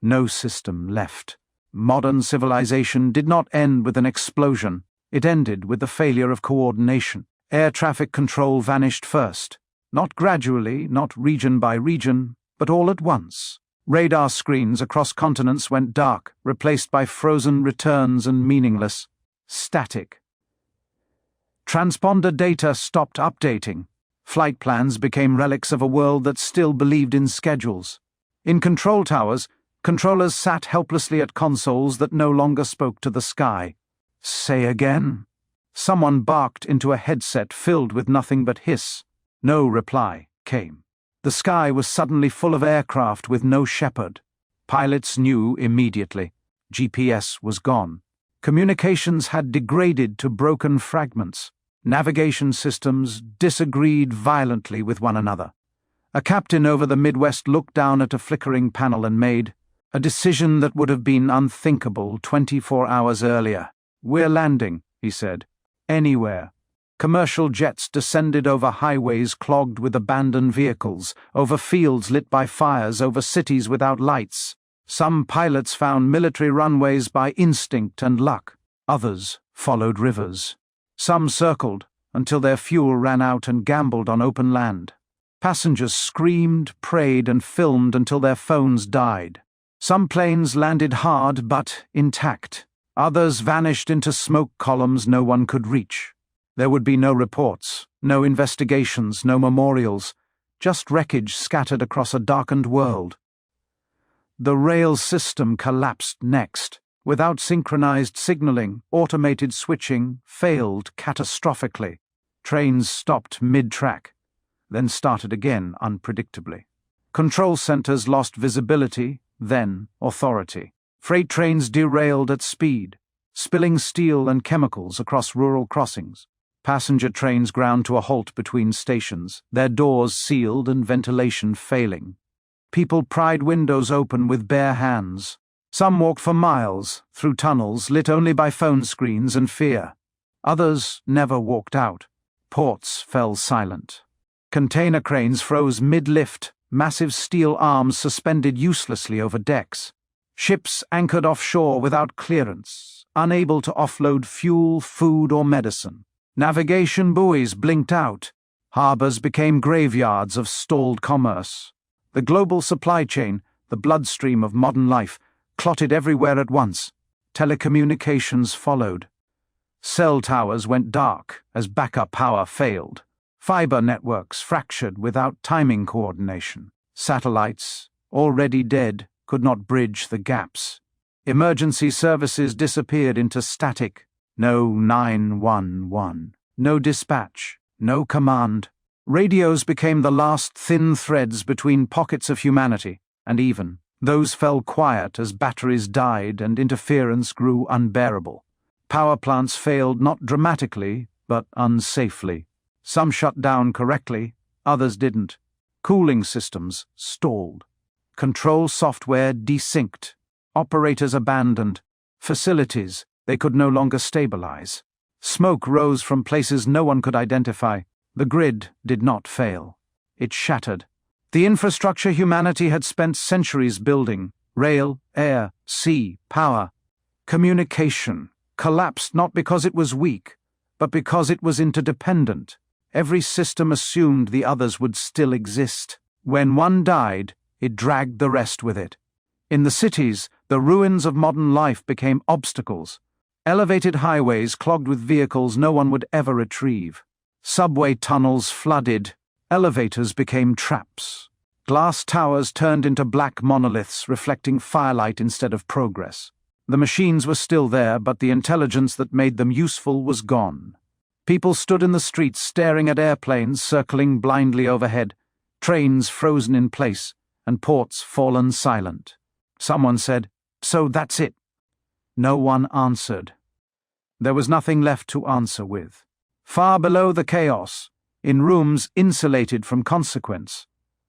No system left. Modern civilization did not end with an explosion. It ended with the failure of coordination. Air traffic control vanished first. Not gradually, not region by region, but all at once. Radar screens across continents went dark, replaced by frozen returns and meaningless, static. Transponder data stopped updating. Flight plans became relics of a world that still believed in schedules. In control towers, controllers sat helplessly at consoles that no longer spoke to the sky. "Say again." Someone barked into a headset filled with nothing but hiss. No reply came. The sky was suddenly full of aircraft with no shepherd. Pilots knew immediately. GPS was gone. Communications had degraded to broken fragments. Navigation systems disagreed violently with one another. A captain over the Midwest looked down at a flickering panel and made a decision that would have been unthinkable 24 hours earlier. "We're landing," he said. "Anywhere." Commercial jets descended over highways clogged with abandoned vehicles, over fields lit by fires, over cities without lights. Some pilots found military runways by instinct and luck. Others followed rivers. Some circled until their fuel ran out and gambled on open land. Passengers screamed, prayed, and filmed until their phones died. Some planes landed hard but intact. Others vanished into smoke columns no one could reach. There would be no reports, no investigations, no memorials, just wreckage scattered across a darkened world. The rail system collapsed next. Without synchronized signaling, automated switching failed catastrophically. Trains stopped mid-track, then started again unpredictably. Control centers lost visibility, then authority. Freight trains derailed at speed, spilling steel and chemicals across rural crossings. Passenger trains ground to a halt between stations, their doors sealed and ventilation failing. People pried windows open with bare hands. Some walked for miles, through tunnels lit only by phone screens and fear. Others never walked out. Ports fell silent. Container cranes froze mid-lift, massive steel arms suspended uselessly over decks. Ships anchored offshore without clearance, unable to offload fuel, food, or medicine. Navigation buoys blinked out. Harbors became graveyards of stalled commerce. The global supply chain, the bloodstream of modern life, clotted everywhere at once. Telecommunications followed. Cell towers went dark as backup power failed. Fiber networks fractured without timing coordination. Satellites, already dead, could not bridge the gaps. Emergency services disappeared into static. No 911, no dispatch, no command. Radios became the last thin threads between pockets of humanity, and even those fell quiet as batteries died and interference grew unbearable. Power plants failed not dramatically, but unsafely. Some shut down correctly, others didn't. Cooling systems stalled. Control software desynced. Operators abandoned. Facilities they could no longer stabilize. Smoke rose from places no one could identify. The grid did not fail. It shattered. The infrastructure humanity had spent centuries building, rail, air, sea, power, communication, collapsed not because it was weak, but because it was interdependent. Every system assumed the others would still exist. When one died, it dragged the rest with it. In the cities, the ruins of modern life became obstacles. Elevated highways clogged with vehicles no one would ever retrieve. Subway tunnels flooded. Elevators became traps. Glass towers turned into black monoliths reflecting firelight instead of progress. The machines were still there, but the intelligence that made them useful was gone. People stood in the streets staring at airplanes circling blindly overhead, trains frozen in place, and ports fallen silent. Someone said, "So that's it." No one answered. There was nothing left to answer with. Far below the chaos, in rooms insulated from consequence,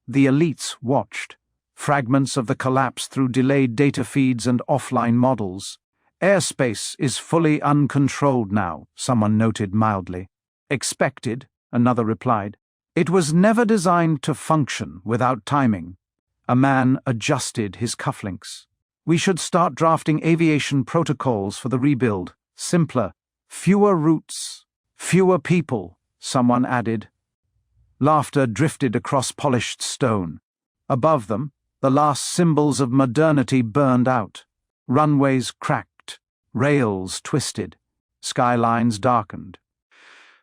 the elites watched. Fragments of the collapse through delayed data feeds and offline models. Airspace is fully uncontrolled now, someone noted mildly. Expected, another replied. It was never designed to function without timing. A man adjusted his cufflinks. We should start drafting aviation protocols for the rebuild. Simpler, fewer routes, fewer people, someone added. Laughter drifted across polished stone. Above them, the last symbols of modernity burned out. Runways cracked, rails twisted, skylines darkened.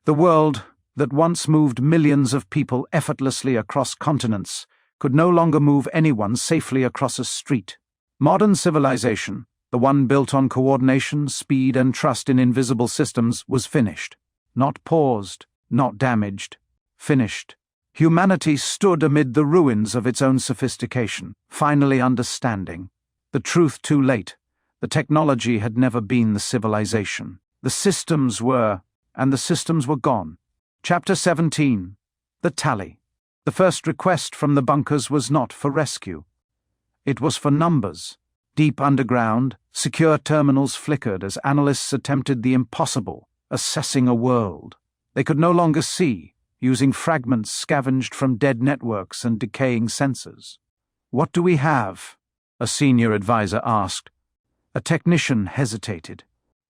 The world, that once moved millions of people effortlessly across continents, could no longer move anyone safely across a street. Modern civilization, the one built on coordination, speed, and trust in invisible systems, was finished. Not paused, not damaged. Finished. Humanity stood amid the ruins of its own sophistication, finally understanding. The truth too late. The technology had never been the civilization. The systems were, and the systems were gone. Chapter 17. The Tally. The first request from the bunkers was not for rescue. It was for numbers. Deep underground, secure terminals flickered as analysts attempted the impossible, assessing a world. They could no longer see, using fragments scavenged from dead networks and decaying sensors. "What do we have?" a senior advisor asked. A technician hesitated.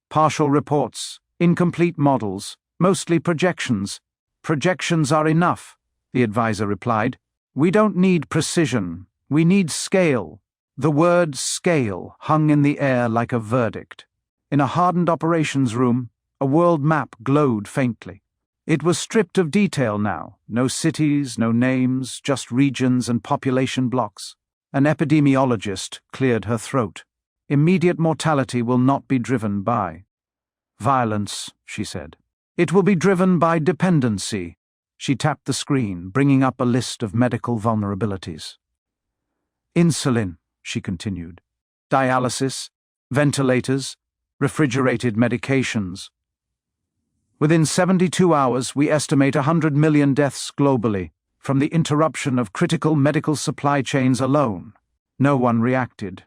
"Partial reports, incomplete models, mostly projections." "Projections are enough," the advisor replied. "We don't need precision, we need scale." The word scale hung in the air like a verdict. In a hardened operations room, a world map glowed faintly. It was stripped of detail now, no cities, no names, just regions and population blocks. An epidemiologist cleared her throat. "Immediate mortality will not be driven by violence," she said. "It will be driven by dependency." She tapped the screen, bringing up a list of medical vulnerabilities. "Insulin," she continued. "Dialysis, ventilators, refrigerated medications. Within 72 hours, we estimate 100 million deaths globally from the interruption of critical medical supply chains alone." No one reacted.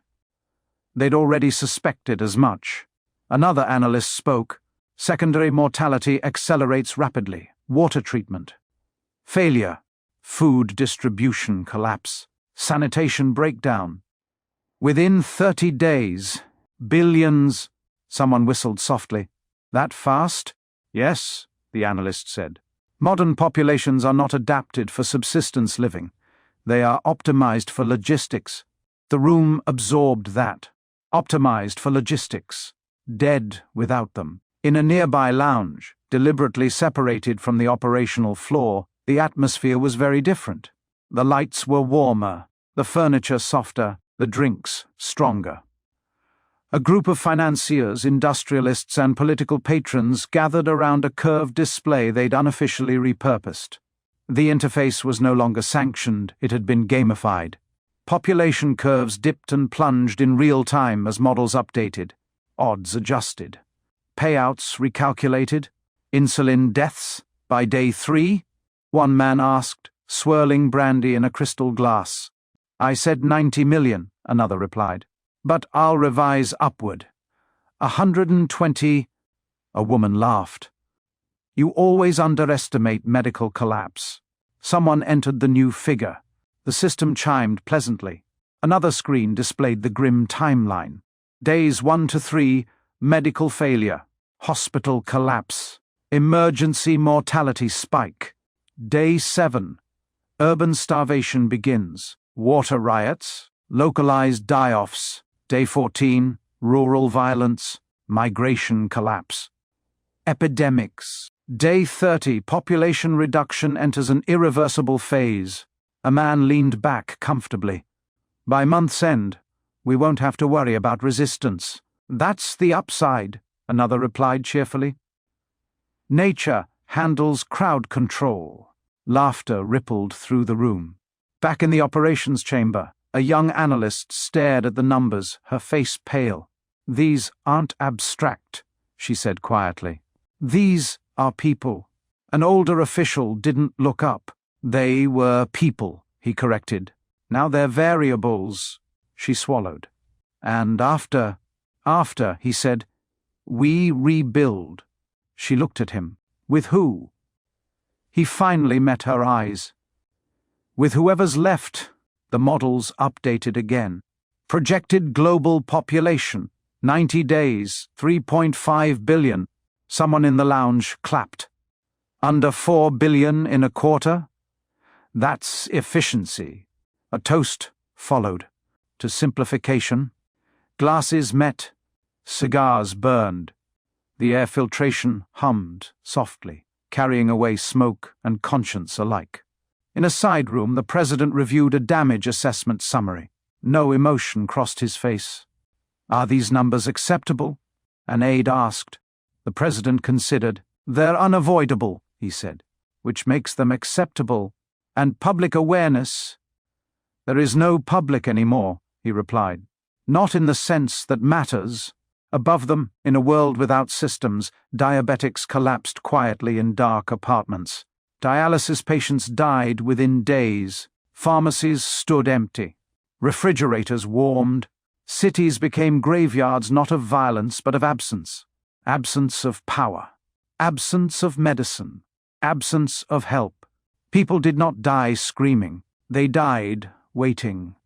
They'd already suspected as much. Another analyst spoke. "Secondary mortality accelerates rapidly. Water treatment. Failure. Food distribution collapse. Sanitation breakdown. Within 30 days, billions." Someone whistled softly. "That fast?" "Yes," the analyst said. "Modern populations are not adapted for subsistence living. They are optimized for logistics." The room absorbed that. Optimized for logistics. Dead without them. In a nearby lounge, deliberately separated from the operational floor, the atmosphere was very different. The lights were warmer, the furniture softer, the drinks stronger. A group of financiers, industrialists, and political patrons gathered around a curved display they'd unofficially repurposed. The interface was no longer sanctioned, it had been gamified. Population curves dipped and plunged in real time as models updated, odds adjusted. Payouts recalculated, insulin deaths by day 3? One man asked, swirling brandy in a crystal glass. I said 90 million, another replied. But I'll revise upward. 120. A woman laughed. You always underestimate medical collapse. Someone entered the new figure. The system chimed pleasantly. Another screen displayed the grim timeline. Days 1 to 3, medical failure, hospital collapse, emergency mortality spike. Day 7, urban starvation begins, water riots, localized die-offs. Day 14, rural violence, migration collapse. Epidemics. Day 30, population reduction enters an irreversible phase. A man leaned back comfortably. By month's end, we won't have to worry about resistance. That's the upside, another replied cheerfully. Nature handles crowd control. Laughter rippled through the room. Back in the operations chamber, a young analyst stared at the numbers, her face pale. These aren't abstract, she said quietly. These are people. An older official didn't look up. They were people, he corrected. Now they're variables. She swallowed. And after, he said, we rebuild. She looked at him. With who? He finally met her eyes. With whoever's left. The models updated again. Projected global population, 90 days, 3.5 billion. Someone in the lounge clapped. Under 4 billion in a quarter? That's efficiency. A toast followed. To simplification. Glasses met. Cigars burned. The air filtration hummed softly, carrying away smoke and conscience alike. In a side room, the president reviewed a damage assessment summary. No emotion crossed his face. Are these numbers acceptable? An aide asked. The president considered. They're unavoidable, he said. Which makes them acceptable. And public awareness? There is no public anymore, he replied. Not in the sense that matters. Above them, in a world without systems, diabetics collapsed quietly in dark apartments. Dialysis patients died within days. Pharmacies stood empty. Refrigerators warmed. Cities became graveyards not of violence but of absence. Absence of power. Absence of medicine. Absence of help. People did not die screaming. They died waiting.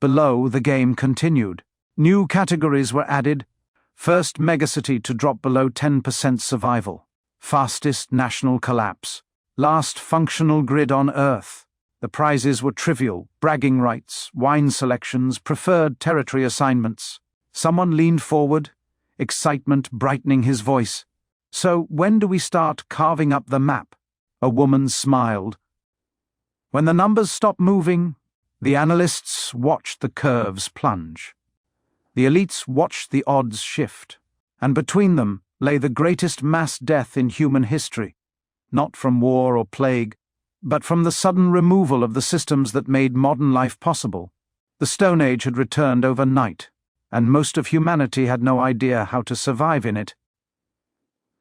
Below, the game continued. New categories were added. First megacity to drop below 10% survival. Fastest national collapse. Last functional grid on Earth. The prizes were trivial, bragging rights, wine selections, preferred territory assignments. Someone leaned forward, excitement brightening his voice. So when do we start carving up the map? A woman smiled. When the numbers stop moving, the analysts watched the curves plunge. The elites watched the odds shift, and between them lay the greatest mass death in human history. Not from war or plague, but from the sudden removal of the systems that made modern life possible. The Stone Age had returned overnight, and most of humanity had no idea how to survive in it.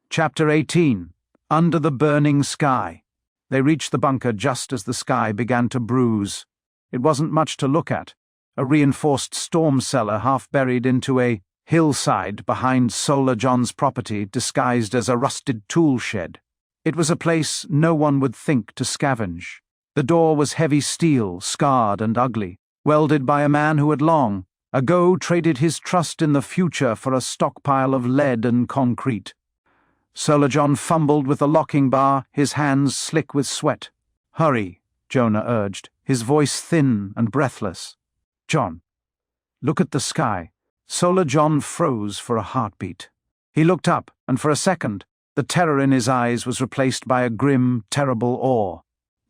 Chapter 18. Under the Burning Sky. They reached the bunker just as the sky began to bruise. It wasn't much to look at. A reinforced storm cellar half buried into a hillside behind Solar John's property disguised as a rusted tool shed. It was a place no one would think to scavenge. The door was heavy steel, scarred and ugly, welded by a man who had long ago traded his trust in the future for a stockpile of lead and concrete. Solar John fumbled with the locking bar, his hands slick with sweat. "Hurry," Jonah urged, his voice thin and breathless. "John, look at the sky." Solar John froze for a heartbeat. He looked up, and for a second, the terror in his eyes was replaced by a grim, terrible awe.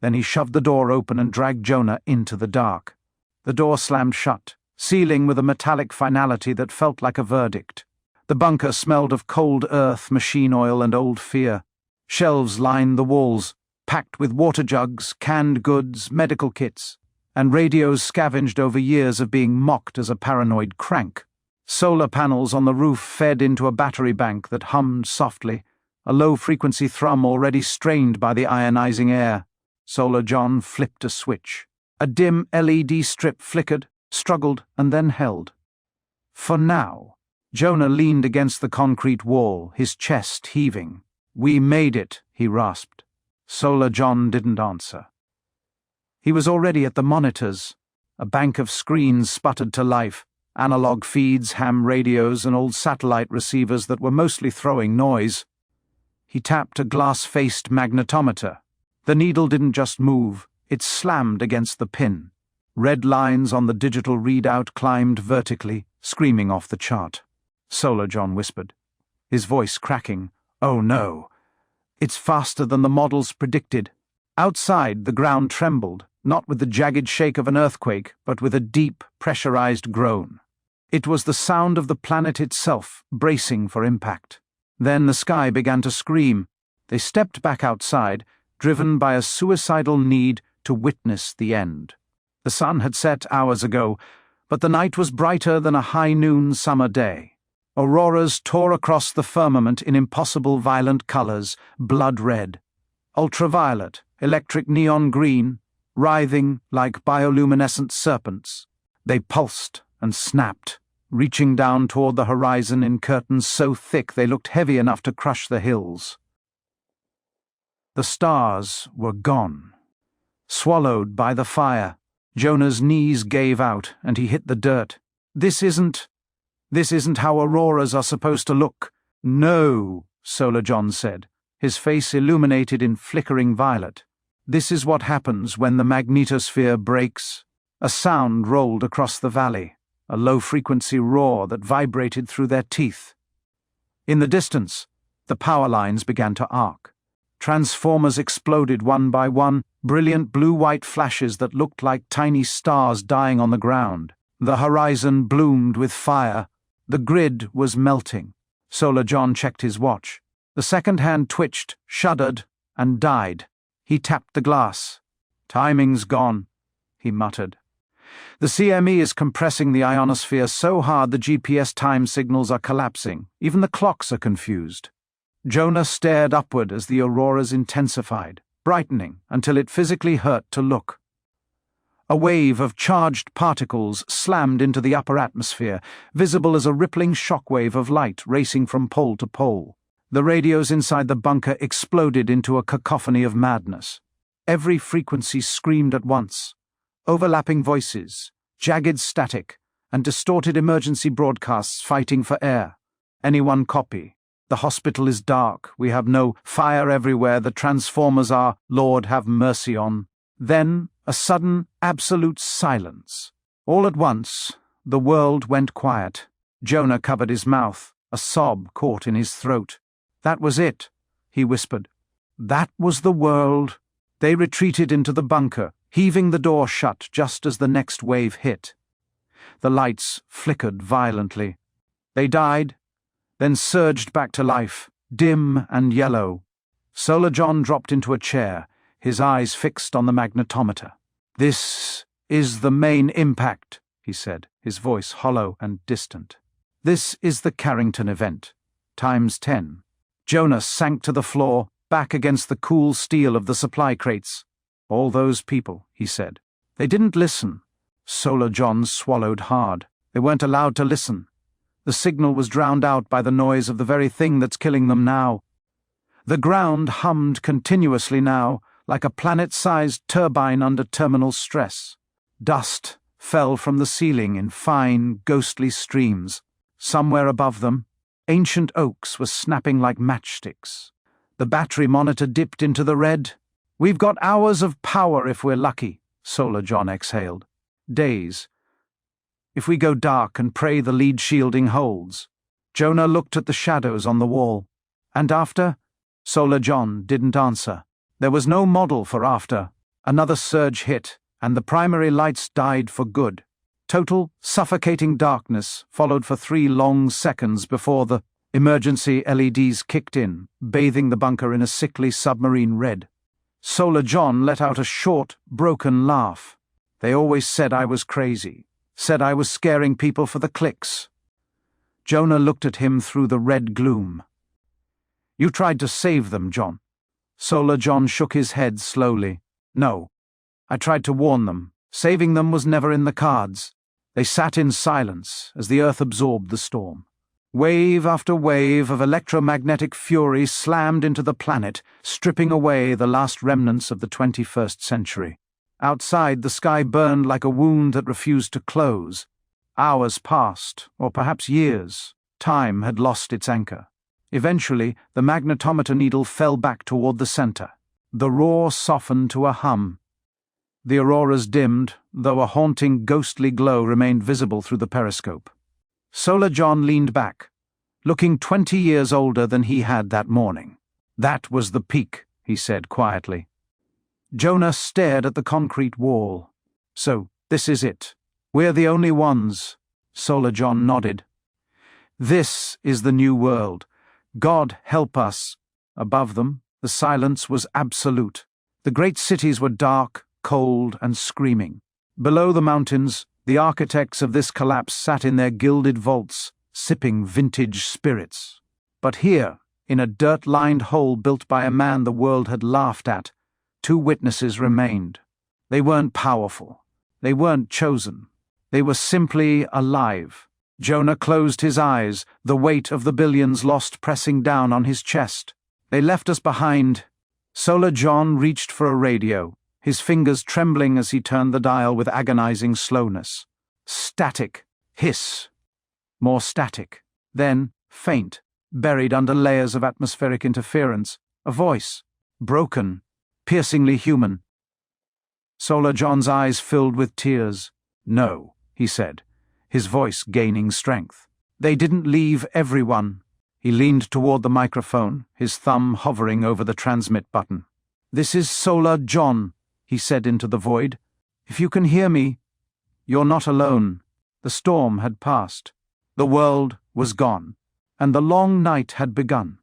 Then he shoved the door open and dragged Jonah into the dark. The door slammed shut, sealing with a metallic finality that felt like a verdict. The bunker smelled of cold earth, machine oil, and old fear. Shelves lined the walls, packed with water jugs, canned goods, medical kits, and radios scavenged over years of being mocked as a paranoid crank. Solar panels on the roof fed into a battery bank that hummed softly, a low-frequency thrum already strained by the ionizing air. Solar John flipped a switch. A dim LED strip flickered, struggled, and then held. For now. Jonah leaned against the concrete wall, his chest heaving. "We made it," he rasped. Solar John didn't answer. He was already at the monitors. A bank of screens sputtered to life, analog feeds, ham radios, and old satellite receivers that were mostly throwing noise. He tapped a glass-faced magnetometer. The needle didn't just move, it slammed against the pin. Red lines on the digital readout climbed vertically, screaming off the chart. Solar John whispered, his voice cracking. "Oh no. It's faster than the models predicted." Outside, the ground trembled, not with the jagged shake of an earthquake, but with a deep, pressurized groan. It was the sound of the planet itself, bracing for impact. Then the sky began to scream. They stepped back outside, driven by a suicidal need to witness the end. The sun had set hours ago, but the night was brighter than a high-noon summer day. Auroras tore across the firmament in impossible violent colors, blood red, ultraviolet, electric neon green, writhing like bioluminescent serpents. They pulsed and snapped, reaching down toward the horizon in curtains so thick they looked heavy enough to crush the hills. The stars were gone. Swallowed by the fire, Jonah's knees gave out and he hit the dirt. This isn't how auroras are supposed to look." "No," Solar John said, his face illuminated in flickering violet. "This is what happens when the magnetosphere breaks." A sound rolled across the valley, a low-frequency roar that vibrated through their teeth. In the distance, the power lines began to arc. Transformers exploded one by one, brilliant blue-white flashes that looked like tiny stars dying on the ground. The horizon bloomed with fire. The grid was melting. Solar John checked his watch. The second hand twitched, shuddered, and died. He tapped the glass. "Timing's gone," he muttered. "The CME is compressing the ionosphere so hard the GPS time signals are collapsing. Even the clocks are confused." Jonah stared upward as the auroras intensified, brightening until it physically hurt to look. A wave of charged particles slammed into the upper atmosphere, visible as a rippling shockwave of light racing from pole to pole. The radios inside the bunker exploded into a cacophony of madness. Every frequency screamed at once. Overlapping voices, jagged static, and distorted emergency broadcasts fighting for air. Any one copy. "The hospital is dark. We have no fire everywhere. The transformers are, Lord have mercy on." Then a sudden, absolute silence. All at once, the world went quiet. Jonah covered his mouth, a sob caught in his throat. "That was it," he whispered. "That was the world." They retreated into the bunker, heaving the door shut just as the next wave hit. The lights flickered violently. They died, then surged back to life, dim and yellow. Solar John dropped into a chair, his eyes fixed on the magnetometer. "This is the main impact," he said, his voice hollow and distant. "This is the Carrington event, times 10. Jonah sank to the floor, back against the cool steel of the supply crates. "All those people," he said. "They didn't listen." Solar John swallowed hard. They weren't allowed to listen. The signal was drowned out by the noise of the very thing that's killing them now. The ground hummed continuously now, like a planet-sized turbine under terminal stress. Dust fell from the ceiling in fine, ghostly streams. Somewhere above them, ancient oaks were snapping like matchsticks. The battery monitor dipped into the red. "We've got hours of power if we're lucky," Solar John exhaled. "Days. If we go dark and pray the lead shielding holds." Jonah looked at the shadows on the wall. "And after?" Solar John didn't answer. There was no model for after. Another surge hit, and the primary lights died for good. Total, suffocating darkness followed for 3 long seconds before the emergency LEDs kicked in, bathing the bunker in a sickly submarine red. Solar John let out a short, broken laugh. They always said I was crazy, said I was scaring people for the clicks. Jonah looked at him through the red gloom. You tried to save them, John. Solar John shook his head slowly. No. I tried to warn them. Saving them was never in the cards. They sat in silence as the earth absorbed the storm. Wave after wave of electromagnetic fury slammed into the planet, stripping away the last remnants of the 21st century. Outside, the sky burned like a wound that refused to close. Hours passed, or perhaps years. Time had lost its anchor. Eventually, the magnetometer needle fell back toward the center. The roar softened to a hum. The auroras dimmed, though a haunting, ghostly glow remained visible through the periscope. Solar John leaned back, looking 20 years older than he had that morning. That was the peak, he said quietly. Jonah stared at the concrete wall. So, this is it. We're the only ones. Solar John nodded. This is the new world. God help us. Above them, the silence was absolute. The great cities were dark, cold, and screaming. Below the mountains, the architects of this collapse sat in their gilded vaults, sipping vintage spirits. But here, in a dirt-lined hole built by a man the world had laughed at, 2 witnesses remained. They weren't powerful. They weren't chosen. They were simply alive. Jonah closed his eyes, the weight of the billions lost pressing down on his chest. They left us behind. Solar John reached for a radio, his fingers trembling as he turned the dial with agonizing slowness. Static. Hiss. More static. Then, faint, buried under layers of atmospheric interference, a voice. Broken. Piercingly human. Solar John's eyes filled with tears. No, he said, his voice gaining strength. They didn't leave everyone. He leaned toward the microphone, his thumb hovering over the transmit button. This is Solar John, he said into the void. If you can hear me, you're not alone. The storm had passed. The world was gone, and the long night had begun.